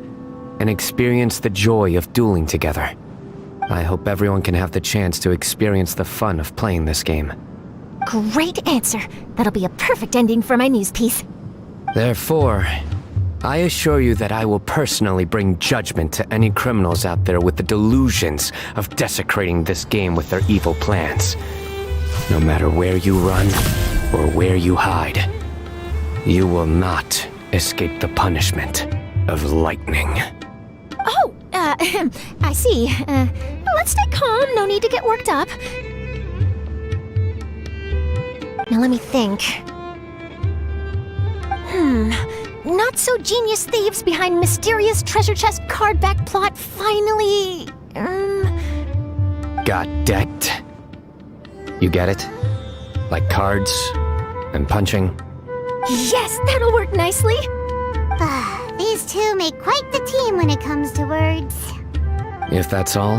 and experience the joy of dueling together. I hope everyone can have the chance to experience the fun of playing this game. Great answer. That'll be a perfect ending for my news piece. Therefore, I assure you that I will personally bring judgment to any criminals out there with the delusions of desecrating this game with their evil plans. No matter where you run or where you hide, you will not escape the punishment of lightning. Oh, I see. Let's stay calm, no need to get worked up. Now let me think. Not-so-genius thieves behind mysterious treasure chest card back plot finally... Got decked. You get it? Like cards and punching? Yes, that'll work nicely. These two make quite the team when it comes to words. If that's all,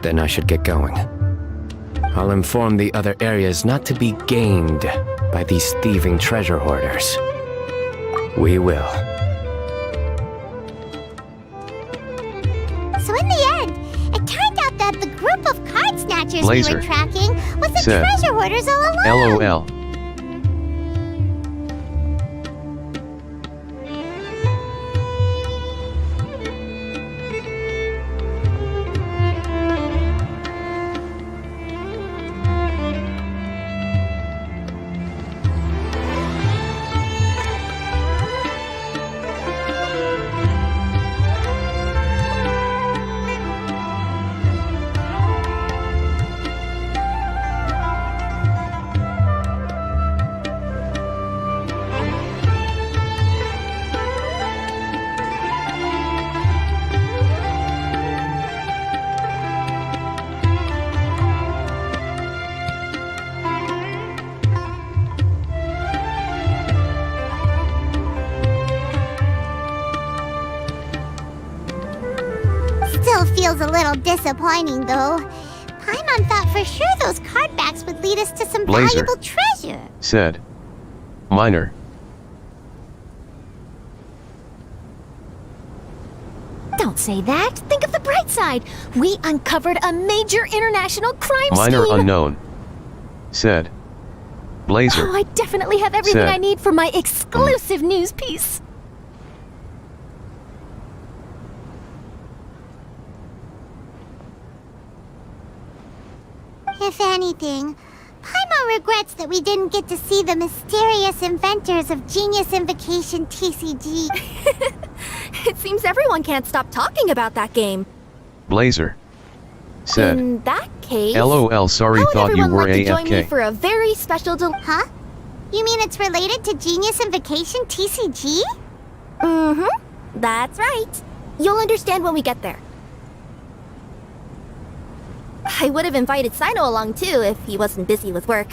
then I should get going. I'll inform the other areas not to be gained by these thieving treasure hoarders. We will. So in the end, it turned out that the group of card snatchers we Blazer were tracking was the said, treasure hoarders all along. LOL. Still feels a little disappointing, though. Paimon thought for sure those card backs would lead us to some Blazer valuable treasure. said, Minor. Don't say that. Think of the bright side. We uncovered a major international crime Minor scheme. unknown. Said. Blazer. Oh, I definitely have everything Said. I need for my exclusive news piece. If anything, Paimon regrets that we didn't get to see the mysterious inventors of Genius Invocation TCG. It seems everyone can't stop talking about that game. Blazer. Said. In that case... LOL, sorry, how would thought you everyone were like to join me AFK. for a very special Huh? You mean it's related to Genius Invocation TCG? Mm-hmm. That's right. You'll understand when we get there. I would have invited Sino along too if he wasn't busy with work.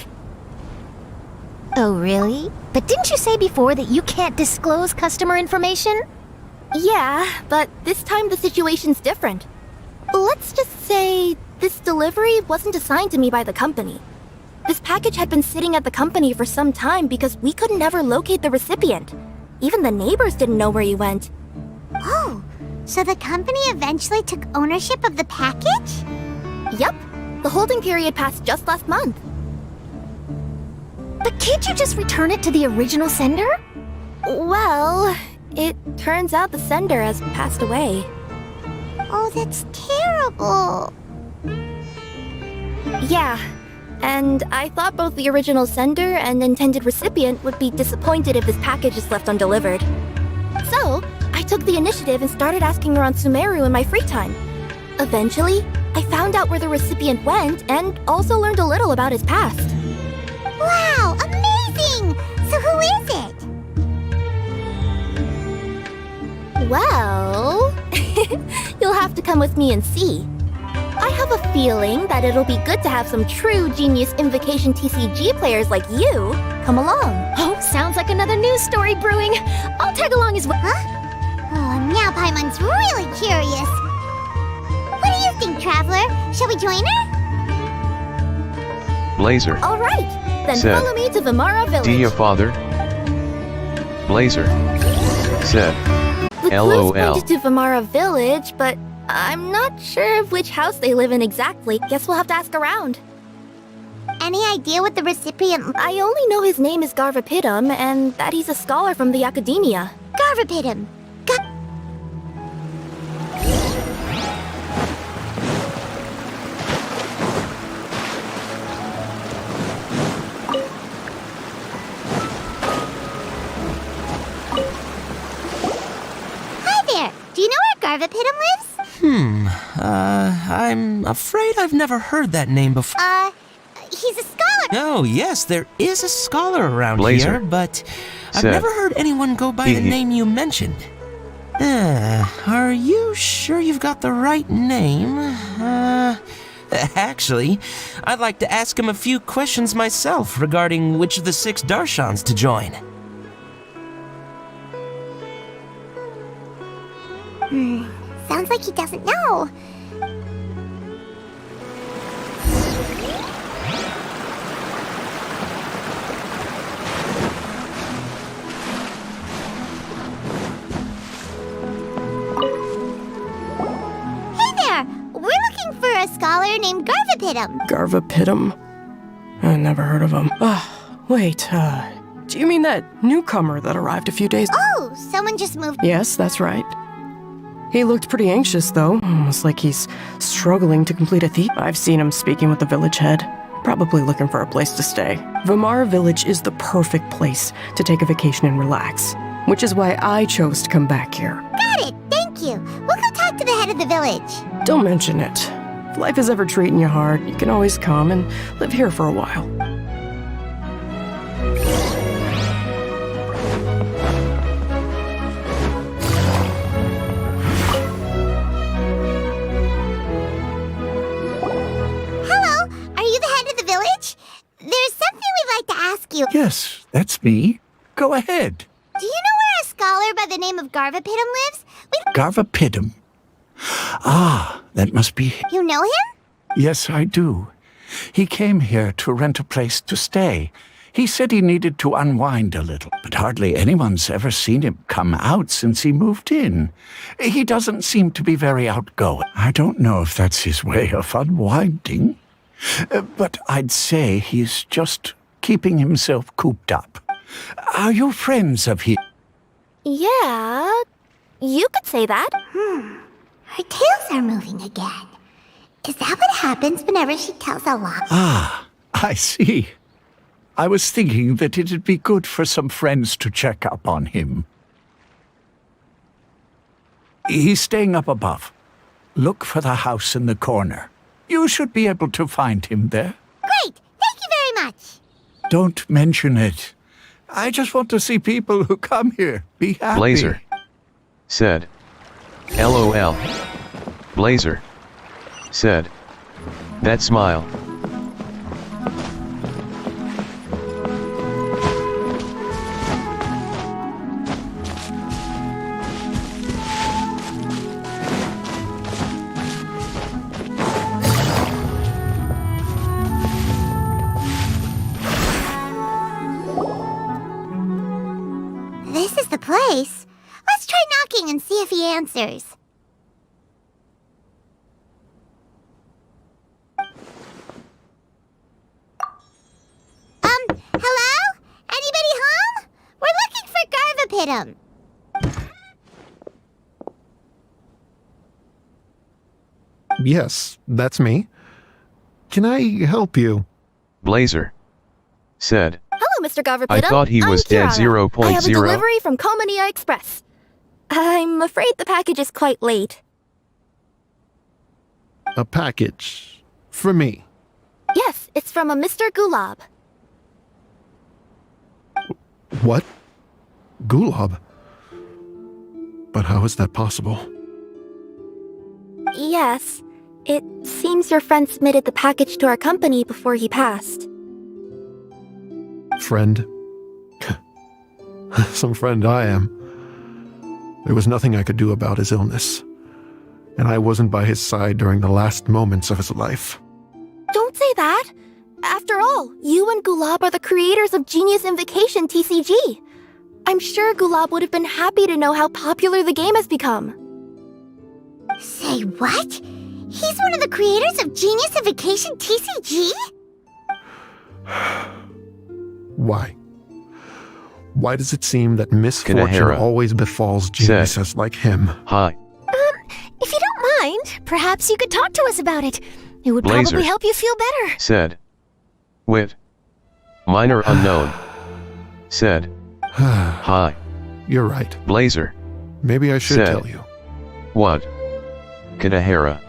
Oh, really? But didn't you say before that you can't disclose customer information? Yeah, but this time the situation's different. Let's just say this delivery wasn't assigned to me by the company. This package had been sitting at the company for some time because we could never locate the recipient. Even the neighbors didn't know where he went. Oh, so the company eventually took ownership of the package? Yep. The holding period passed just last month. But can't you just return it to the original sender? Well, it turns out the sender has passed away. Oh, that's terrible. Yeah, and I thought both the original sender and intended recipient would be disappointed if this package is left undelivered. So, I took the initiative and started asking around Sumeru in my free time. Eventually, I found out where the recipient went and also learned a little about his past. Wow, amazing! So who is it? Well, you'll have to come with me and see. I have a feeling that it'll be good to have some true Genius Invocation TCG players like you come along. Oh, sounds like another news story brewing. I'll tag along as well. Huh? Oh, now Paimon's really curious. What do you think, Traveler? Shall we join her? Blazer. All right, then Said. follow me to Vimara Village. Dear father. Blazer. Said. The clues LOL. pointed to Vimara Village, but I'm not sure of which house they live in exactly. Guess we'll have to ask around. Any idea what the recipient... I only know his name is Garvapitum and that he's a scholar from the academia. Garvapitum. Hi there. Do you know where Garvapitum lives? I'm afraid I've never heard that name before. He's a scholar. Oh, yes, there is a scholar around Blazer. here, but I've Said. never heard anyone go by the name you mentioned. Are you sure you've got the right name? Actually, I'd like to ask him a few questions myself regarding which of the 6 Darshans to join. Sounds like he doesn't know. Hey there! We're looking for a scholar named Garvapitum. Garvapitum? I never heard of him. Wait, do you mean that newcomer that arrived a few days... Oh, someone just moved. Yes, that's right. He looked pretty anxious, though, almost like he's struggling to complete a thief. I've seen him speaking with the village head, probably looking for a place to stay. Vimara Village is the perfect place to take a vacation and relax, which is why I chose to come back here. Got it, thank you. We'll go talk to the head of the village. Don't mention it. If life is ever treating you hard, you can always come and live here for a while. There's something we'd like to ask you. Yes, that's me. Go ahead. Do you know where a scholar by the name of Garvapitum lives? Garvapitum. Ah, that must be... You know him? Yes, I do. He came here to rent a place to stay. He said he needed to unwind a little, but hardly anyone's ever seen him come out since he moved in. He doesn't seem to be very outgoing. I don't know if that's his way of unwinding, but I'd say he's just keeping himself cooped up. Are you friends of his? Yeah, you could say that. Her tails are moving again. Is that what happens whenever she tells a lie? Ah, I see. I was thinking that it'd be good for some friends to check up on him. He's staying up above. Look for the house in the corner. You should be able to find him there. Great! Thank you very much! Don't mention it. I just want to see people who come here be happy. Blazer said. LOL. Blazer said. That smile. This is the place. Let's try knocking and see if he answers. Hello? Anybody home? We're looking for Garvapitum. Yes, that's me. Can I help you? Blazer said. Hello, Mr. Garvapitum. I thought he was dead. Kirana. 0.0. I have a delivery from Komania Express. I'm afraid the package is quite late. A package. For me. Yes, it's from a Mr. Gulab. What? Gulab? But how is that possible? Yes. It seems your friend submitted the package to our company before he passed. Friend? Some friend I am. There was nothing I could do about his illness. And I wasn't by his side during the last moments of his life. Don't say that! After all, you and Gulab are the creators of Genius Invocation TCG. I'm sure Gulab would have been happy to know how popular the game has become. Say what? He's one of the creators of Genius Invocation TCG? Why? Why does it seem that misfortune Kanahara always befalls geniuses like him? Hi. If you don't mind, perhaps you could talk to us about it. It would Blazer probably help you feel better. said. Wit. Minor unknown said. Hi. You're right. Blazer Maybe I should said. tell you. What? Kanahara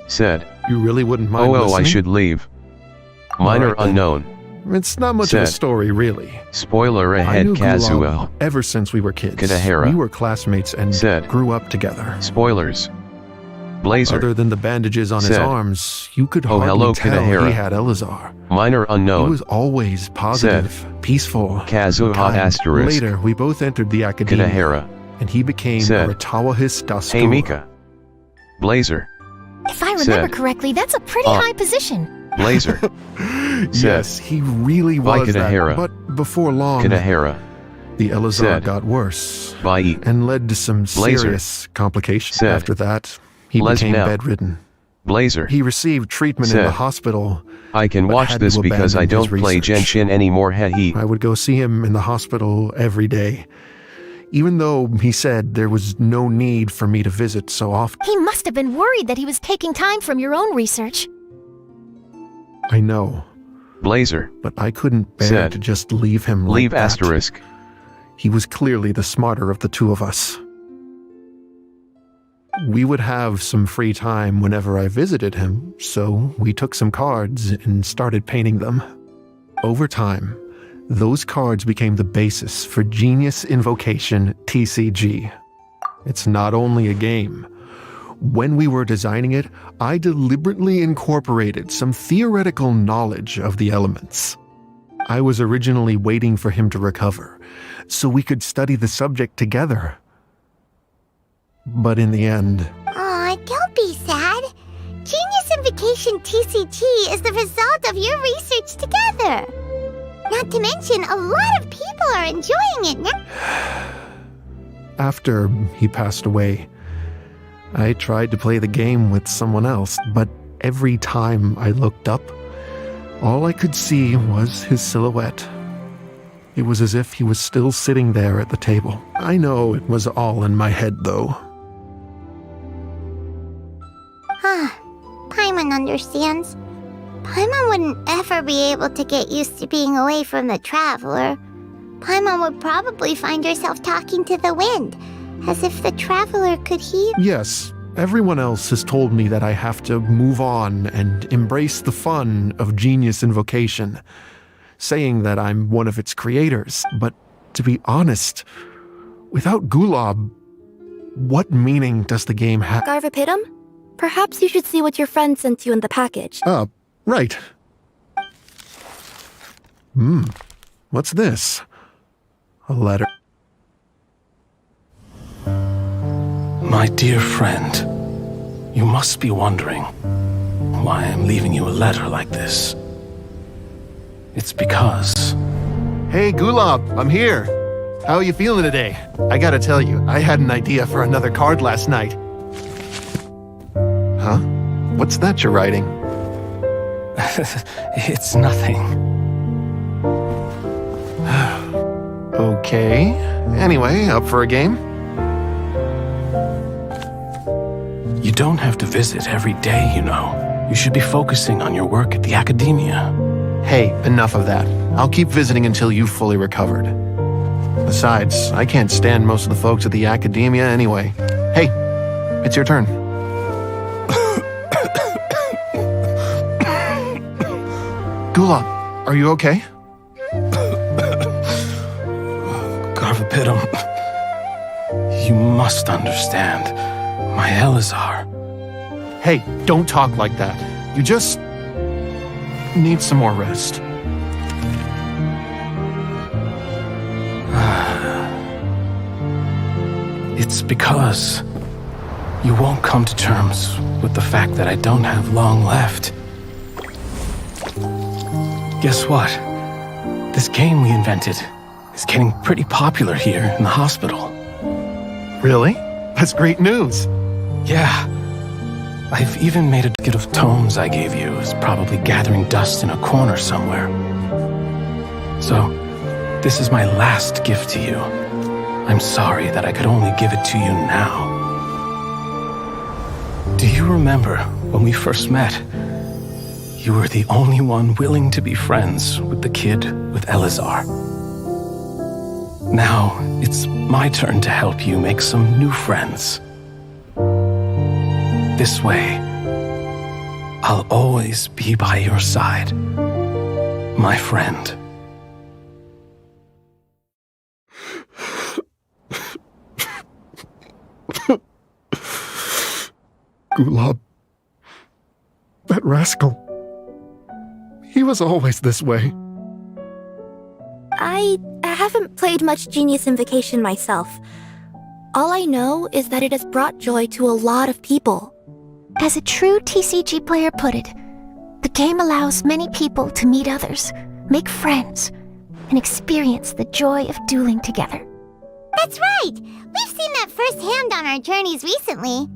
said. You really wouldn't mind I listening? should leave. Minor Alright then. unknown It's not much of a said. story, really. Spoiler I ahead, knew Kazuo Gulab ever since we were kids. Kanahara We were classmates and said. grew up together. Spoilers. Blazer Other than the bandages on his said. arms, you could Oh, hardly hello, tell Kanahara. he had Elazar. Minor He unknown was always positive, peaceful, Kazuha kind. asterisk. Later, we both entered the academia, Kanahara and he became said. a Ratawa Histaskua. Hey Mika. Blazer If I remember said. correctly, that's a pretty high position. Blazer Yes, he really By was that. Kanahara. But before long, Kanahara the Elazar said. got worse Bye. and led to some Blazer serious complications. said. After that, he Les became now. bedridden. Blazer He received treatment in said. the hospital. I can but watch had this to because I abandon don't his play research. Genshin anymore. He I would go see him in the hospital every day, even though he said there was no need for me to visit so often. He must have been worried that he was taking time from your own research. I know, Blazer but I couldn't bear said. to just leave him like leave that. asterisk. He was clearly the smarter of the two of us. We would have some free time whenever I visited him, so we took some cards and started painting them. Over time, those cards became the basis for Genius Invocation TCG. It's not only a game. When we were designing it, I deliberately incorporated some theoretical knowledge of the elements. I was originally waiting for him to recover, so we could study the subject together. But in the end, Aw, don't be sad. Genius Invocation TCG is the result of your research together. Not to mention, a lot of people are enjoying it now. After he passed away, I tried to play the game with someone else, but every time I looked up, all I could see was his silhouette. It was as if he was still sitting there at the table. I know it was all in my head, though. Paimon understands. Paimon wouldn't ever be able to get used to being away from the Traveler. Paimon would probably find herself talking to the wind, as if the Traveler could hear. Yes, everyone else has told me that I have to move on and embrace the fun of Genius Invocation, saying that I'm one of its creators. But to be honest, without Gulob, what meaning does the game have? Garvapidum? Perhaps you should see what your friend sent you in the package. Right. What's this? A letter. My dear friend, you must be wondering why I'm leaving you a letter like this. It's because... Hey, Gulob, I'm here. How are you feeling today? I gotta tell you, I had an idea for another card last night. Huh? What's that you're writing? It's nothing. Okay. Anyway, up for a game? You don't have to visit every day, you know. You should be focusing on your work at the academia. Hey, enough of that. I'll keep visiting until you've fully recovered. Besides, I can't stand most of the folks at the academia anyway. Hey, it's your turn. Gulob, are you okay? Garvapidum, you must understand. My Elazar. Hey, don't talk like that. You just need some more rest. It's because you won't come to terms with the fact that I don't have long left. Guess what? This game we invented is getting pretty popular here in the hospital. Really? That's great news. Yeah. I've even made a ticket of tomes I gave you is probably gathering dust in a corner somewhere. So, this is my last gift to you. I'm sorry that I could only give it to you now. Do you remember when we first met? You were the only one willing to be friends with the kid with Elazar. Now, it's my turn to help you make some new friends. This way, I'll always be by your side, my friend. Gulob. That rascal. He was always this way. I haven't played much Genius Invocation myself. All I know is that it has brought joy to a lot of people. As a true TCG player put it, the game allows many people to meet others, make friends, and experience the joy of dueling together. That's right! We've seen that firsthand on our journeys recently.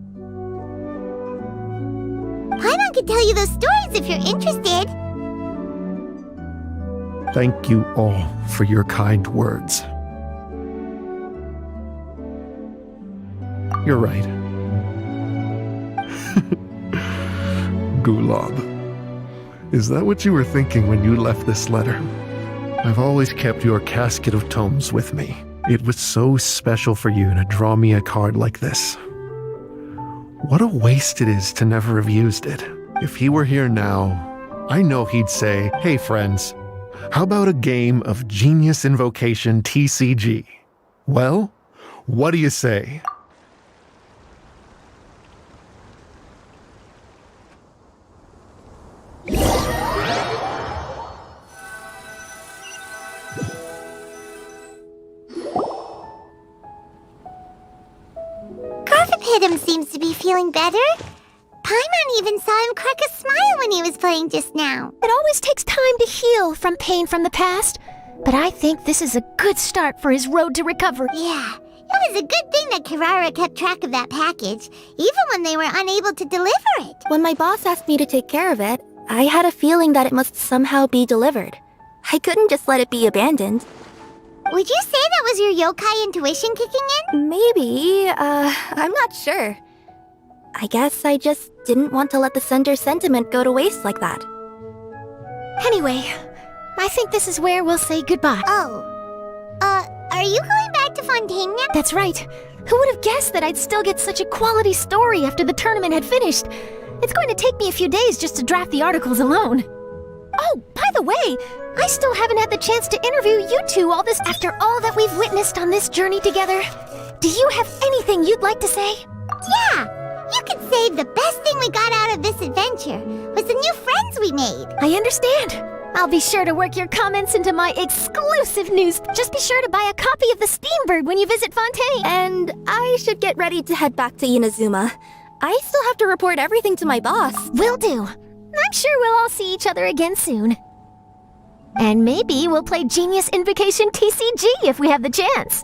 Paimon could tell you those stories if you're interested. Thank you all for your kind words. You're right. Gulob. Is that what you were thinking when you left this letter? I've always kept your casket of tomes with me. It was so special for you to draw me a card like this. What a waste it is to never have used it. If he were here now, I know he'd say, "Hey friends, how about a game of Genius Invocation TCG? Well, what do you say?" Garvapidum seems to be feeling better. Paimon even saw him crack a smile when he was playing just now. It always takes time to heal from pain from the past, but I think this is a good start for his road to recovery. Yeah, it was a good thing that Kirara kept track of that package, even when they were unable to deliver it. When my boss asked me to take care of it, I had a feeling that it must somehow be delivered. I couldn't just let it be abandoned. Would you say that was your yokai intuition kicking in? Maybe, I'm not sure. I guess I just didn't want to let the sender's sentiment go to waste like that. Anyway, I think this is where we'll say goodbye. Oh. Are you going back to Fontaine now? That's right. Who would have guessed that I'd still get such a quality story after the tournament had finished? It's going to take me a few days just to draft the articles alone. Oh, by the way, I still haven't had the chance to interview you two all this after all that we've witnessed on this journey together. Do you have anything you'd like to say? Yeah! You could say the best thing we got out of this adventure was the new friends we made. I understand. I'll be sure to work your comments into my exclusive news. Just be sure to buy a copy of the Steambird when you visit Fontaine. And I should get ready to head back to Inazuma. I still have to report everything to my boss. Will do. I'm sure we'll all see each other again soon. And maybe we'll play Genius Invocation TCG if we have the chance.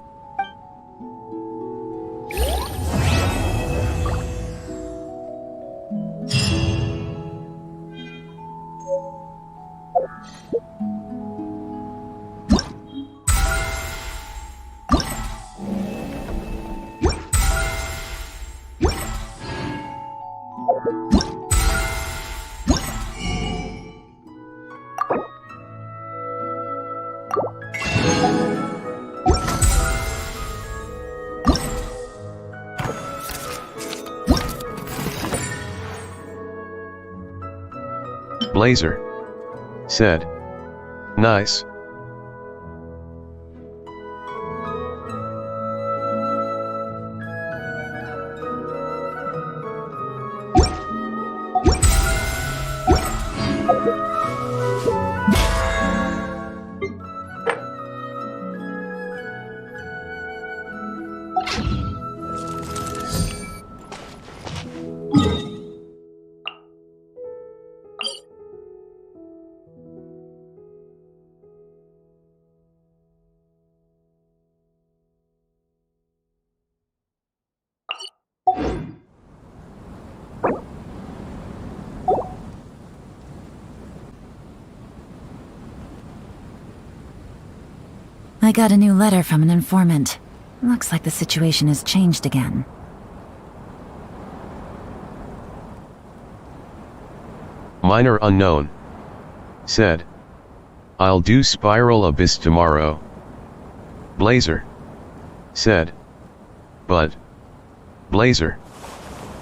Blazer said, "Nice." I got a new letter from an informant. Looks like the situation has changed again. Minor unknown said, "I'll do Spiral Abyss tomorrow." Blazer said, "But..." Blazer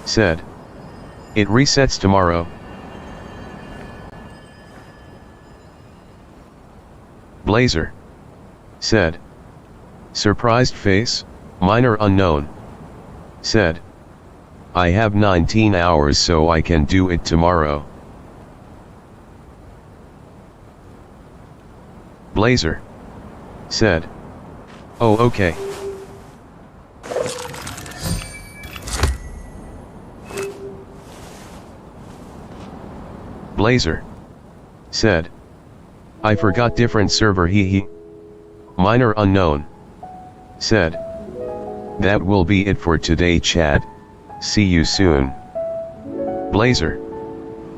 said, "It resets tomorrow." Blazer said, "Surprised face?" Minor unknown said, "I have 19 hours so I can do it tomorrow." Blazer said, "Oh, okay." Blazer said, "I forgot different server, hee. Minor unknown said, "That will be it for today, chat. See you soon." Blazer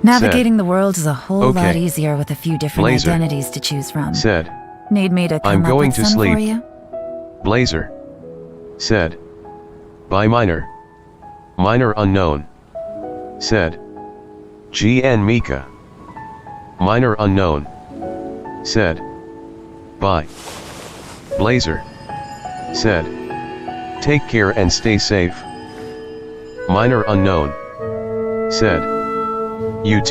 Navigating the world is a whole lot "Okay." easier with a few different Blazer identities to choose from. said, Need me to come "I'm up going with to some sleep." for you? Blazer said, "Bye, Minor." Minor unknown said, "GN Mika." Minor unknown said, "Bye." Blazer said, "Take care and stay safe." Minor unknown said, "You too."